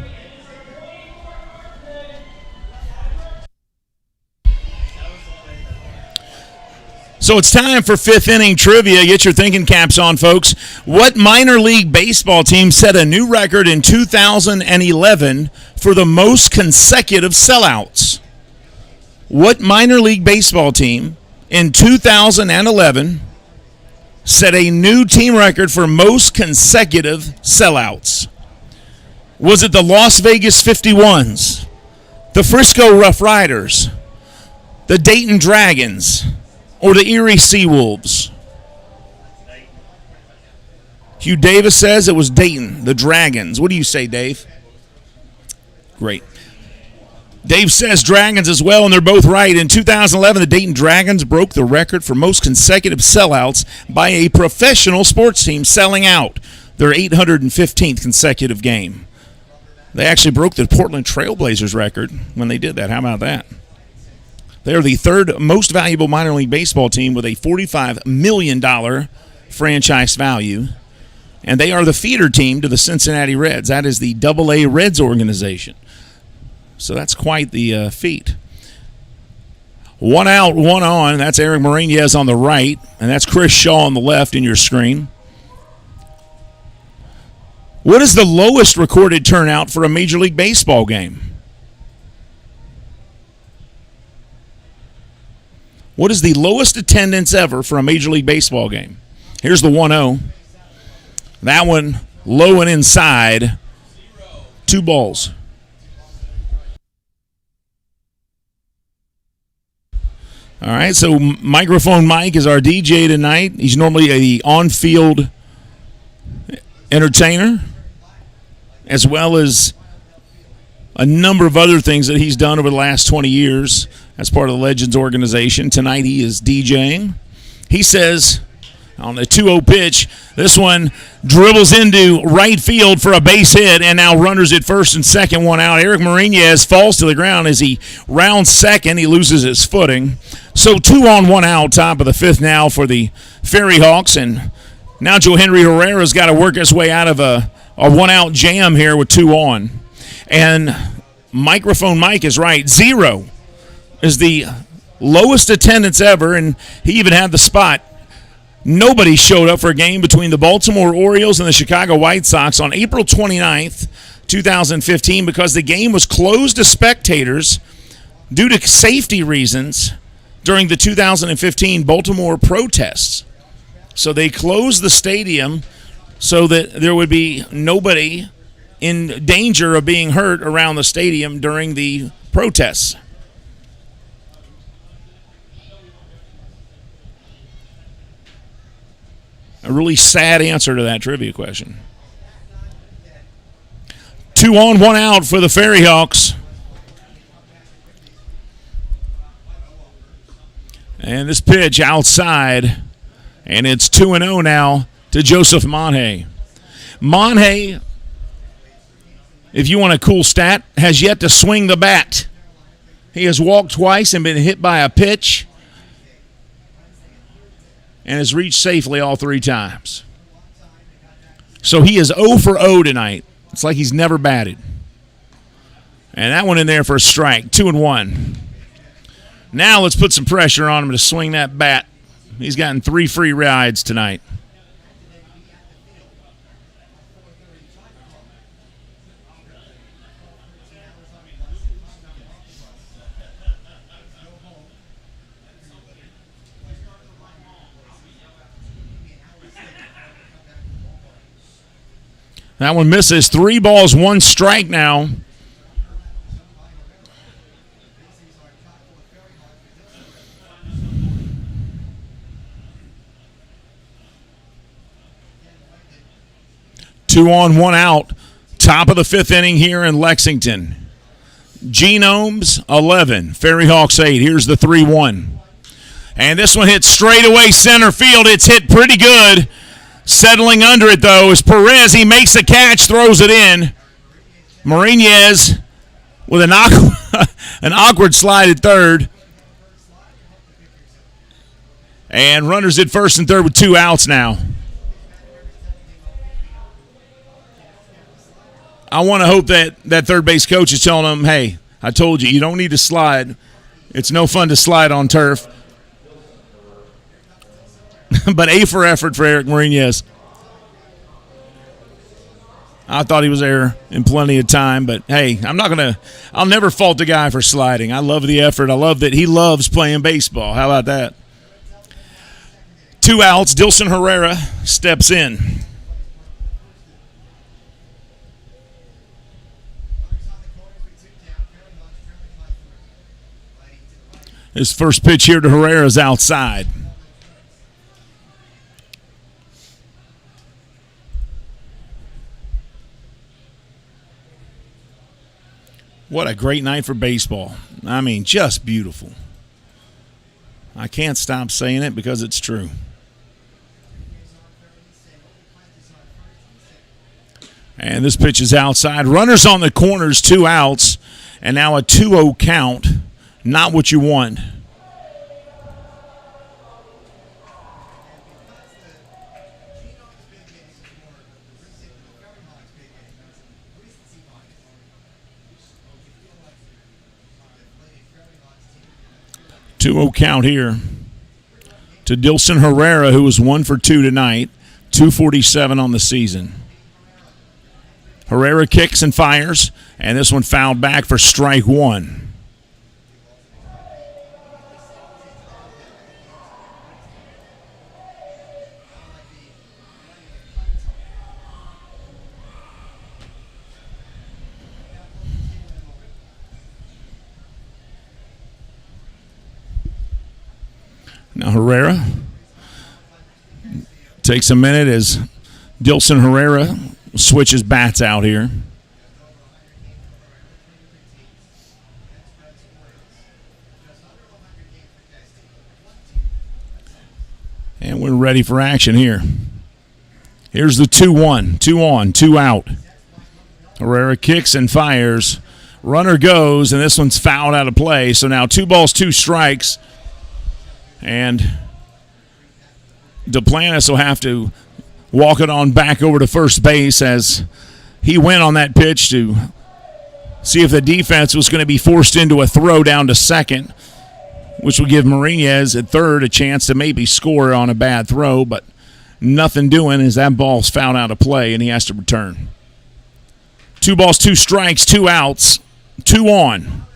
So it's time for fifth inning trivia. Get your thinking caps on, folks. What minor league baseball team set a new record in 2011 for the most consecutive sellouts? What minor league baseball team in 2011 set a new team record for most consecutive sellouts? Was it the Las Vegas 51s, the Frisco Rough Riders, the Dayton Dragons, or the Erie Seawolves? Hugh Davis says it was Dayton, the Dragons. What do you say, Dave? Great. Dave says Dragons as well, and they're both right. In 2011, the Dayton Dragons broke the record for most consecutive sellouts by a professional sports team selling out their 815th consecutive game. They actually broke the Portland Trailblazers record when they did that. How about that? They are the third most valuable minor league baseball team with a $45 million franchise value, and they are the feeder team to the Cincinnati Reds. That is the AA Reds organization. So that's quite the feat. One out, one on. That's Eric Morainez on the right, and that's Chris Shaw on the left in your screen. What is the lowest recorded turnout for a Major League Baseball game? What is the lowest attendance ever for a Major League Baseball game? Here's the 1-0. That one low and inside. 2 balls. All right, so Microphone Mike is our DJ tonight. He's normally a on-field entertainer, as well as a number of other things that he's done over the last 20 years as part of the Legends organization. Tonight he is DJing. He says on the 2-0 pitch, this one dribbles into right field for a base hit, and now runners at first and second, 1 out. Eric Morainez falls to the ground as he rounds second. He loses his footing. So 2 on, 1 out, top of the fifth now for the FerryHawks, and now Joe Henry Herrera's got to work his way out of a 1-out jam here with 2 on. And Microphone Mike is right. 0 is the lowest attendance ever, and he even had the spot. Nobody showed up for a game between the Baltimore Orioles and the Chicago White Sox on April 29th, 2015, because the game was closed to spectators due to safety reasons during the 2015 Baltimore protests. So they closed the stadium so that there would be nobody in danger of being hurt around the stadium during the protests. A really sad answer to that trivia question. 2 on, 1 out for the FerryHawks. And this pitch outside, and it's 2-0 now to Joseph Monhay. Monhay, if you want a cool stat, has yet to swing the bat. He has walked twice and been hit by a pitch, and has reached safely all 3 times. So he is 0 for 0 tonight. It's like he's never batted. And that one in there for a strike, 2-1. Now let's put some pressure on him to swing that bat. He's gotten 3 free rides tonight. That one misses. 3 balls, 1 strike now. Two on, 1 out. Top of the 5th inning here in Lexington. Genomes 11, FerryHawks 8. Here's the 3-1. And this one hits straight away center field. It's hit pretty good. Settling under it, though, is Perez. He makes the catch, throws it in. Morainez with an awkward slide at third. And runners at first and third with 2 outs now. I want to hope that third base coach is telling him, hey, I told you, you don't need to slide. It's no fun to slide on turf. But A for effort for Eric Mariñez. I thought he was there in plenty of time, but hey, I'll never fault the guy for sliding. I love the effort. I love that he loves playing baseball. How about that? 2 outs. Dilson Herrera steps in. His first pitch here to Herrera is outside. What a great night for baseball. I mean, just beautiful. I can't stop saying it because it's true. And this pitch is outside. Runners on the corners, 2 outs, and now a 2-0 count. Not what you want. Two-0 count here to Dilson Herrera, who was 1 for 2 tonight, 247 on the season. Herrera kicks and fires, and this one fouled back for strike 1. Now Herrera takes a minute as Dilson Herrera switches bats out here. And we're ready for action here. Here's the 2-1. 2 on, 2 out. Herrera kicks and fires. Runner goes, and this one's fouled out of play. So now 2 balls, 2 strikes. And Duplantis will have to walk it on back over to first base as he went on that pitch to see if the defense was going to be forced into a throw down to second, which would give Mariñez at third a chance to maybe score on a bad throw, but nothing doing as that ball's fouled out of play and he has to return. 2 balls, 2 strikes, 2 outs, 2 on.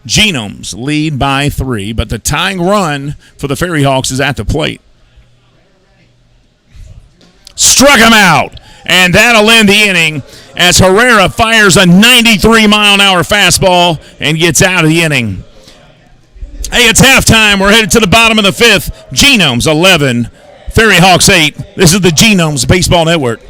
Genomes lead by 3, but the tying run for the FerryHawks is at the plate. Struck him out, and that'll end the inning as Herrera fires a 93-mile-an-hour fastball and gets out of the inning. Hey, it's halftime. We're headed to the bottom of the 5th. Genomes 11, FerryHawks 8. This is the Genomes Baseball Network.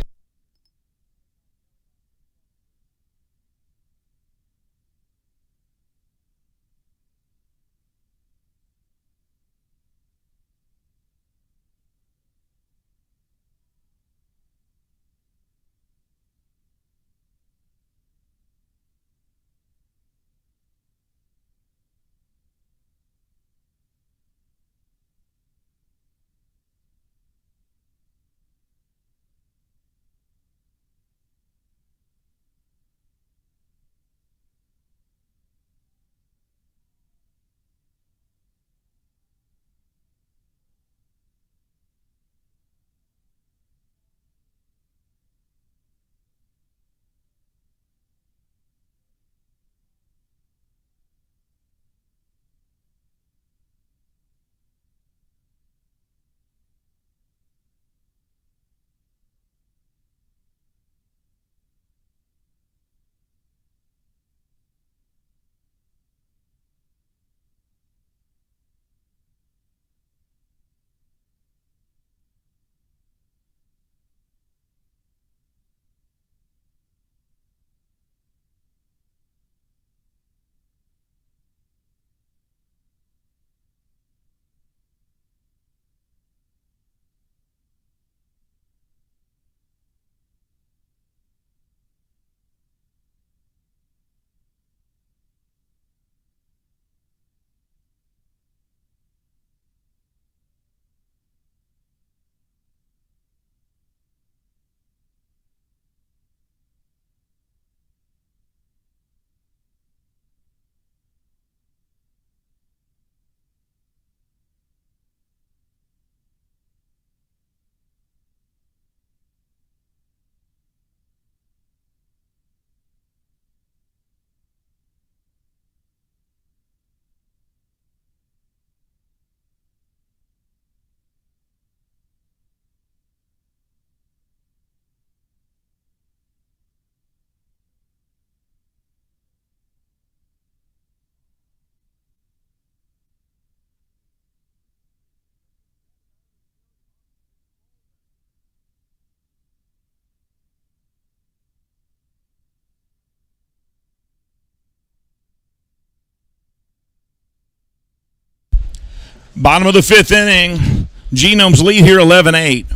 Bottom of the fifth inning. Genomes lead here 11-8.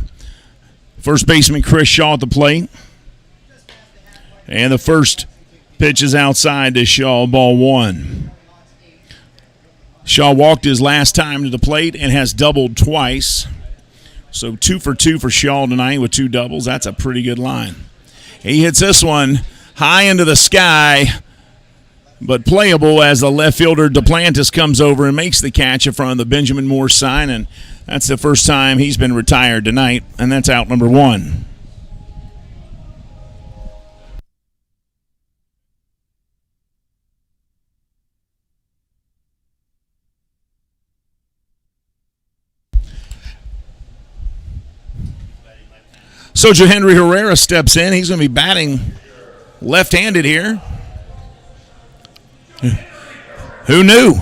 First baseman Chris Shaw at the plate. And the first pitch is outside to Shaw, ball one. Shaw walked his last time to the plate and has doubled twice. So 2 for 2 for Shaw tonight with 2 doubles. That's a pretty good line. He hits this one high into the sky, but playable as the left fielder Duplantis comes over and makes the catch in front of the Benjamin Moore sign, and that's the first time he's been retired tonight, and that's out number 1. So Henry Herrera steps in. He's going to be batting left-handed here. Who knew?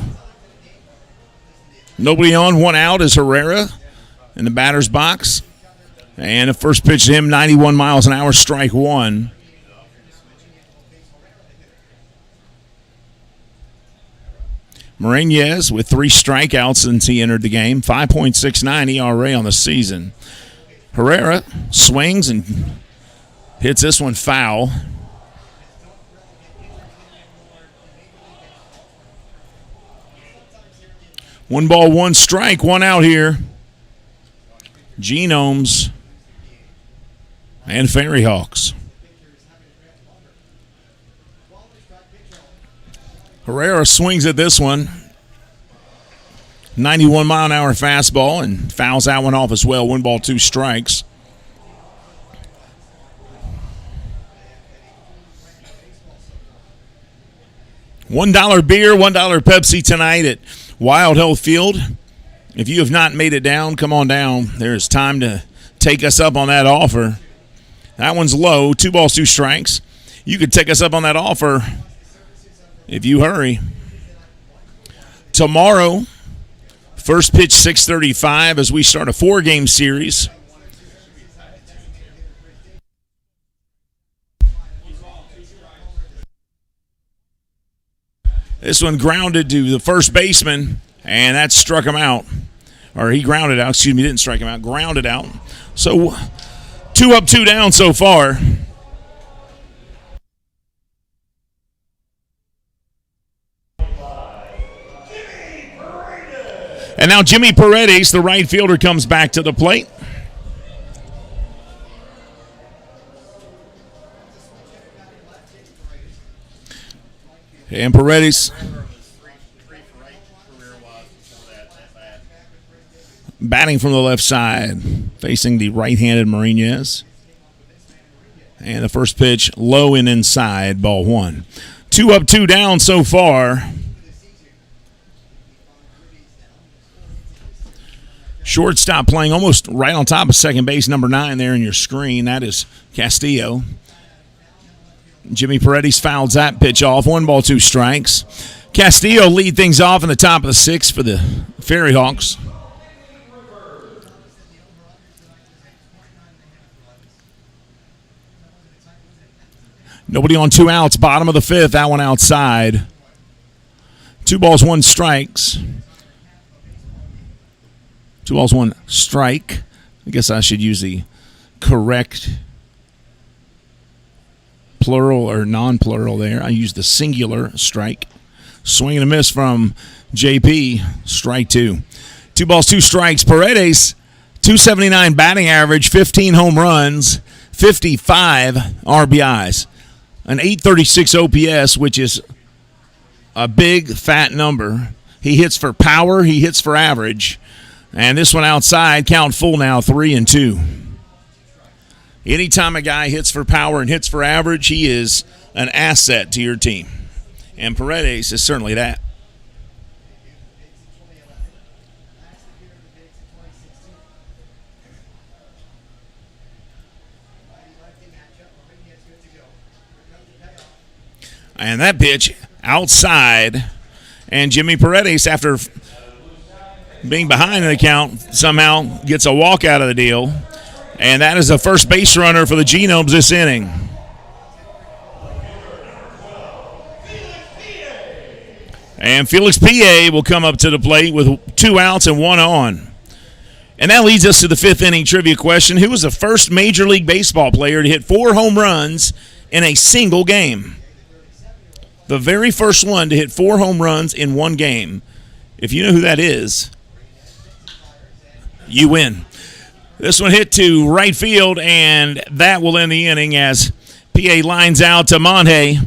Nobody on, 1 out is Herrera in the batter's box. And the first pitch to him, 91 miles an hour, strike 1. Martinez with 3 strikeouts since he entered the game, 5.69 ERA on the season. Herrera swings and hits this one foul. One ball, 1 strike, 1 out here. Genomes and FerryHawks. Herrera swings at this one. 91 mile an hour fastball and fouls that one off as well. 1 ball, 2 strikes. $1 beer, $1 Pepsi tonight at Wild Health Field. If you have not made it down, come on down. There's time to take us up on that offer. That one's low, 2 balls, 2 strikes. You could take us up on that offer if you hurry. Tomorrow, first pitch 6:35 as we start a 4-game series. This one grounded to the first baseman, and that struck him out. Or he grounded out. Excuse me, didn't strike him out. Grounded out. So 2 up, 2 down so far. And now Jimmy Paredes, the right fielder, comes back to the plate. And Paredes batting from the left side, facing the right-handed Martinez. And the first pitch low and inside, ball 1. 2 up, 2 down so far. Shortstop playing almost right on top of second base, number 9 there in your screen. That is Castillo. Jimmy Paredes fouls that pitch off. 1 ball, 2 strikes. Castillo lead things off in the top of the 6th for the FerryHawks. Nobody on 2 outs. Bottom of the 5th. That one outside. 2 balls, 1 strikes. 2 balls, 1 strike. I guess I should use the correct plural or non-plural there. I use the singular strike. Swing and a miss from JP. Strike 2. 2 balls, 2 strikes. Paredes, 279 batting average, 15 home runs, 55 RBIs. An 836 OPS, which is a big, fat number. He hits for power. He hits for average. And this one outside, count full now, 3-2. Anytime a guy hits for power and hits for average, he is an asset to your team. And Paredes is certainly that. And that pitch outside. And Jimmy Paredes, after being behind in the count, somehow gets a walk out of the deal. And that is the first base runner for the Genomes this inning. And Felix P.A. will come up to the plate with 2 outs and 1 on. And that leads us to the 5th inning trivia question. Who was the first Major League Baseball player to hit 4 home runs in a single game? The very first one to hit 4 home runs in one game. If you know who that is, you win. This one hit to right field, and that will end the inning as PA lines out to Monte.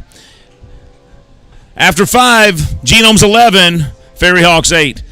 After 5, Genomes 11, FerryHawks 8.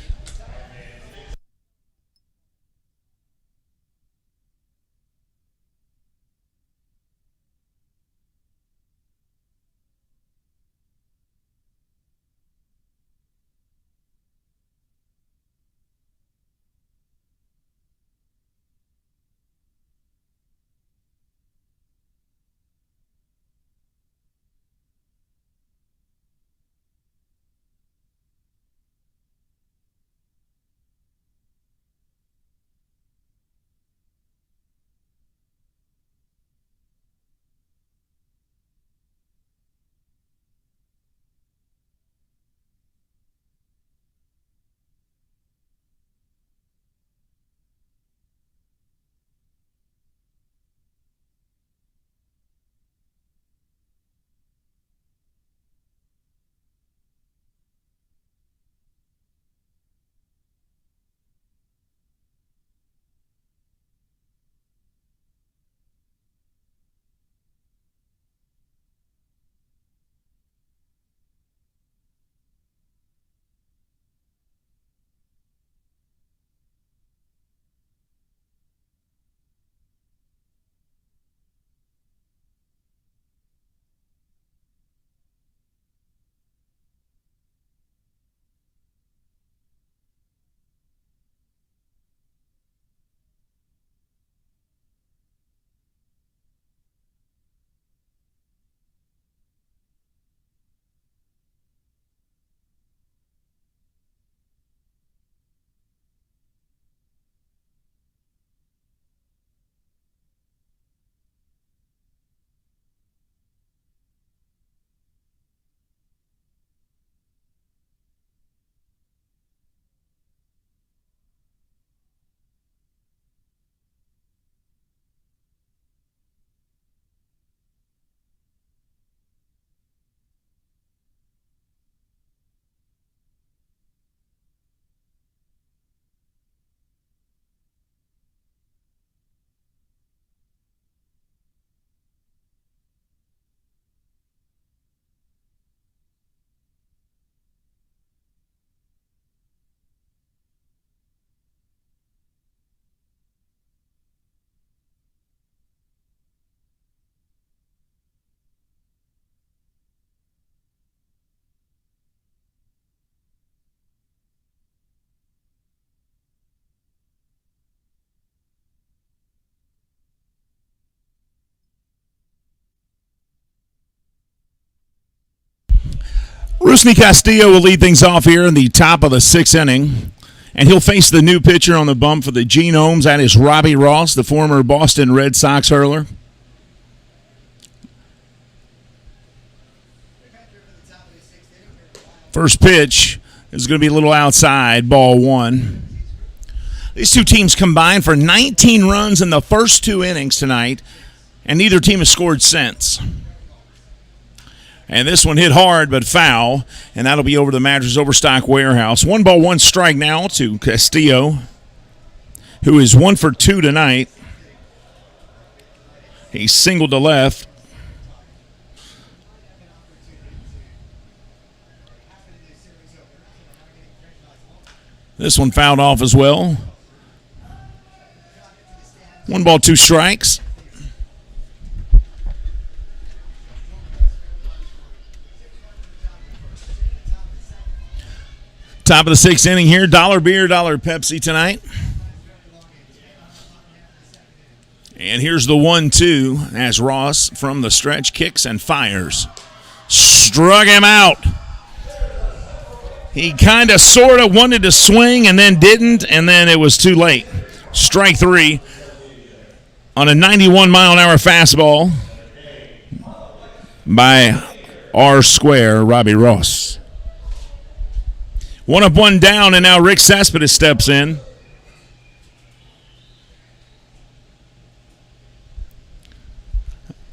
Rusney Castillo will lead things off here in the top of the 6th inning. And he'll face the new pitcher on the bump for the Genomes. That is Robbie Ross, the former Boston Red Sox hurler. First pitch is going to be a little outside, ball 1. These two teams combined for 19 runs in the first 2 innings tonight, and neither team has scored since. And this one hit hard but foul, and that'll be over the Mattress Overstock Warehouse. 1 ball, 1 strike now to Castillo, who is 1 for 2 tonight. He singled to left. This one fouled off as well. 1 ball, 2 strikes. Top of the 6th inning here. $1 beer, $1 Pepsi tonight. And here's the 1-2 as Ross from the stretch kicks and fires. Struck him out. He kind of sort of wanted to swing and then didn't, and then it was too late. Strike 3 on a 91-mile-an-hour fastball by R-Square, Robbie Ross. One up, one down, and now Rick Cespedes steps in.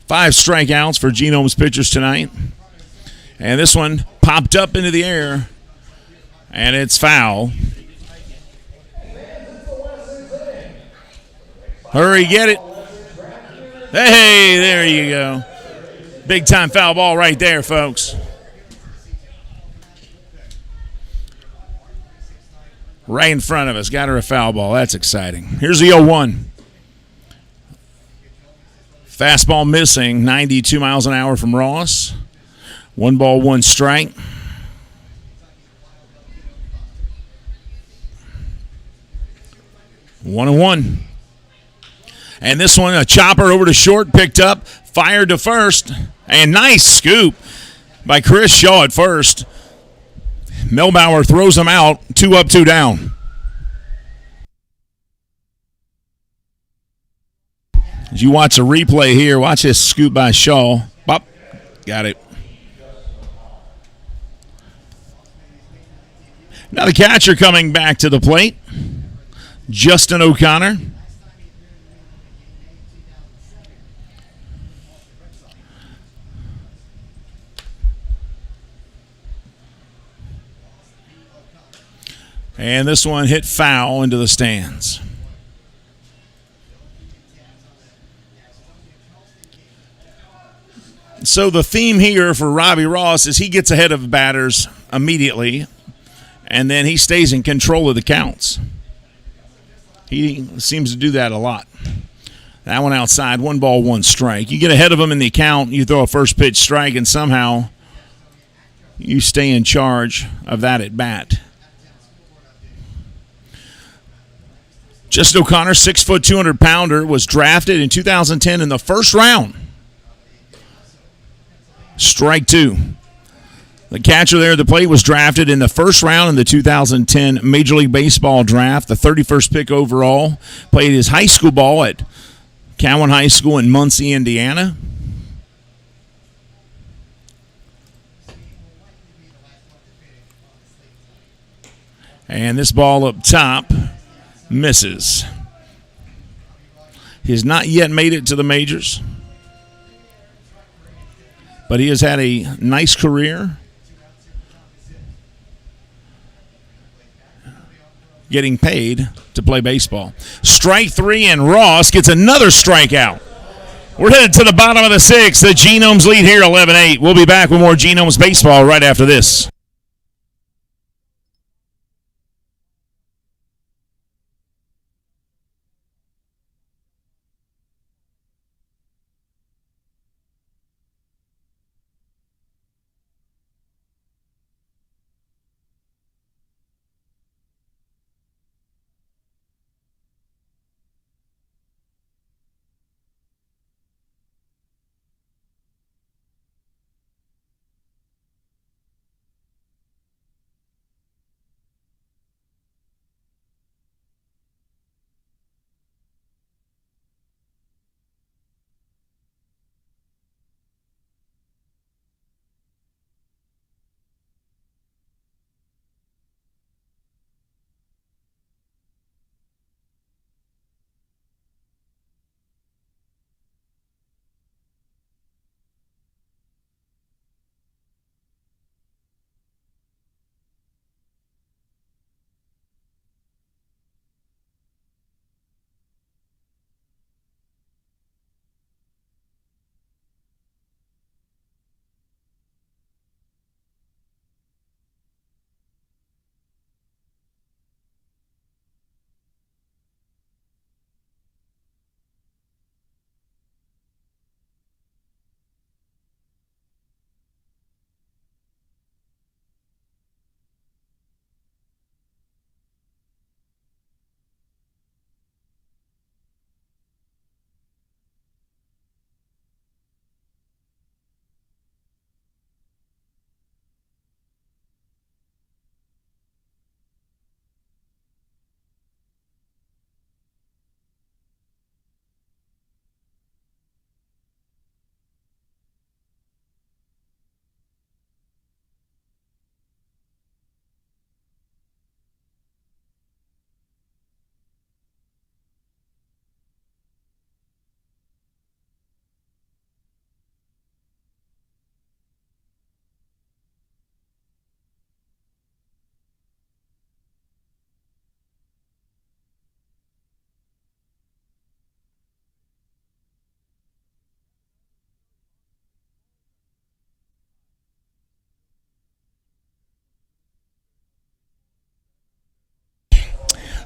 Five strikeouts for Genomes pitchers tonight. And this one popped up into the air, and it's foul. Hurry, get it. Hey, there you go. Big time foul ball right there, folks. Right in front of us. Got her a foul ball. That's exciting. Here's the 0-1. Fastball missing. 92 miles an hour from Ross. 1 ball, 1 strike. One and one. And this one, a chopper over to short, picked up, fired to first, and nice scoop by Chris Shaw at first. Melbauer throws him out, 2 up, 2 down. As you watch a replay here, watch this scoop by Shaw. Bop, got it. Now the catcher coming back to the plate, Justin O'Connor. And this one hit foul into the stands. So the theme here for Robbie Ross is he gets ahead of batters immediately, and then he stays in control of the counts. He seems to do that a lot. That one outside, 1 ball, 1 strike. You get ahead of him in the count, you throw a first pitch strike, and somehow you stay in charge of that at bat. Justin O'Connor, 6', 200-pounder, was drafted in 2010 in the first round. Strike 2. The catcher there at the plate was drafted in the first round in the 2010 Major League Baseball draft, the 31st pick overall. Played his high school ball at Cowan High School in Muncie, Indiana. And this ball up top misses. He has not yet made it to the majors, but he has had a nice career getting paid to play baseball. Strike 3, and Ross gets another strikeout. We're headed to the bottom of the 6th. The Genomes lead here 11-8. We'll be back with more Genomes baseball right after this.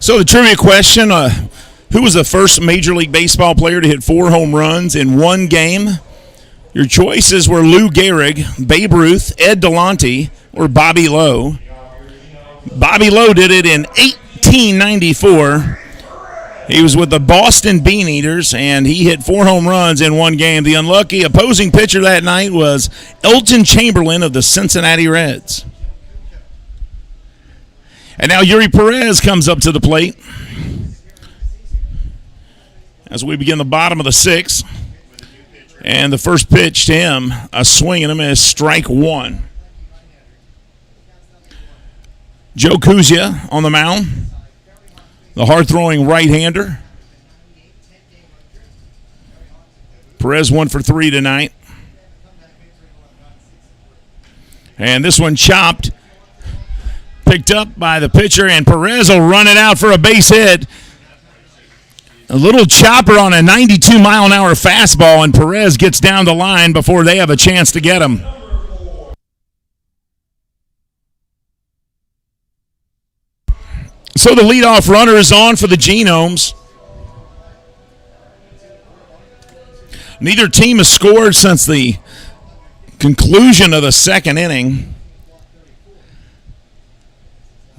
So the trivia question, who was the first Major League Baseball player to hit 4 home runs in one game? Your choices were Lou Gehrig, Babe Ruth, Ed Delonte, or Bobby Lowe. Bobby Lowe did it in 1894. He was with the Boston Bean Eaters, and he hit 4 home runs in one game. The unlucky opposing pitcher that night was Elton Chamberlain of the Cincinnati Reds. And now Yuri Perez comes up to the plate as we begin the bottom of the 6th. And the first pitch to him, a swing and a miss, strike 1. Joe Kuzia on the mound, the hard-throwing right-hander. Perez 1 for 3 tonight. And this one chopped. Picked up by the pitcher, and Perez will run it out for a base hit. A little chopper on a 92-mile-an-hour fastball, and Perez gets down the line before they have a chance to get him. So the leadoff runner is on for the Genomes. Neither team has scored since the conclusion of the second inning.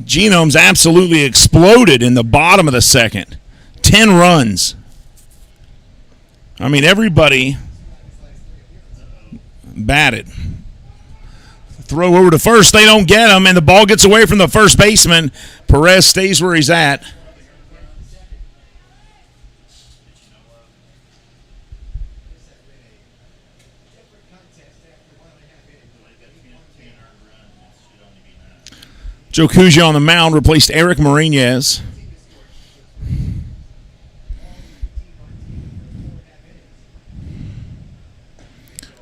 Genomes absolutely exploded in the bottom of the second. 10 runs. I mean, everybody batted. Throw over to first, they don't get him, and the ball gets away from the first baseman. Perez stays where he's at. Joe Kuzia on the mound replaced Eric Marinez.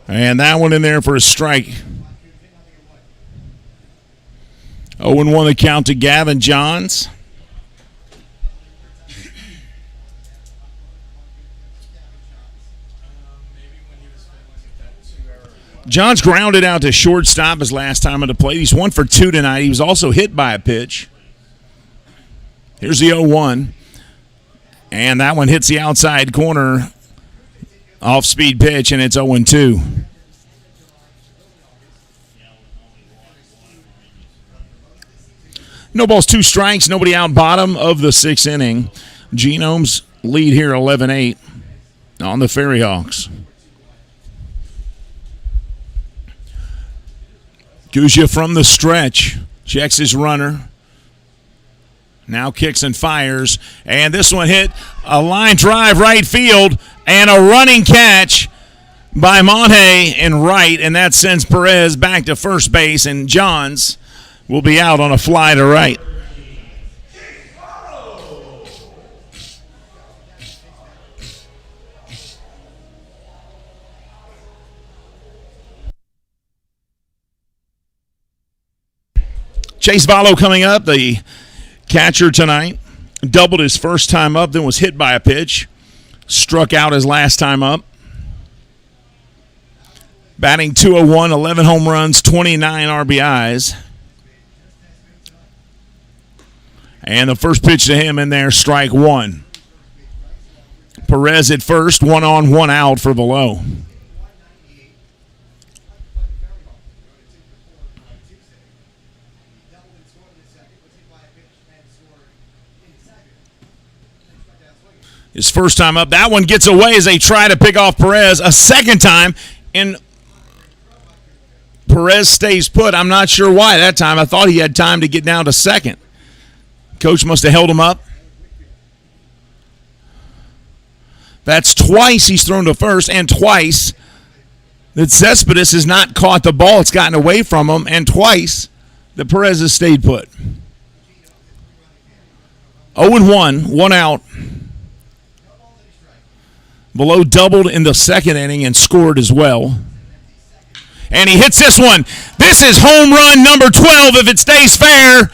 And that one in there for a strike. 0-1 the count to Gavin Johns. Johns grounded out to shortstop his last time at the plate. He's 1 for 2 tonight. He was also hit by a pitch. Here's the 0-1. And that one hits the outside corner. Off-speed pitch, and it's 0-2. No balls, 2 strikes. Nobody out bottom of the 6th inning. Genomes lead here 11-8 on the FerryHawks. Kuzia from the stretch. Checks his runner. Now kicks and fires. And this one hit a line drive right field and a running catch by Monte in right. And that sends Perez back to first base. And Johns will be out on a fly to right. Chase Vallo coming up, the catcher tonight. Doubled his first time up, then was hit by a pitch. Struck out his last time up. Batting .201, 11 home runs, 29 RBIs. And the first pitch to him in there, strike 1. Perez at first, 1 on, 1 out for Vallo. His first time up. That one gets away as they try to pick off Perez a second time, and Perez stays put. I'm not sure why that time. I thought he had time to get down to second. Coach must have held him up. That's twice he's thrown to first, and twice that Cespedes has not caught the ball. It's gotten away from him, and twice that Perez has stayed put. 0-1, 1 out. Vallo doubled in the second inning and scored as well. And he hits this one. This is home run number 12 if it stays fair.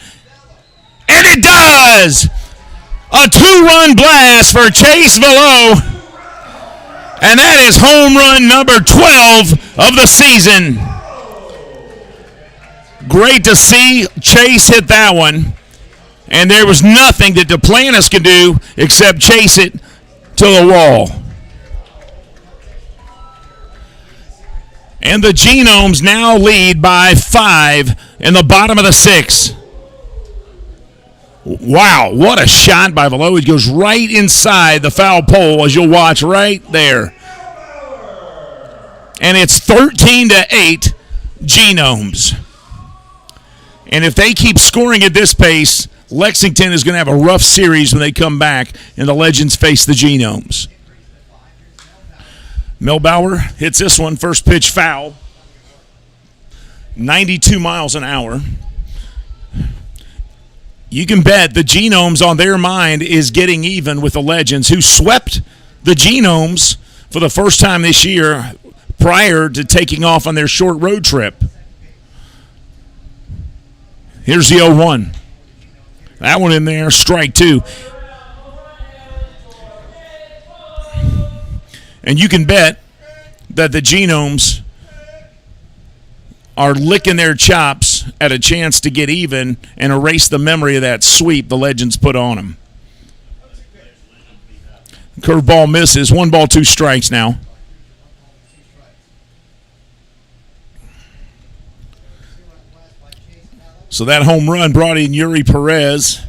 And it does! A 2-run blast for Chase Vallo. And that is home run number 12 of the season. Great to see Chase hit that one. And there was nothing that Duplantis could do except chase it to the wall. And the Genomes now lead by 5 in the bottom of the 6th. Wow, what a shot by Velo. It goes right inside the foul pole, as you'll watch right there. And it's 13-8 Genomes. And if they keep scoring at this pace, Lexington is going to have a rough series when they come back and the Legends face the Genomes. Melbauer hits this one, first pitch foul. 92 miles an hour. You can bet the Genomes on their mind is getting even with the Legends, who swept the Genomes for the first time this year prior to taking off on their short road trip. Here's the 0-1. That one in there, strike 2. And you can bet that the Genomes are licking their chops at a chance to get even and erase the memory of that sweep the Legends put on them. Curveball misses. 1 ball, 2 strikes now. So that home run brought in Yuri Perez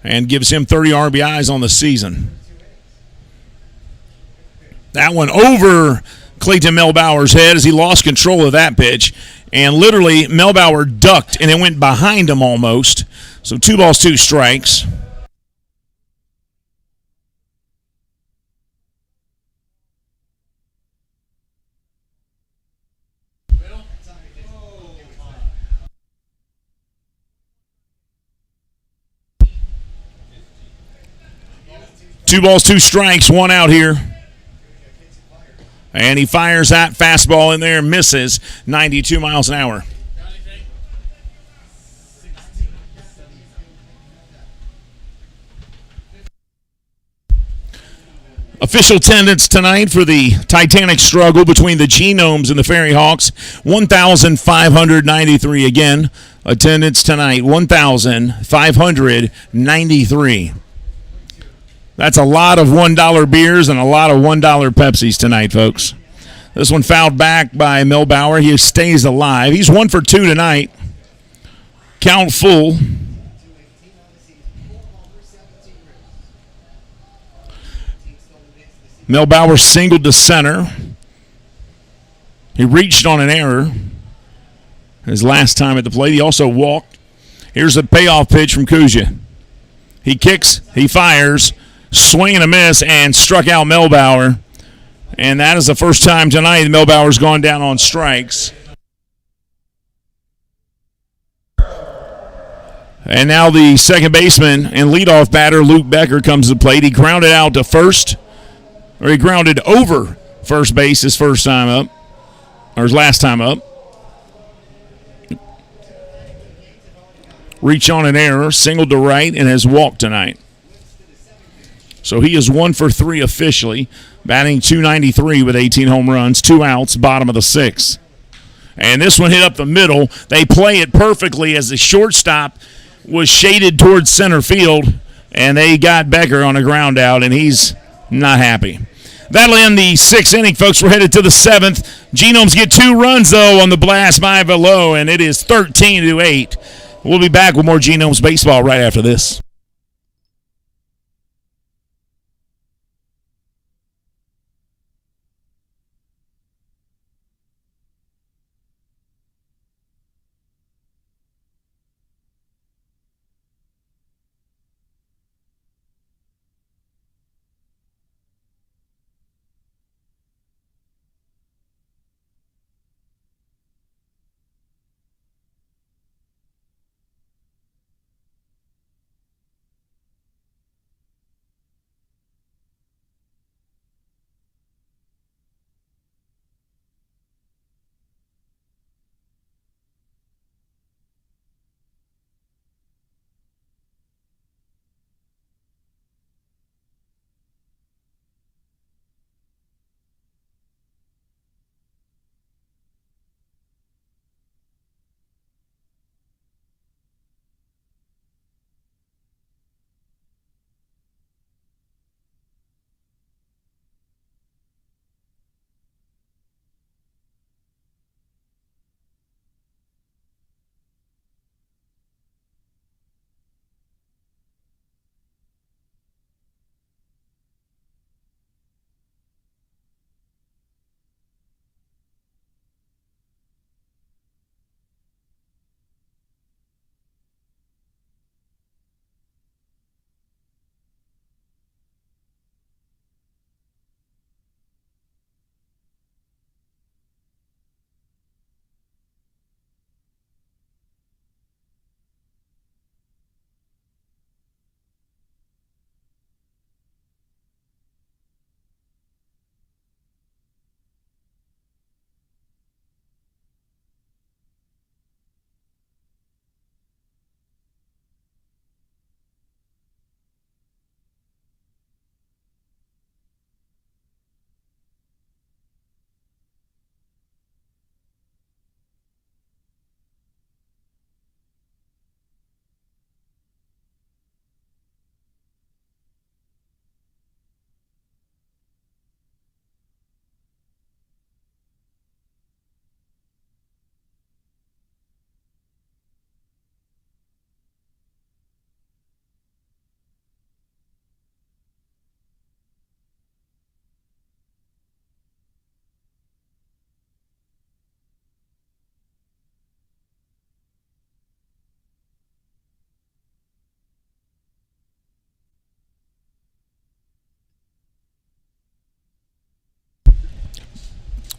and gives him 30 RBIs on the season. That one over Clayton Melbauer's head as he lost control of that pitch. And literally, Melbauer ducked, and it went behind him almost. So 2 balls, 2 strikes. Two balls, 2 strikes, 1 out here. And he fires that fastball in there, misses 92 miles an hour. Official attendance tonight for the Titanic struggle between the Genomes and the FerryHawks, 1,593. Again, attendance tonight, 1,593. That's a lot of $1 beers and a lot of $1 Pepsis tonight, folks. This one fouled back by Melbauer. He stays alive. He's 1 for 2 tonight. Count full. Melbauer singled to center. He reached on an error his last time at the plate. He also walked. Here's a payoff pitch from Kuzia. He kicks, he fires. Swing and a miss, and struck out Melbauer. And that is the first time tonight that Melbauer's gone down on strikes. And now the second baseman and leadoff batter, Luke Becker, comes to the plate. He grounded out to first, or he grounded over first base his first time up, or his last time up. Reach on an error, singled to right, and has walked tonight. So he is 1 for 3 officially, batting .293 with 18 home runs, 2 outs, bottom of the 6th. And this one hit up the middle. They play it perfectly as the shortstop was shaded towards center field, and they got Becker on a ground out, and he's not happy. That'll end the 6th inning, folks. We're headed to the 7th. Genomes get 2 runs, though, on the blast by Velo, and it is 13-8. We'll be back with more Genomes baseball right after this.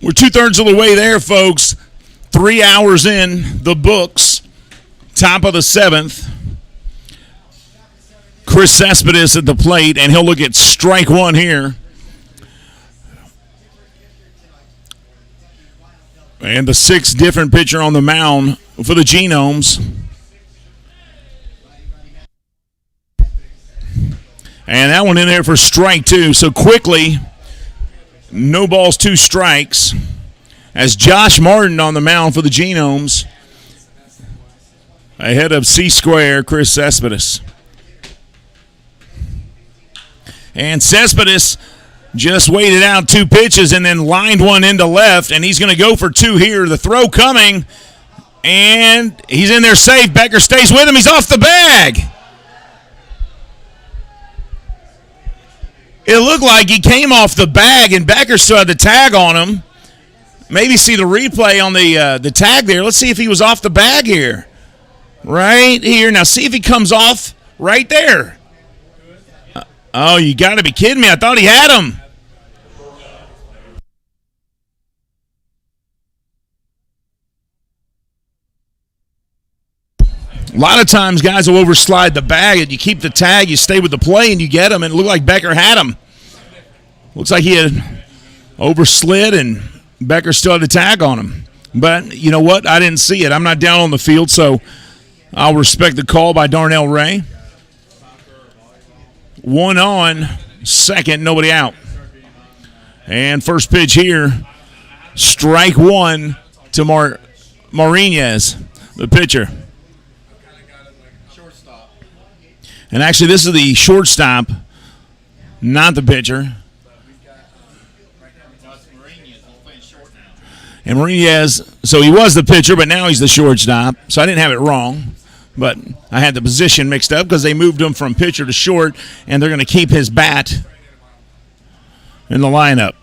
We're 2/3 of the way there, folks. 3 hours in the books. Top of the 7th. Chris Cespedes at the plate, and he'll look at strike one here. And the 6th different pitcher on the mound for the Genomes. And that one in there for strike two. So quickly, no balls, 2 strikes. As Josh Martin on the mound for the Genomes. Ahead of C-Square, Chris Cespedes. And Cespedes just waited out 2 pitches and then lined one into left, and he's going to go for 2 here. The throw coming, and he's in there safe. Becker stays with him. He's off the bag. It looked like he came off the bag, and Becker still had the tag on him. Maybe see the replay on the tag there. Let's see if he was off the bag here. Right here. Now see if he comes off right there. Oh, you got to be kidding me. I thought he had him. A lot of times guys will overslide the bag, and you keep the tag, you stay with the play, and you get him, and it looked like Becker had him. Looks like he had overslid, and Becker still had the tag on him. But you know what? I didn't see it. I'm not down on the field, so I'll respect the call by Darnell Ray. 1 on, 2nd, nobody out. And first pitch here, strike 1 to Marinez, the pitcher. And actually, this is the shortstop, not the pitcher. And Marinez, so he was the pitcher, but now he's the shortstop. So I didn't have it wrong. But I had the position mixed up because they moved him from pitcher to short, and they're going to keep his bat in the lineup.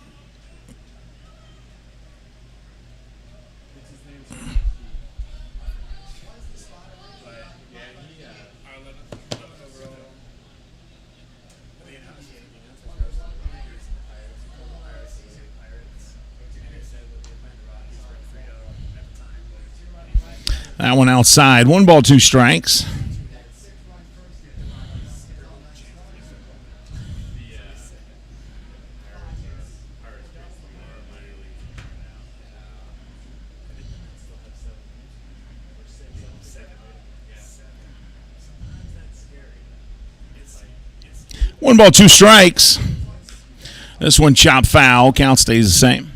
That one outside. 1 ball, 2 strikes. One ball, 2 strikes. This one chopped foul. Count stays the same.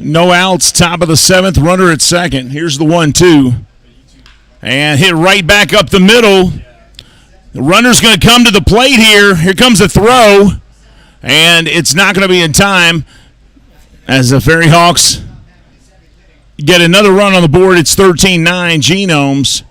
No outs, top of the 7th, runner at second. Here's the 1-2. And hit right back up the middle. The runner's going to come to the plate here. Here comes the throw. And it's not going to be in time as the FerryHawks get another run on the board. It's 13-9 Genomes.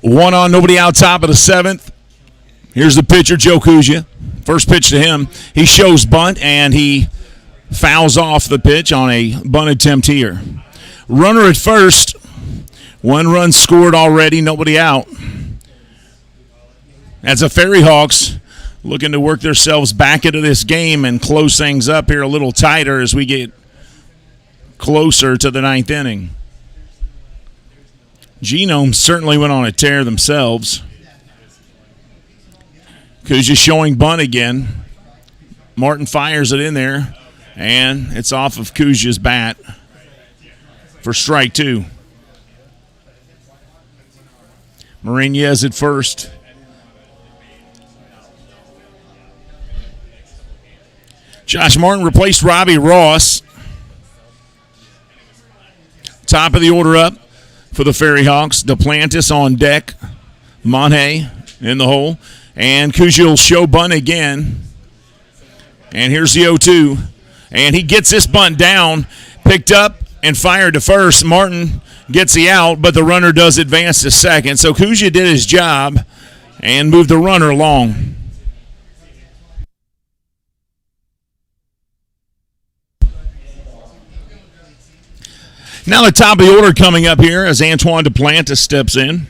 One on, nobody out, top of the 7th. Here's the pitcher, Joe Kuzia. First pitch to him. He shows bunt, and he fouls off the pitch on a bunt attempt here. Runner at first. 1 run scored already, nobody out. As the FerryHawks looking to work themselves back into this game and close things up here a little tighter as we get closer to the 9th inning. Genomes certainly went on a tear themselves. Kuzia showing bunt again. Martin fires it in there, and it's off of Kuzia's bat for strike 2. Mourinez at first. Josh Martin replaced Robbie Ross. Top of the order up for the FerryHawks. Duplantis on deck. Monhe in the hole. And Coogee will show bunt again. And here's the 0-2. And he gets this bunt down, picked up, and fired to first. Martin gets the out, but the runner does advance to second. So Coogee did his job and moved the runner along. Now the top of the order coming up here as Antoine Duplantis steps in.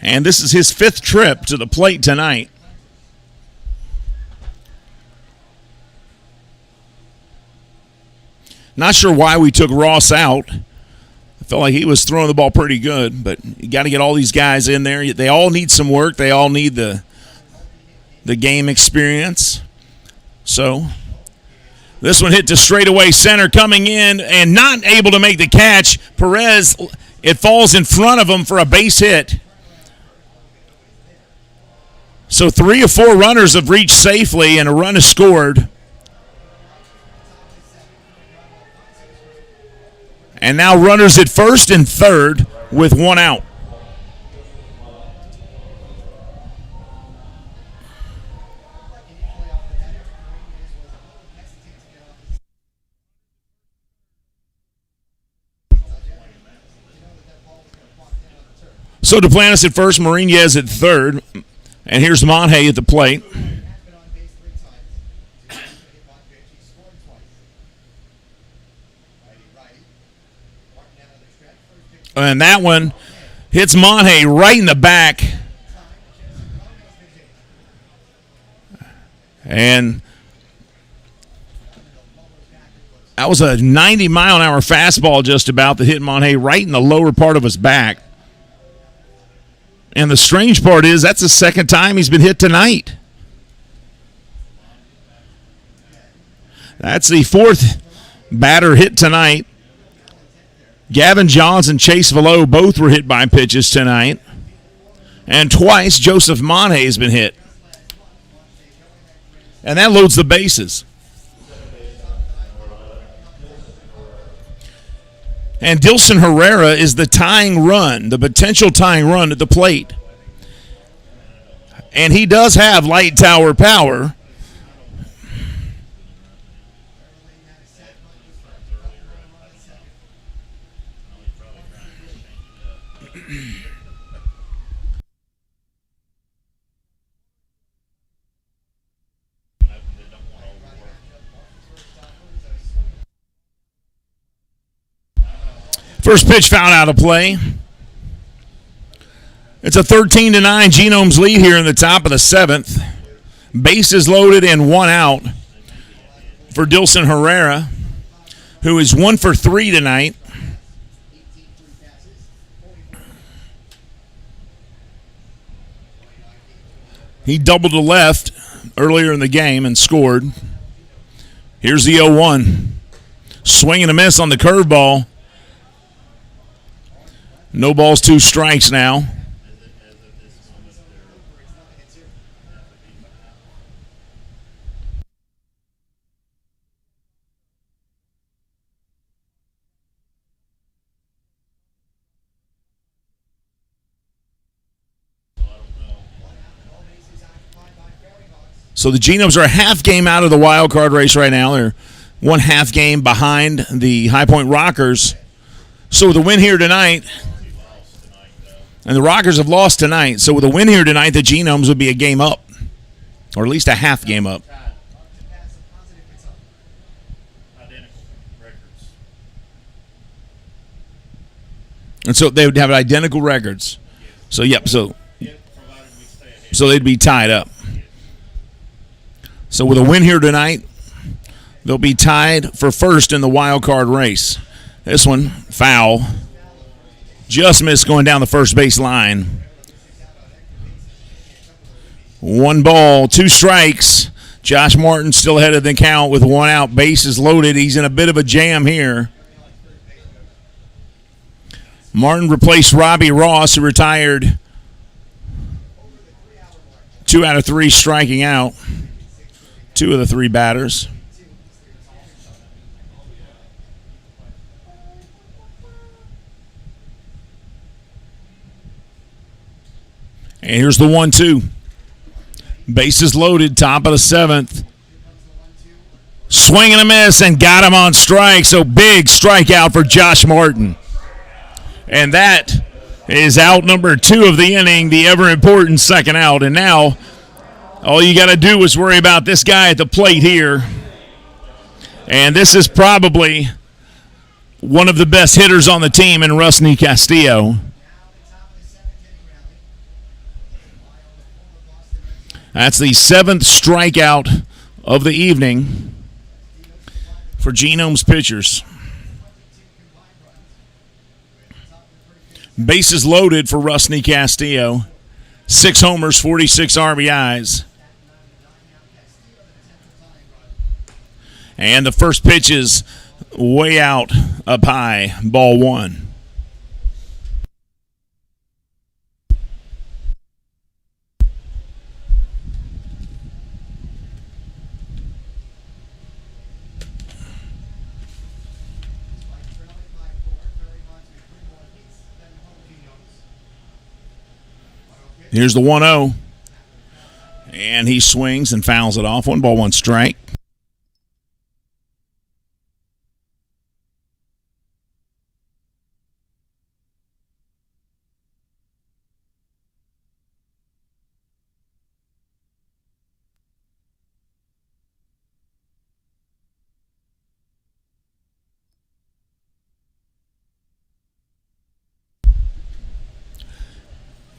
And this is his 5th trip to the plate tonight. Not sure why we took Ross out. I felt like he was throwing the ball pretty good, but you got to get all these guys in there. They all need some work. They all need the game experience. So this one hit to straightaway center, coming in and not able to make the catch. Perez, it falls in front of him for a base hit. So 3 of 4 runners have reached safely and a run is scored. And now runners at first and third with 1 out. So Duplantis at first, Mourinez at third, and here's Monhe at the plate. And that one hits Monhe right in the back. And that was a 90-mile-an-hour fastball just about that hit Monhe right in the lower part of his back. And the strange part is that's the second time he's been hit tonight. That's the 4th batter hit tonight. Gavin Johns and Chase Velo both were hit by pitches tonight. And twice Joseph Monhe has been hit. And that loads the bases. And Dilson Herrera is the tying run, the potential tying run at the plate. And he does have light tower power. First pitch fouled out of play. It's a 13-9 Genomes lead here in the top of the 7th. Bases loaded and 1 out for Dilson Herrera, who is 1 for 3 tonight. He doubled to left earlier in the game and scored. Here's the 0-1. Swing and a miss on the curveball. No balls, 2 strikes now. So the Genomes are a half game out of the wild card race right now. They're 1 half game behind the High Point Rockers. So with a win here tonight, and the Rockers have lost tonight, so with a win here tonight, the Genomes would be a game up, or at least a half game up. And so they would have identical records. So, yep, so they'd be tied up. So with a win here tonight, they'll be tied for first in the wild card race. This one, foul. Just missed going down the first base line. 1 ball, 2 strikes. Josh Martin still ahead of the count with 1 out. Bases loaded. He's in a bit of a jam here. Martin replaced Robbie Ross, who retired 2 out of 3 striking out. 2 of the 3 batters. And here's the 1-2. Bases loaded, top of the 7th. Swing and a miss, and got him on strike. So big strikeout for Josh Martin. And that is out number 2 of the inning, the ever-important second out. And now all you got to do is worry about this guy at the plate here. And this is probably one of the best hitters on the team in Rusney Castillo. That's the 7th strikeout of the evening for Genomes pitchers. Bases loaded for Rusney Castillo. 6 homers, 46 RBIs. And the first pitch is way out, up high, ball 1. Here's the 1-0. And he swings and fouls it off. 1 ball, 1 strike.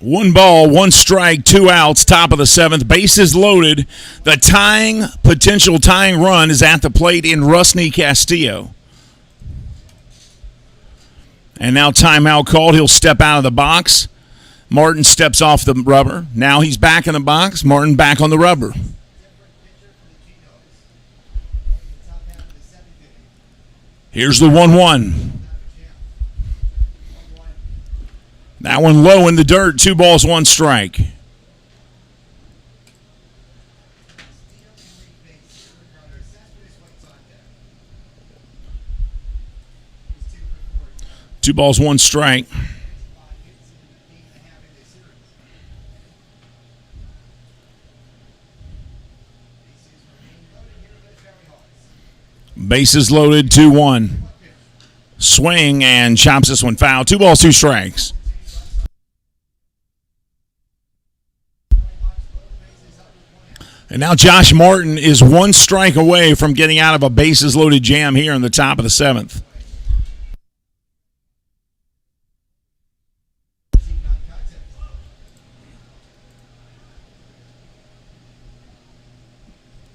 One ball, 1 strike, 2 outs, top of the 7th. Bases loaded. The potential tying run is at the plate in Rusney Castillo. And now timeout called. He'll step out of the box. Martin steps off the rubber. Now he's back in the box. Martin back on the rubber. Here's the 1-1. That one low in the dirt. 2 balls, 1 strike. Two balls, 1 strike. Bases loaded, 2-1. Swing and chops this one foul. 2 balls, 2 strikes. And now Josh Martin is 1 strike away from getting out of a bases-loaded jam here in the top of the 7th.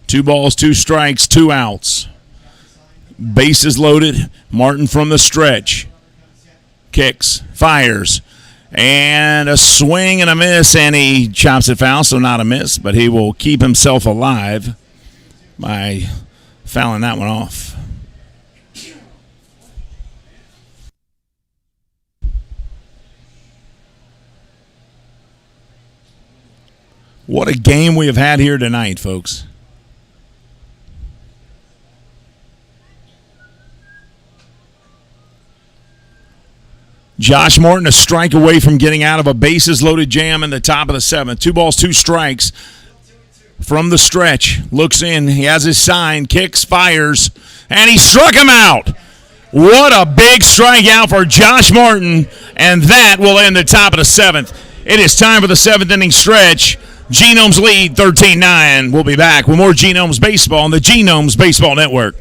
Two balls, 2 strikes, 2 outs. Bases loaded. Martin from the stretch. Kicks, fires. And a swing and a miss, and he chops it foul, so not a miss, but he will keep himself alive by fouling that one off. What a game we have had here tonight, folks. Josh Martin a strike away from getting out of a bases-loaded jam in the top of the 7th. 2 balls, 2 strikes from the stretch. Looks in. He has his sign. Kicks, fires, and he struck him out. What a big strikeout for Josh Martin, and that will end the top of the 7th. It is time for the 7th inning stretch. Genomes lead 13-9. We'll be back with more Genomes Baseball on the Genomes Baseball Network.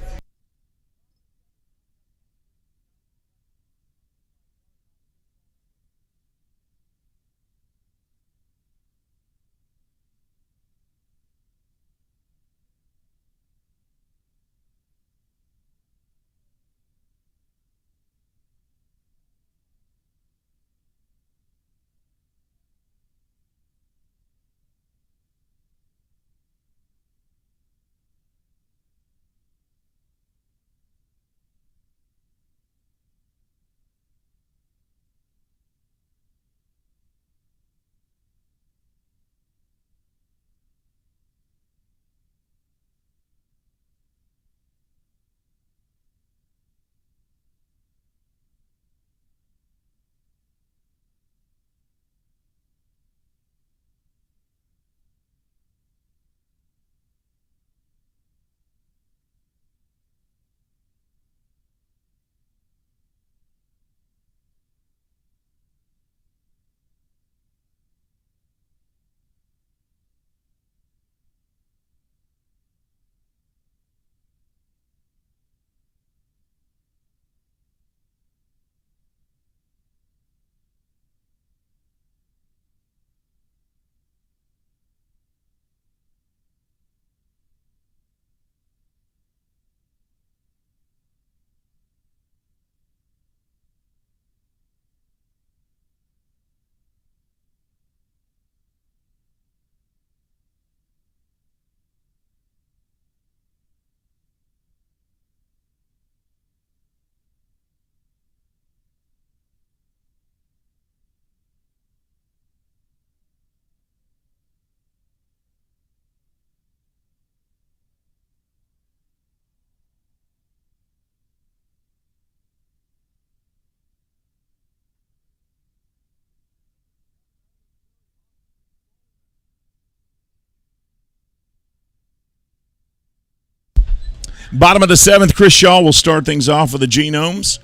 Bottom of the 7th, Chris Shaw will start things off for the Genomes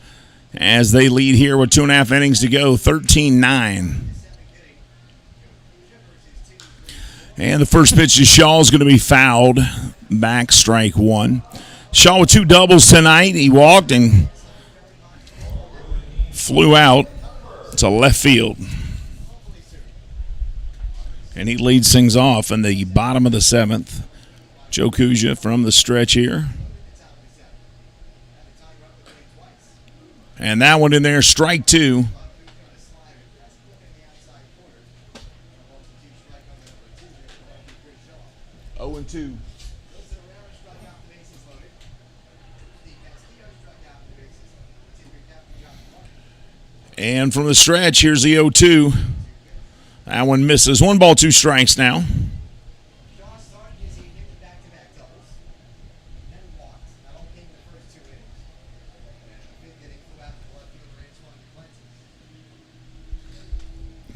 as they lead here with 2.5 innings to go, 13-9. And the first pitch to Shaw is going to be fouled. Back, strike one. Shaw with 2 doubles tonight. He walked and flew out to left field. And he leads things off in the bottom of the 7th. Joe Kuja from the stretch here. And that one in there, strike 2. Oh and 2. And from the stretch, here's the 0-2. That one misses. 1 ball, 2 strikes now.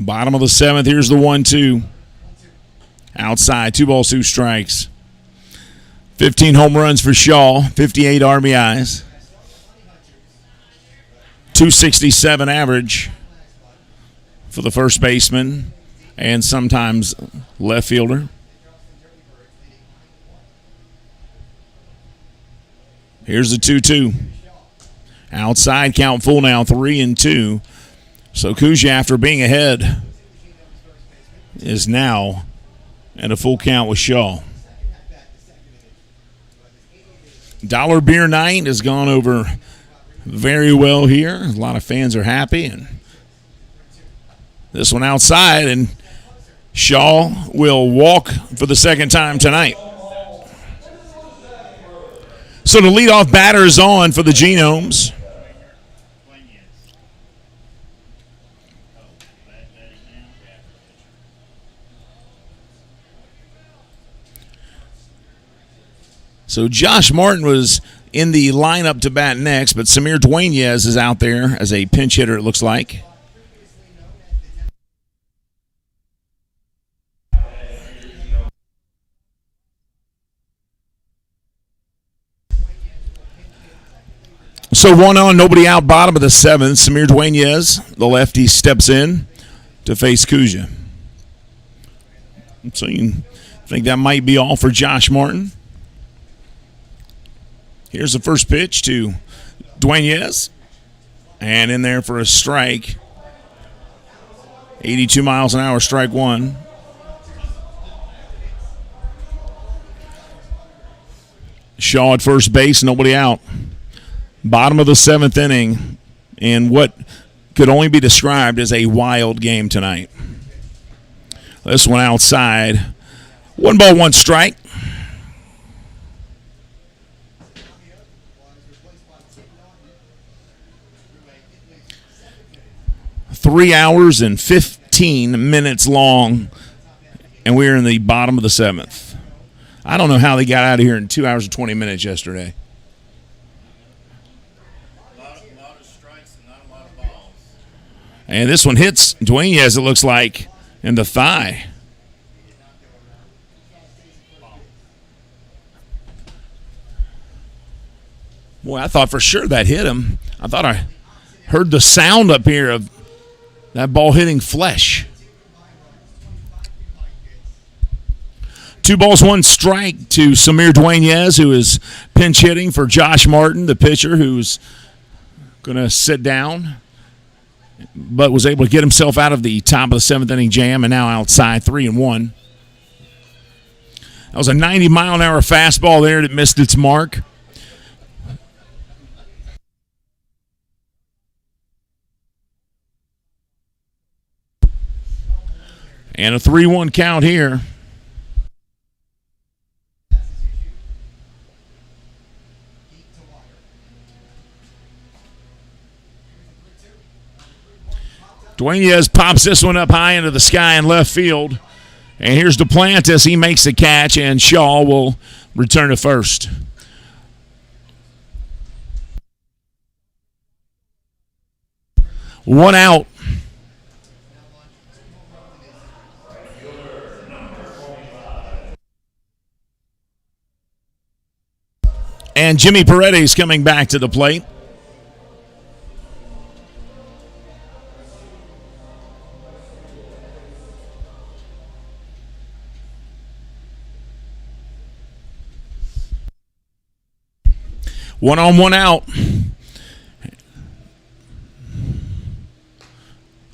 Bottom of the 7th, here's the 1-2. Outside, 2 balls, 2 strikes. 15 home runs for Shaw, 58 RBIs. 267 average for the first baseman and sometimes left fielder. Here's the 2-2. Outside, count full now, 3-2. So Kuja, after being ahead, is now at a full count with Shaw. Dollar Beer Night has gone over very well here. A lot of fans are happy. And this one outside, and Shaw will walk for the second time tonight. So the leadoff batter is on for the Genomes. So Josh Martin was in the lineup to bat next, but Samir Dueñez is out there as a pinch hitter, it looks like. So 1 on, nobody out, bottom of the 7th. Samir Dueñez, the lefty, steps in to face Kuja. So you think that might be all for Josh Martin. Here's the first pitch to Dueñez. And in there for a strike. 82 miles an hour, strike 1. Shaw at first base, nobody out. Bottom of the 7th inning, and what could only be described as a wild game tonight. This one outside. 1 ball, 1 strike. 3 hours and 15 minutes long, and we're in the bottom of the 7th. I don't know how they got out of here in 2 hours and 20 minutes yesterday. A lot of strikes and not a lot of balls. And this one hits Dueñez, it looks like, in the thigh. Boy, I thought for sure that hit him. I thought I heard the sound up here of that ball hitting flesh. 2 balls, 1 strike to Samir Dueñez, who is pinch hitting for Josh Martin, the pitcher, who's going to sit down, but was able to get himself out of the top of the 7th inning jam, and now outside, 3-1. That was a 90-mile-an-hour fastball there that missed its mark. And a 3-1 count here. Dueñez pops this one up high into the sky in left field. And here's Duplantis. He makes the catch, and Shaw will return to first. One out. And Jimmy Paredes coming back to the plate. One on, one out.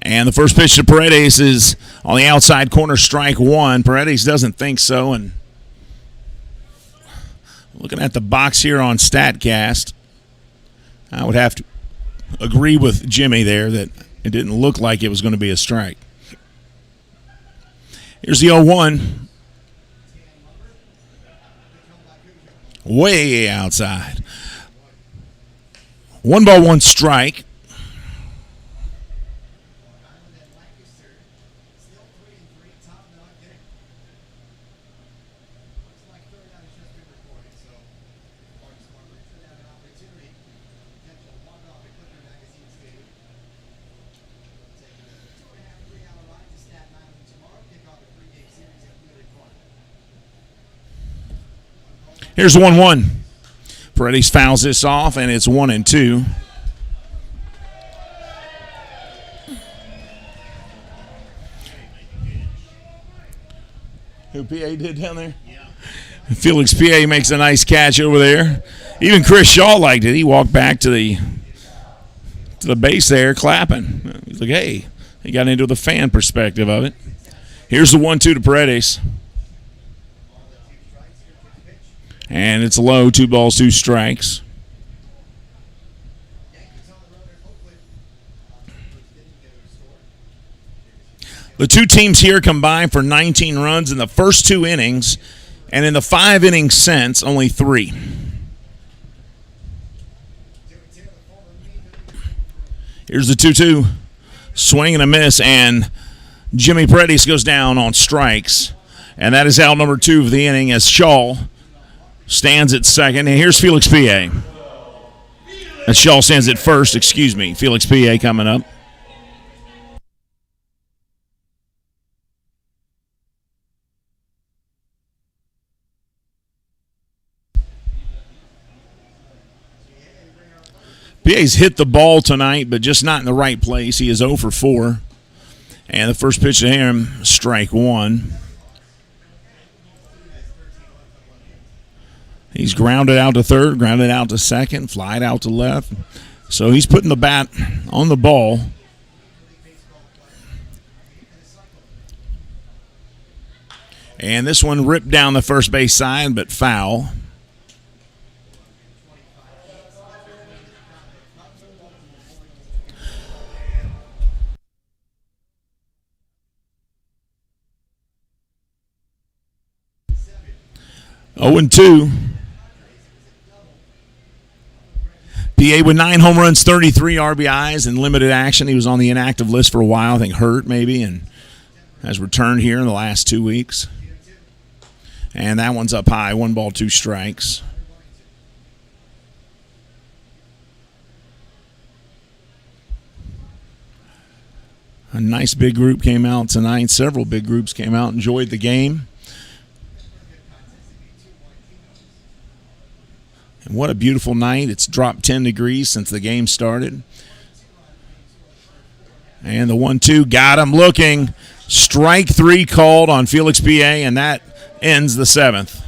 And the first pitch to Paredes is on the outside corner, strike one. Paredes doesn't think so. And looking at the box here on StatCast, I would have to agree with Jimmy there that it didn't look like it was going to be a strike. Here's the 0-1. Way outside. 1-1 strike. Here's 1-1. Paredes fouls this off, and it's 1-2. Who PA did down there? Yeah. Felix PA makes a nice catch over there. Even Chris Shaw liked it. He walked back to the base there, clapping. He's like, hey, he got into the fan perspective of it. Here's the 1-2 to Paredes. And it's low, 2 balls, 2 strikes. The two teams here combined for 19 runs in the first 2 innings, and in the 5 innings since, only 3. Here's the 2-2. Swing and a miss, and Jimmy Paredes goes down on strikes. And that is out number 2 of the inning as Shaw stands at second. And here's Felix PA. As Shaw stands at first, Felix PA coming up. PA's hit the ball tonight, but just not in the right place. He is 0 for 4. And the first pitch to him, strike 1. He's grounded out to third, grounded out to second, flied out to left. So he's putting the bat on the ball. And this one ripped down the first base side, but foul. Oh and 2. PA with 9 home runs, 33 RBIs, and limited action. He was on the inactive list for a while, I think hurt maybe, and has returned here in the last 2 weeks. And that one's up high, 1 ball, 2 strikes. A nice big group came out tonight. Several big groups came out, enjoyed the game. And what a beautiful night. It's dropped 10 degrees since the game started. And the 1-2 got him looking. Strike 3 called on Felix PA, and that ends the 7th.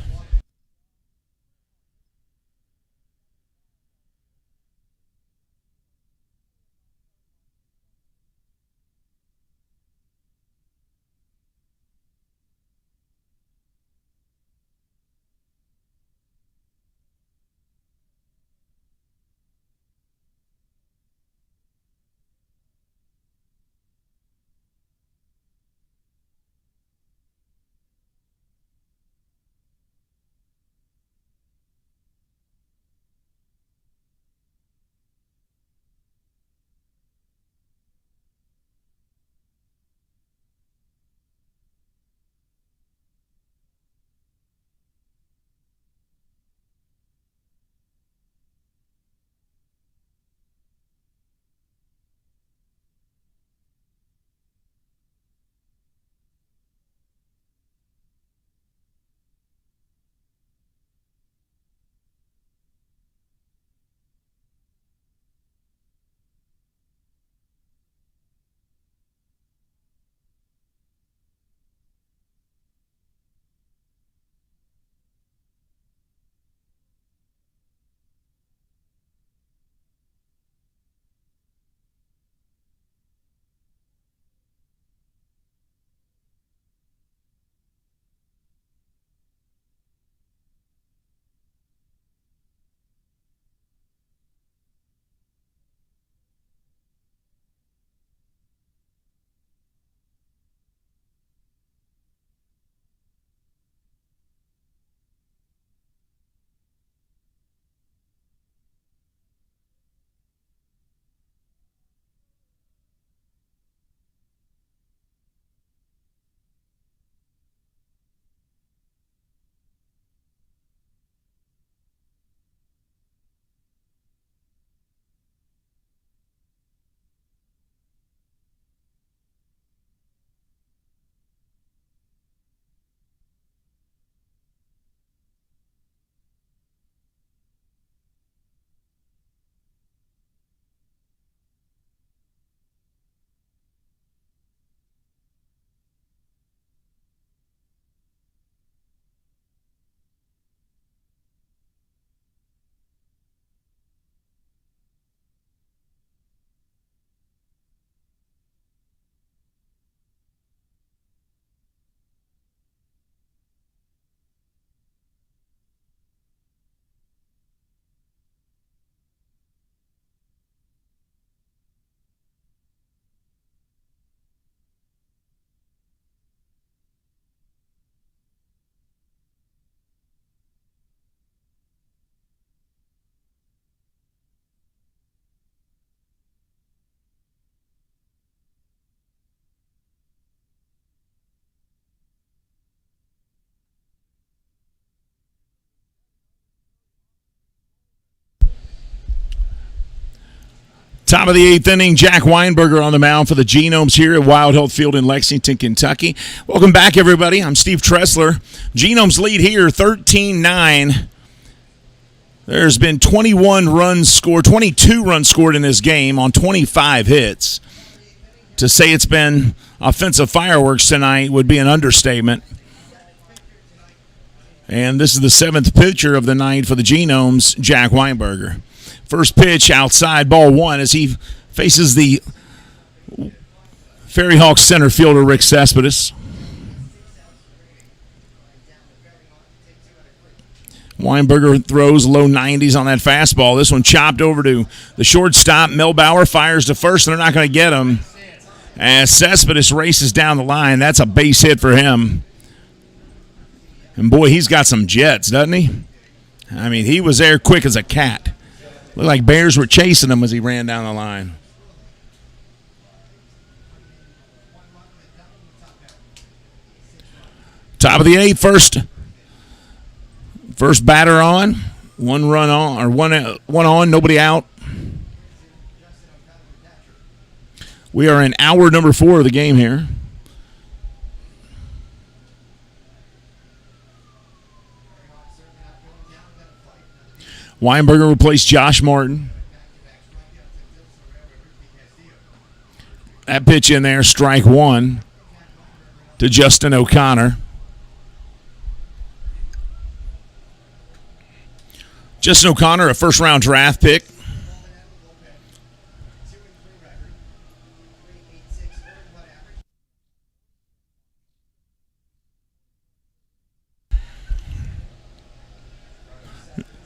Top of the eighth inning, Jack Weinberger on the mound for the Genomes here at Wild Health Field in Lexington, Kentucky. Welcome back, everybody. I'm Steve Tressler. Genomes lead here 13-9. There's been 22 runs scored in this game on 25 hits. To say it's been offensive fireworks tonight would be an understatement. And this is the seventh pitcher of the night for the Genomes, Jack Weinberger. First pitch outside, ball one, as he faces the FerryHawks center fielder, Rick Cespedes. Weinberger throws low 90s on that fastball. This one chopped over to the shortstop. Melbauer fires to first, and they're not going to get him. As Cespedes races down the line, that's a base hit for him. And boy, he's got some jets, doesn't he? I mean, he was there quick as a cat. Looked like bears were chasing him as he ran down the line. Top of the eighth, first batter on, one run on, or one on, nobody out. We are in hour number 4 of the game here. Weinberger replaced Josh Martin. That pitch in there, strike one to Justin O'Connor. Justin O'Connor, a first-round draft pick.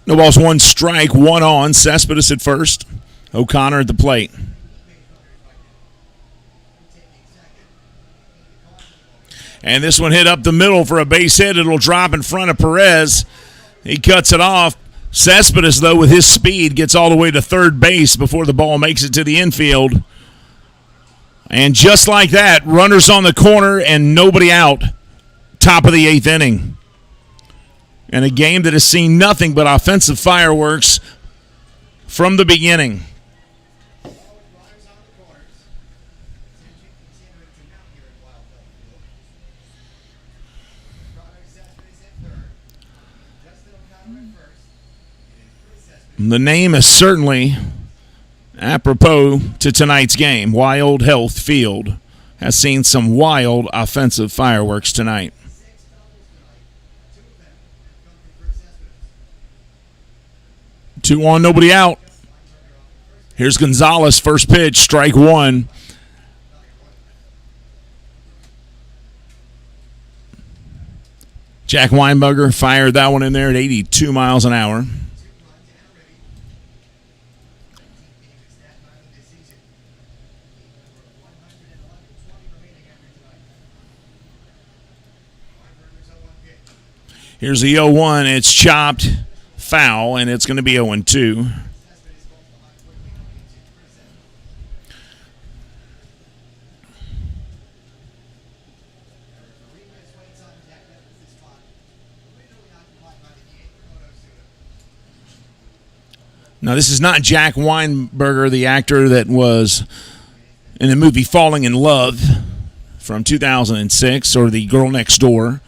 No balls, one strike, one on. Cespedes at first. O'Connor at the plate. And this one hit up the middle for a base hit. It'll drop in front of Perez. He cuts it off. Cespedes, though, with his speed, gets all the way to third base before the ball makes it to the infield. And just like that, runners on the corner and nobody out. Top of the eighth inning. And a game that has seen nothing but offensive fireworks from the beginning. The name is certainly apropos to tonight's game. Wild Health Field has seen some wild offensive fireworks tonight. 2 on, nobody out. Here's Gonzalez, first pitch, strike one. Jack Weinberger fired that one in there at 82 miles an hour. Here's the 0-1. It's chopped. Foul, and it's going to be 0-2. Now, this is not Jack Weinberger, the actor that was in the movie Falling in Love from 2006, or The Girl Next Door.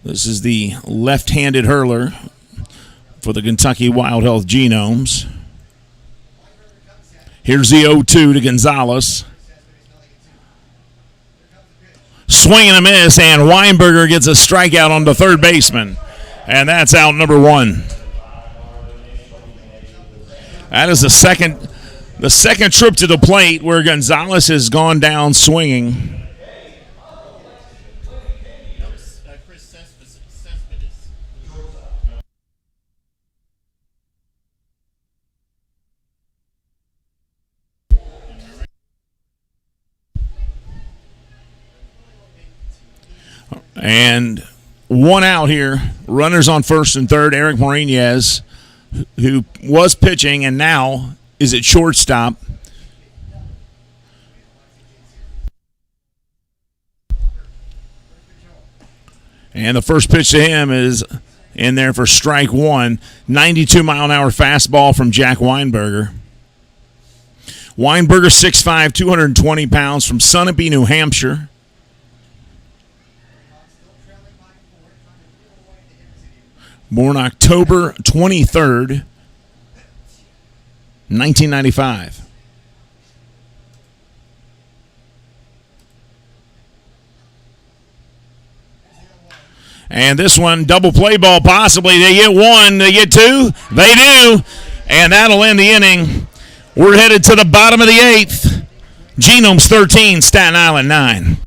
This is the left-handed hurler for the Kentucky Wild Health Genomes. Here's the 0-2 to Gonzalez. Swing and a miss, and Weinberger gets a strikeout on the third baseman. And that's out number 1. That is the second trip to the plate where Gonzalez has gone down swinging. And one out here. Runners on first and third. Eric Morinez, who was pitching and now is at shortstop. And the first pitch to him is in there for strike one. 92-mile-an-hour fastball from Jack Weinberger. Weinberger, 6'5", 220 pounds, from Sunapee, New Hampshire. Born October 23rd, 1995. And this one, double play ball possibly. They get one, they get two. They do. And that'll end the inning. We're headed to the bottom of the eighth. Genomes 13, Staten Island 9.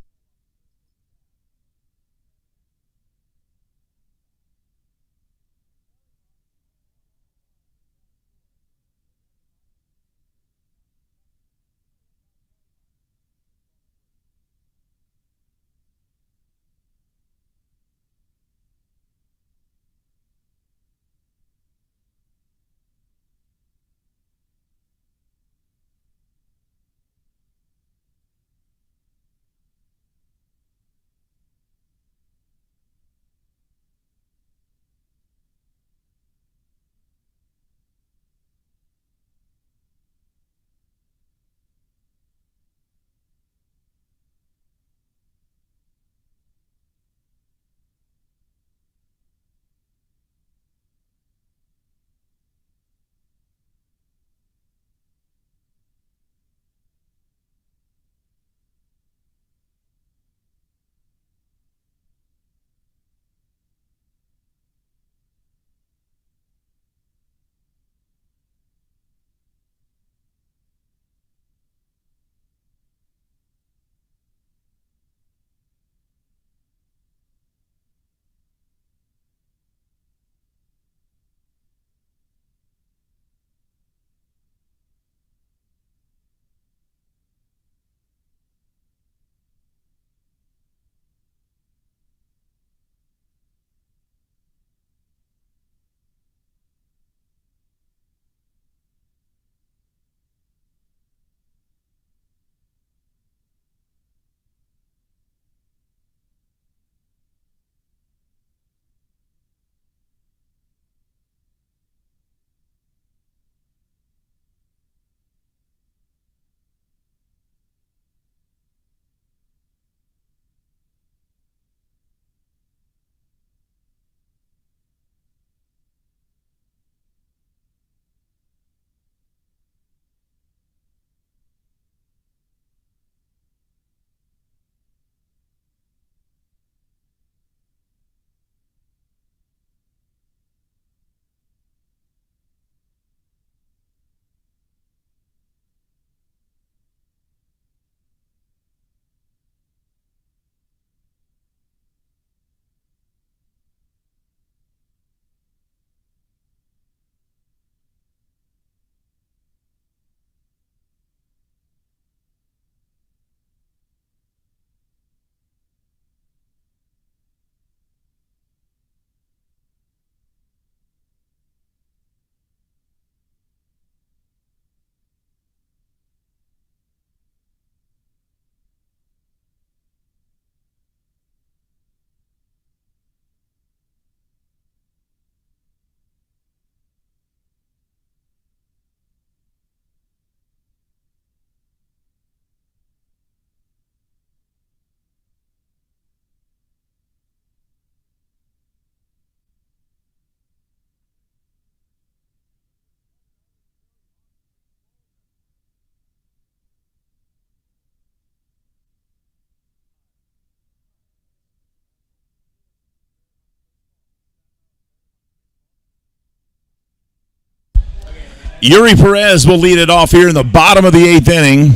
Yuri Perez will lead it off here in the bottom of the eighth inning.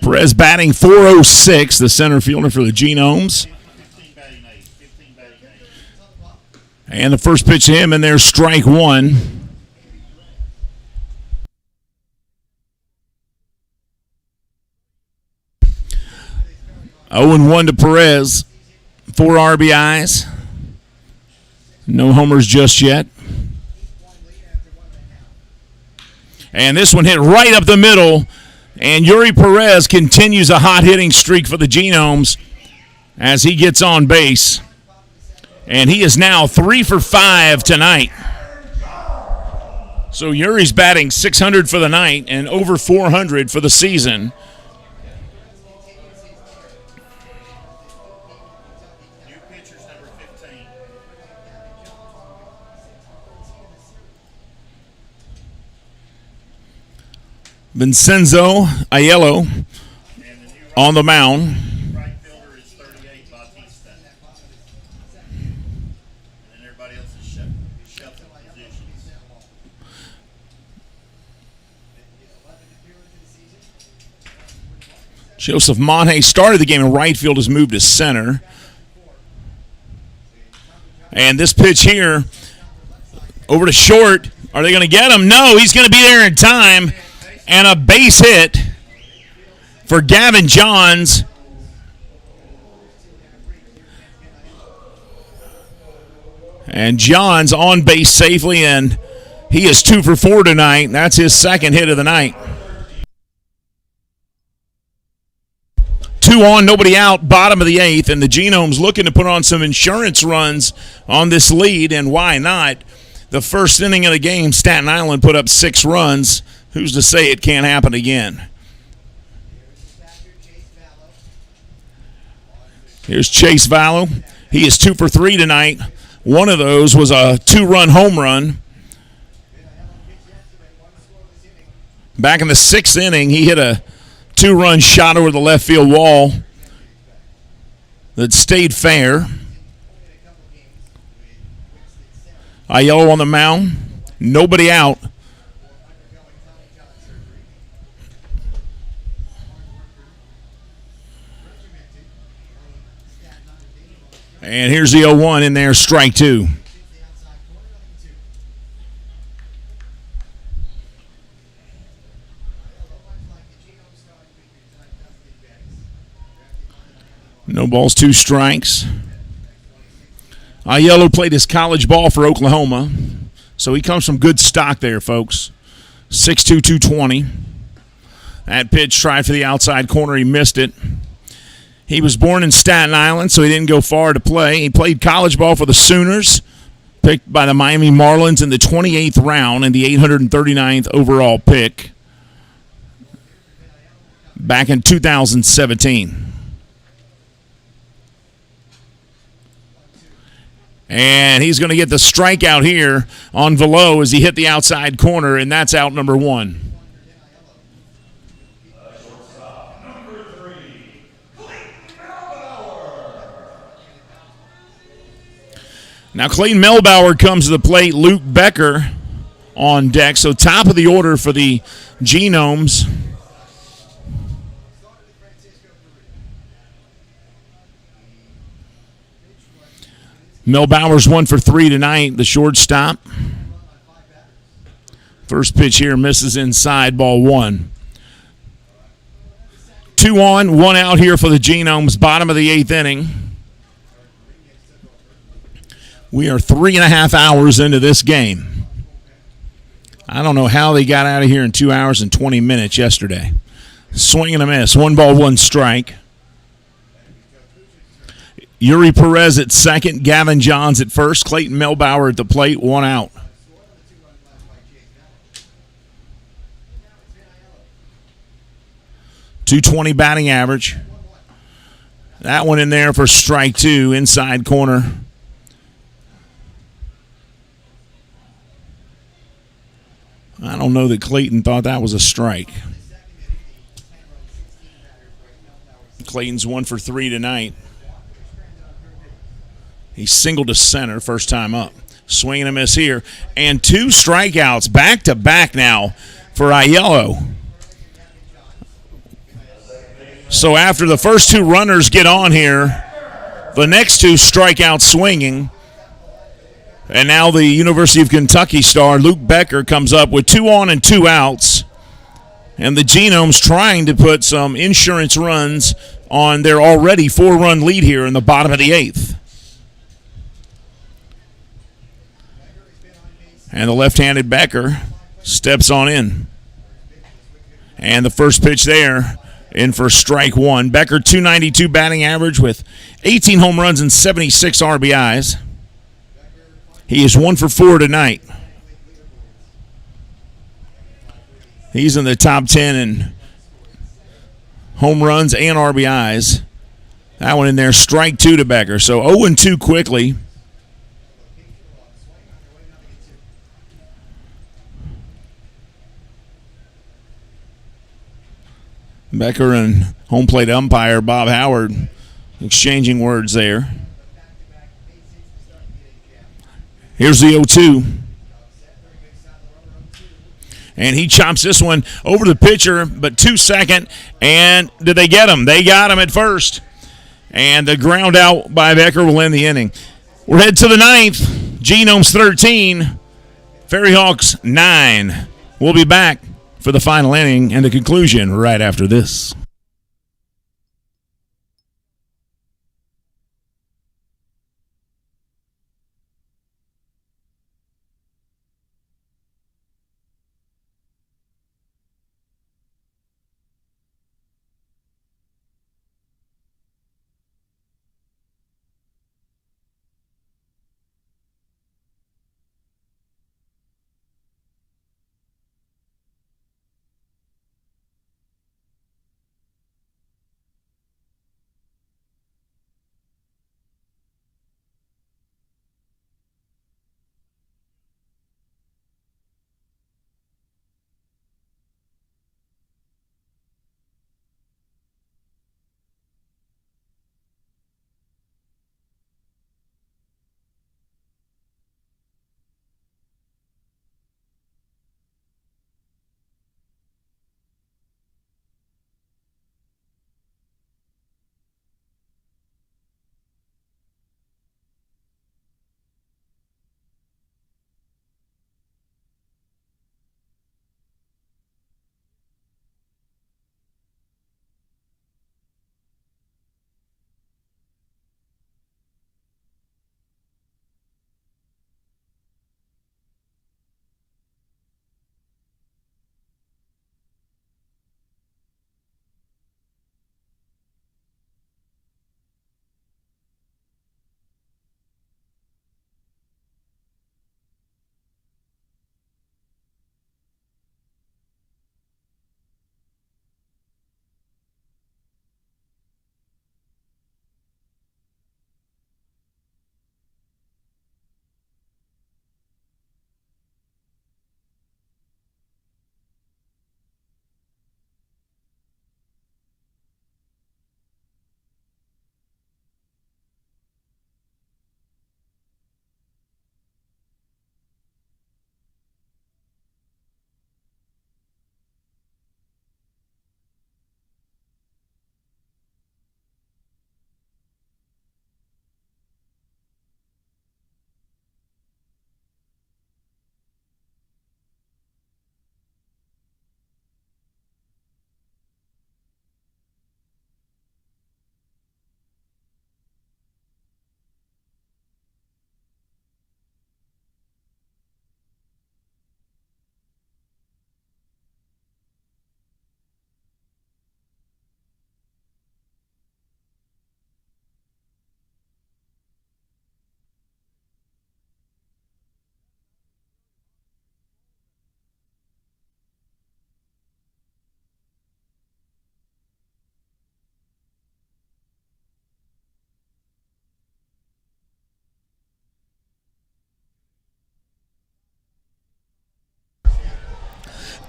Perez batting .406, the center fielder for the Genomes. And the first pitch to him, and there's strike one. Oh and 1 to Perez. 4 RBIs. No homers just yet. And this one hit right up the middle. And Yuri Perez continues a hot-hitting streak for the Genomes as he gets on base. And he is now 3 for 5 tonight. So Uri's batting .600 for the night and over .400 for the season. New pitcher's number 15. Vincenzo Aiello And the new on the mound. right fielder is 38, Bautista. And then everybody else is shuffled positions. Joseph Monhe started the game in right field, has moved to center. And this pitch here, over to short. Are they going to get him? No, he's going to be there in time. And a base hit for Gavin Johns. And Johns on base safely, and he is 2 for 4 tonight. That's his second hit of the night. 2 on, nobody out, bottom of the 8th, and the Genomes looking to put on some insurance runs on this lead, and why not? The first inning of the game, Staten Island put up 6 runs. Who's to say it can't happen again? Here's Chase Vallow. He is 2 for 3 tonight. One of those was a 2-run home run. Back in the 6th inning, he hit a 2-run shot over the left field wall that stayed fair. Aiello on the mound. Nobody out. And here's the 0-1 in there, strike 2. No balls, 2 strikes. Aiello played his college ball for Oklahoma, so he comes from good stock there, folks. 6'2", 220. That pitch tried for the outside corner. He missed it. He was born in Staten Island, so he didn't go far to play. He played college ball for the Sooners, picked by the Miami Marlins in the 28th round and the 839th overall pick back in 2017. And he's going to get the strikeout here on Velo as he hit the outside corner, and that's out number 1. Now Clayton Melbauer comes to the plate. Luke Becker on deck. So top of the order for the Genomes. Melbauer's 1 for 3 tonight, the shortstop. First pitch here misses inside, ball 1. 2 on, 1 out here for the Genomes, bottom of the 8th inning. We are 3.5 hours into this game. I don't know how they got out of here in 2 hours and 20 minutes yesterday. Swing and a miss. 1 ball, 1 strike. Yuri Perez at second. Gavin Johns at first. Clayton Melbauer at the plate. 1 out. .220 batting average. That one in there for strike 2, inside corner. I don't know that Clayton thought that was a strike. Clayton's 1 for 3 tonight. He singled to center first time up. Swing and a miss here. And 2 strikeouts back to back now for Aiello. So after the first 2 runners get on here, the next 2 strike out swinging. And now the University of Kentucky star, Luke Becker, comes up with 2 on and 2 outs. And the Genomes trying to put some insurance runs on their already 4-run lead here in the bottom of the 8th. And the left-handed Becker steps on in. And the first pitch there in for strike 1. Becker, .292 batting average with 18 home runs and 76 RBIs. He is 1 for 4 tonight. He's in the top 10 in home runs and RBIs. That one in there, strike two to Becker. So 0-2 quickly. Becker and home plate umpire Bob Howard exchanging words there. Here's the 0-2. And he chops this one over the pitcher, but 2-2. And did they get him? They got him at first. And the ground out by Becker will end the inning. We're headed to the ninth. Genomes 13, FerryHawks 9. We'll be back for the final inning and the conclusion right after this.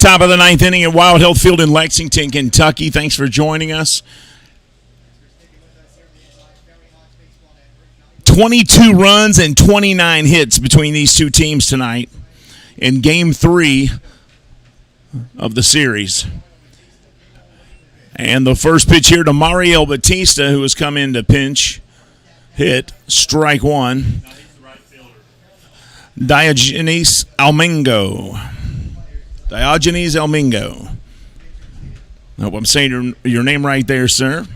Top of the ninth inning at Wild Health Field in Lexington, Kentucky. Thanks for joining us. 22 runs and 29 hits between these two teams tonight in Game 3 of the series. And the first pitch here to Mario Batista, who has come in to pinch hit, strike one. Diogenes Almingo. Diogenes Elmingo. I hope I'm saying your name right there, sir.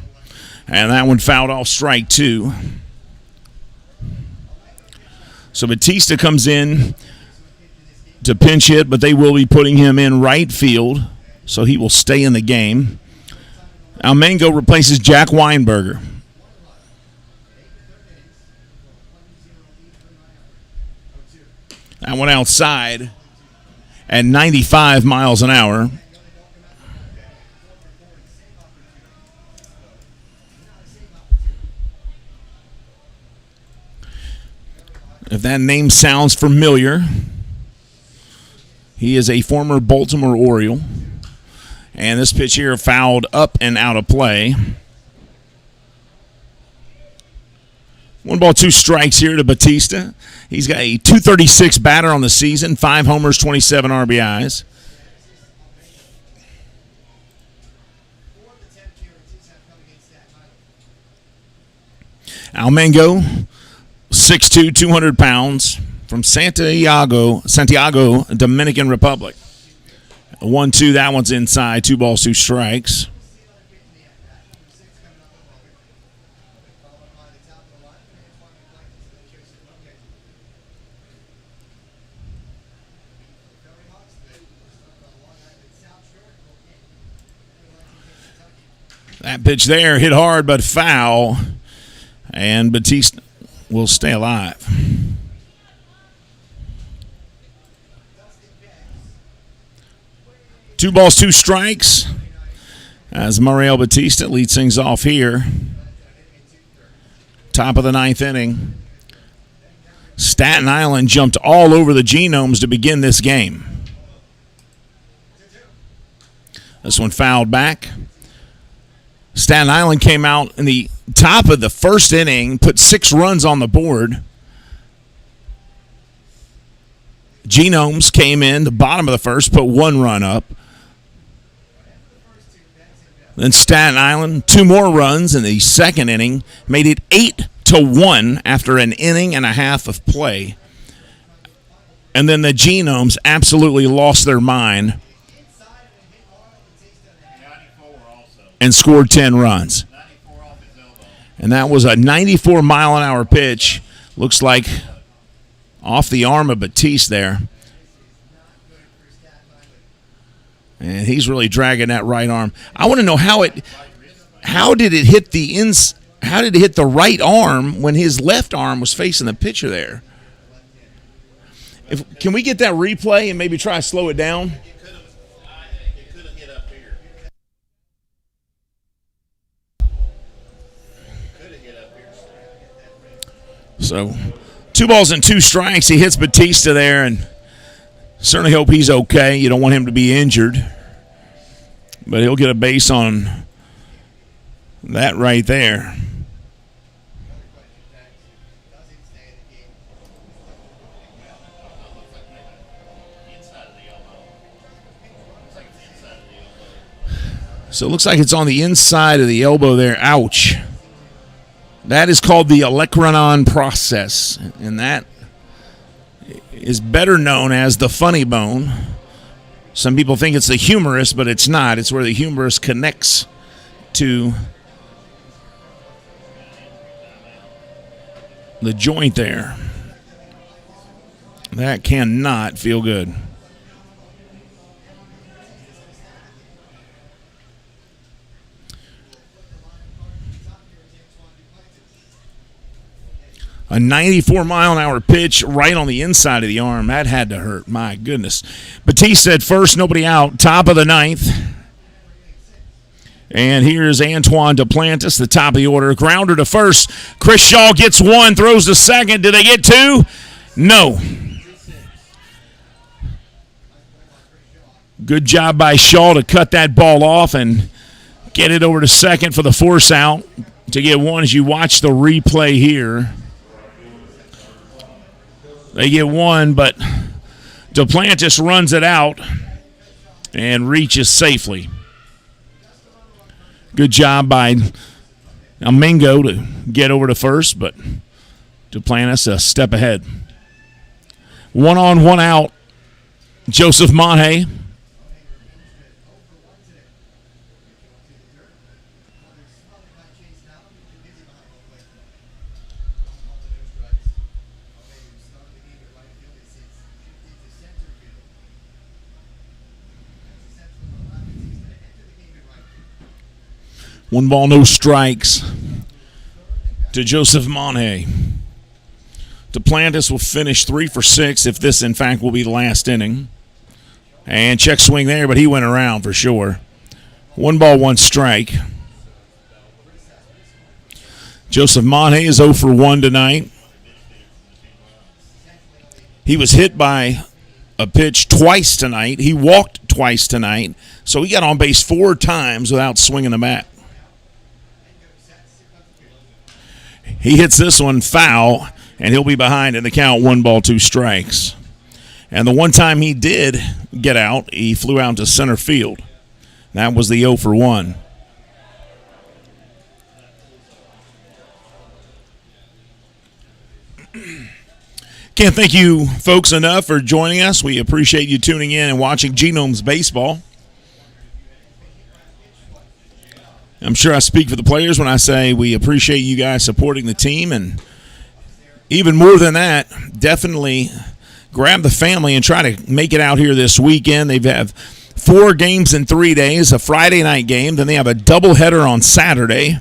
And that one fouled off, strike two. So Batista comes in to pinch hit, but they will be putting him in right field, so he will stay in the game. Almingo replaces Jack Weinberger. That one outside at 95 miles an hour. If that name sounds familiar, he is a former Baltimore Oriole. And this pitch here fouled up and out of play. 1 ball, 2 strikes here to Batista. He's got a .236 batter on the season, 5 homers, 27 RBIs. Almengo, 6'2", 200 pounds, from Santiago, Dominican Republic. 1-2, that one's inside. 2 balls, 2 strikes. That pitch there hit hard but foul, and Batista will stay alive. Two balls, 2 strikes as Mariel Batista leads things off here. Top of the 9th inning. Staten Island jumped all over the Genomes to begin this game. This one fouled back. Staten Island came out in the top of the 1st inning, put 6 runs on the board. Genomes came in the bottom of the 1st, put 1 run up. Then Staten Island, 2 more runs in the 2nd inning, made it 8-1 after an inning and a half of play. And then the Genomes absolutely lost their mind and scored 10 runs. And that was a 94-mile-an-hour pitch. Looks like off the arm of Batiste there. And he's really dragging that right arm. I want to know how did it hit the right arm when his left arm was facing the pitcher there? Can we get that replay and maybe try to slow it down? It could have hit up here. So 2 balls and 2 strikes. He hits Batista there, and certainly hope he's okay. You don't want him to be injured. But he'll get a base on that right there. So it looks like it's on the inside of the elbow there. Ouch. That is called the olecranon process, and that is better known as the funny bone. Some people think it's the humerus, but it's not. It's where the humerus connects to the joint there. That cannot feel good. A 94-mile-an-hour pitch right on the inside of the arm. That had to hurt. My goodness. Batiste at first, nobody out. Top of the 9th. And here's Antoine Duplantis, the top of the order. Grounder to first. Chris Shaw gets 1, throws to second. Did they get 2? No. Good job by Shaw to cut that ball off and get it over to second for the force out. To get 1 as you watch the replay here. They get 1, but Duplantis runs it out and reaches safely. Good job by Almengo to get over to first, but Duplantis a step ahead. 1 on, 1 out. Joseph Monhay. One ball, no strikes to Joseph Monhay. Duplantis will finish 3 for 6 if this, in fact, will be the last inning. And check swing there, but he went around for sure. 1 ball, 1 strike. Joseph Monhay is 0 for 1 tonight. He was hit by a pitch twice tonight. He walked twice tonight. So he got on base 4 times without swinging the bat. He hits this one foul, and he'll be behind in the count, 1 ball, 2 strikes. And the one time he did get out, he flew out to center field. That was the 0 for 1. Can't thank you folks enough for joining us. We appreciate you tuning in and watching Genomes Baseball. I'm sure I speak for the players when I say we appreciate you guys supporting the team, and even more than that, definitely grab the family and try to make it out here this weekend. They have 4 games in 3 days, a Friday night game, then they have a doubleheader on Saturday,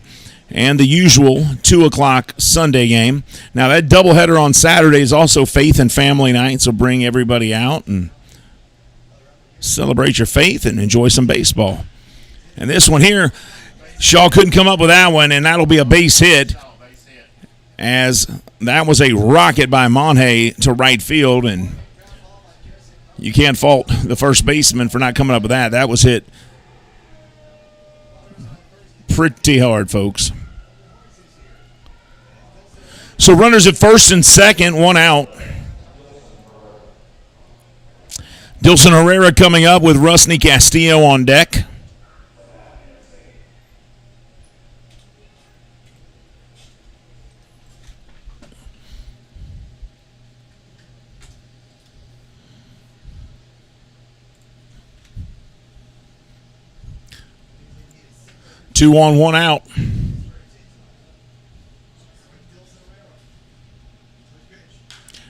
and the usual 2 o'clock Sunday game. Now, that doubleheader on Saturday is also Faith and Family Night, so bring everybody out and celebrate your faith and enjoy some baseball. And this one here, Shaw couldn't come up with that one, and that'll be a base hit, as that was a rocket by Monhay to right field, and you can't fault the first baseman for not coming up with that. That was hit pretty hard, folks. So runners at first and second, 1 out. Dilson Herrera coming up with Rusney Castillo on deck. Two on, 1 out.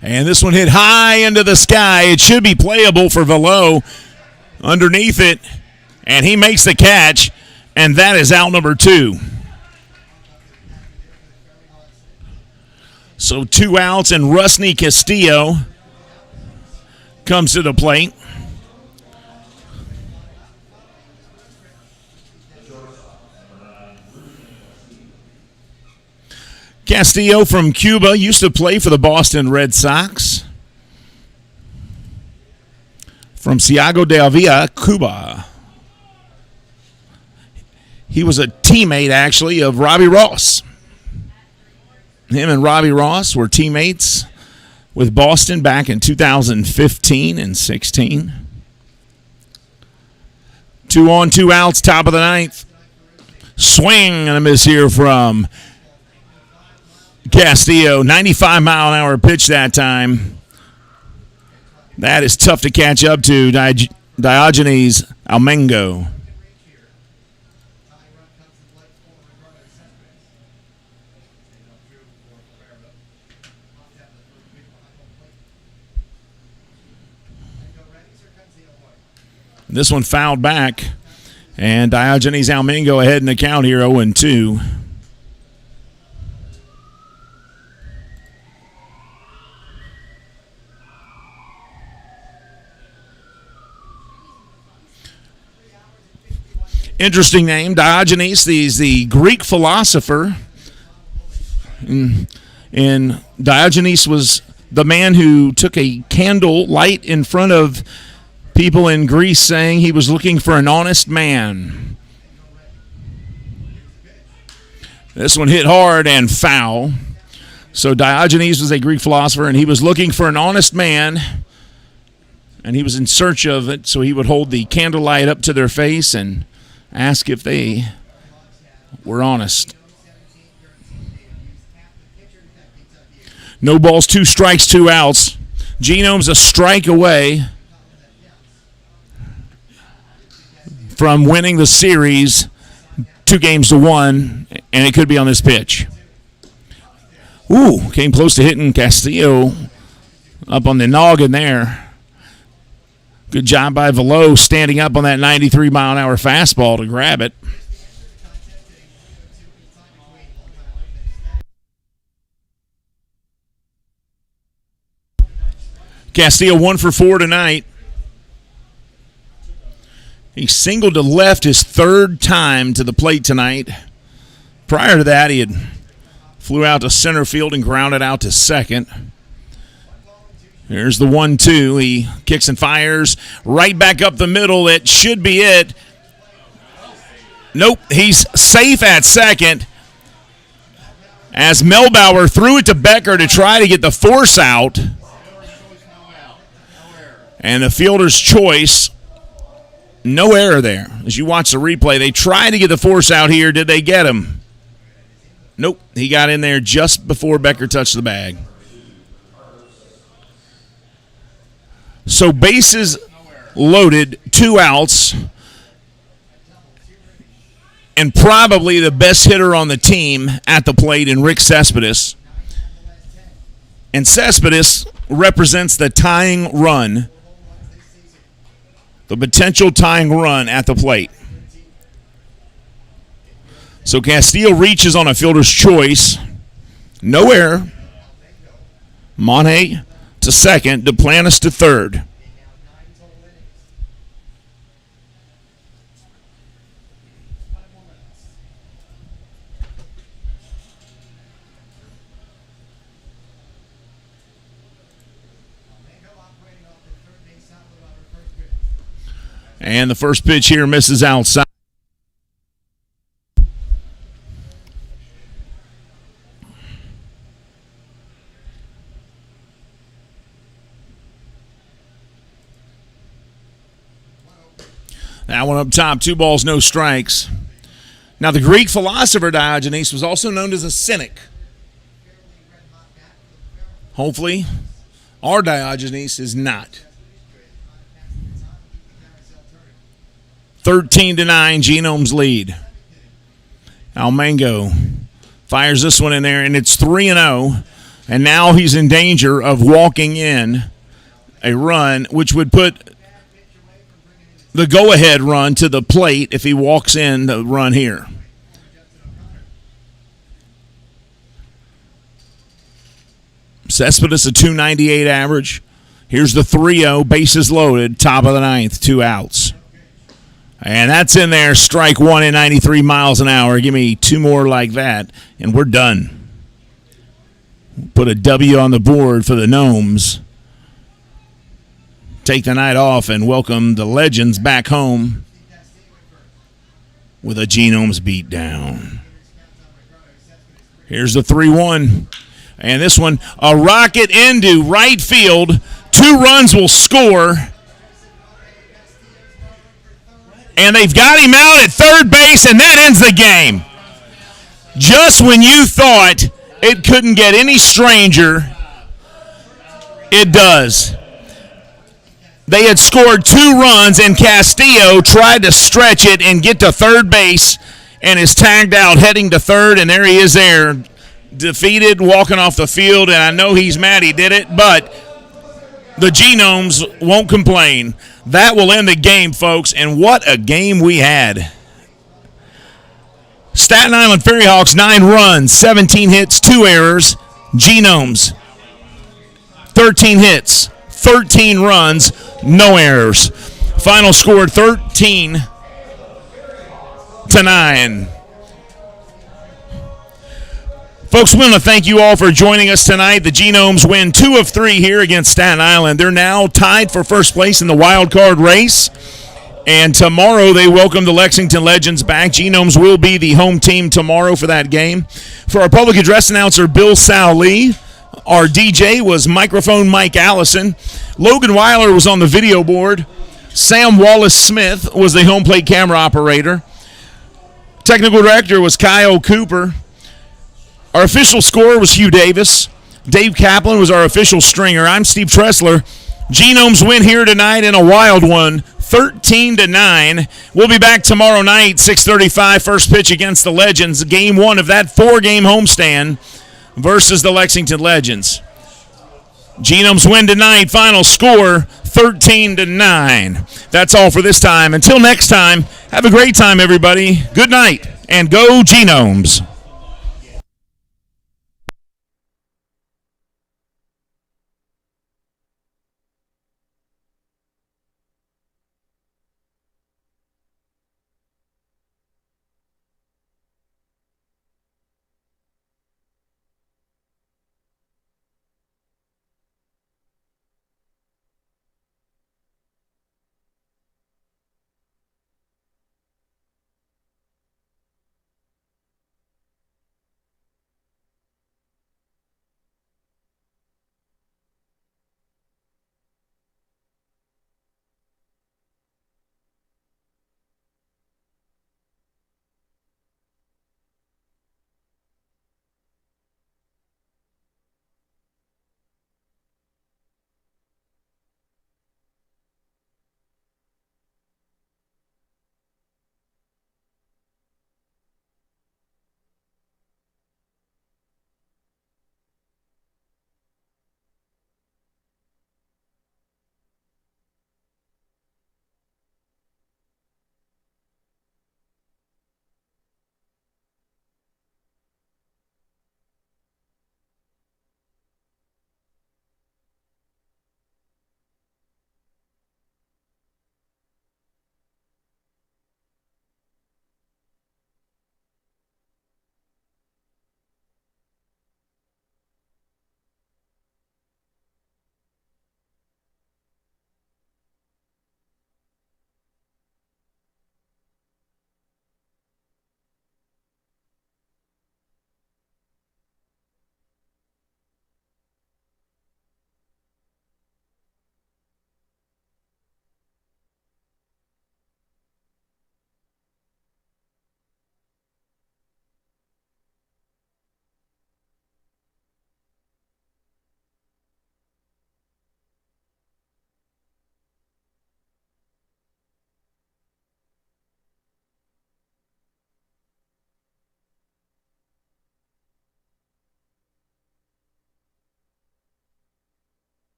And this one hit high into the sky. It should be playable for Velo underneath it. And he makes the catch. And that is out number 2. So 2 outs, and Rusney Castillo comes to the plate. Castillo from Cuba used to play for the Boston Red Sox. From Ciego de Avila, Cuba. He was a teammate, actually, of Robbie Ross. Him and Robbie Ross were teammates with Boston back in 2015 and 16. 2 on, 2 outs, top of the 9th. Swing and a miss here from Castillo. 95-mile-an-hour pitch that time. That is tough to catch up to. Diogenes Almengo. This one fouled back, and Diogenes Almengo ahead in the count here, 0-2. Interesting name, Diogenes. He's the Greek philosopher. And Diogenes was the man who took a candle light in front of people in Greece, saying he was looking for an honest man. This one hit hard and foul. So Diogenes was a Greek philosopher, and he was looking for an honest man, and he was in search of it, so he would hold the candlelight up to their face and ask if they were honest. No balls, 2 strikes, 2 outs. Genomes a strike away from winning the series 2-1, and it could be on this pitch. Ooh, came close to hitting Castillo up on the noggin there. Good job by Velo standing up on that 93-mile-an-hour fastball to grab it. Castillo 1 for 4 tonight. He singled to left his 3rd time to the plate tonight. Prior to that, he had flew out to center field and grounded out to second. There's the 1-2. He kicks and fires right back up the middle. It should be it. Nope, he's safe at second. As Melbauer threw it to Becker to try to get the force out. And the fielder's choice, no error there. As you watch the replay, they tried to get the force out here. Did they get him? Nope, he got in there just before Becker touched the bag. So bases loaded, 2 outs. And probably the best hitter on the team at the plate in Rick Cespedes. And Cespedes represents the tying run, the potential tying run at the plate. So Castillo reaches on a fielder's choice. No error. Monte to second, Duplantis to third. And the first pitch here misses outside. That one up top, 2 balls, no strikes. Now, the Greek philosopher Diogenes was also known as a cynic. Hopefully, our Diogenes is not. 13-9, Genomes lead. Almango fires this one in there, and it's 3-0. And now he's in danger of walking in a run, which would put the go-ahead run to the plate if he walks in the run here. Cespedes a .298 average. Here's the 3-0, bases loaded, top of the ninth, 2 outs. And that's in there, strike 1 at 93 miles an hour. Give me 2 more like that, and we're done. Put a W on the board for the Gnomes. Take the night off and welcome the Legends back home with a Genomes beatdown. Here's the 3-1. And this one, a rocket into right field. 2 runs will score. And they've got him out at third base, and that ends the game. Just when you thought it couldn't get any stranger, it does. They had scored 2 runs, and Castillo tried to stretch it and get to third base and is tagged out heading to third, and there he is there, defeated, walking off the field, and I know he's mad he did it, but the Genomes won't complain. That will end the game, folks, and what a game we had. Staten Island FerryHawks, 9 runs, 17 hits, 2 errors. Genomes, 13 hits, 13 runs, no errors. Final score 13-9. Folks, we want to thank you all for joining us tonight. The Genomes win 2 of 3 here against Staten Island. They're now tied for first place in the wild card race. And tomorrow they welcome the Lexington Legends back. Genomes will be the home team tomorrow for that game. For our public address announcer, Bill Sal Lee. Our DJ was Microphone Mike Allison. Logan Weiler was on the video board. Sam Wallace-Smith was the home plate camera operator. Technical director was Kyle Cooper. Our official scorer was Hugh Davis. Dave Kaplan was our official stringer. I'm Steve Tressler. Genomes win here tonight in a wild one, 13-9. We'll be back tomorrow night, 6:35, first pitch against the Legends. Game 1 of that 4-game homestand versus the Lexington Legends. Genomes win tonight. Final score, 13-9. That's all for this time. Until next time, have a great time, everybody. Good night, and go Genomes.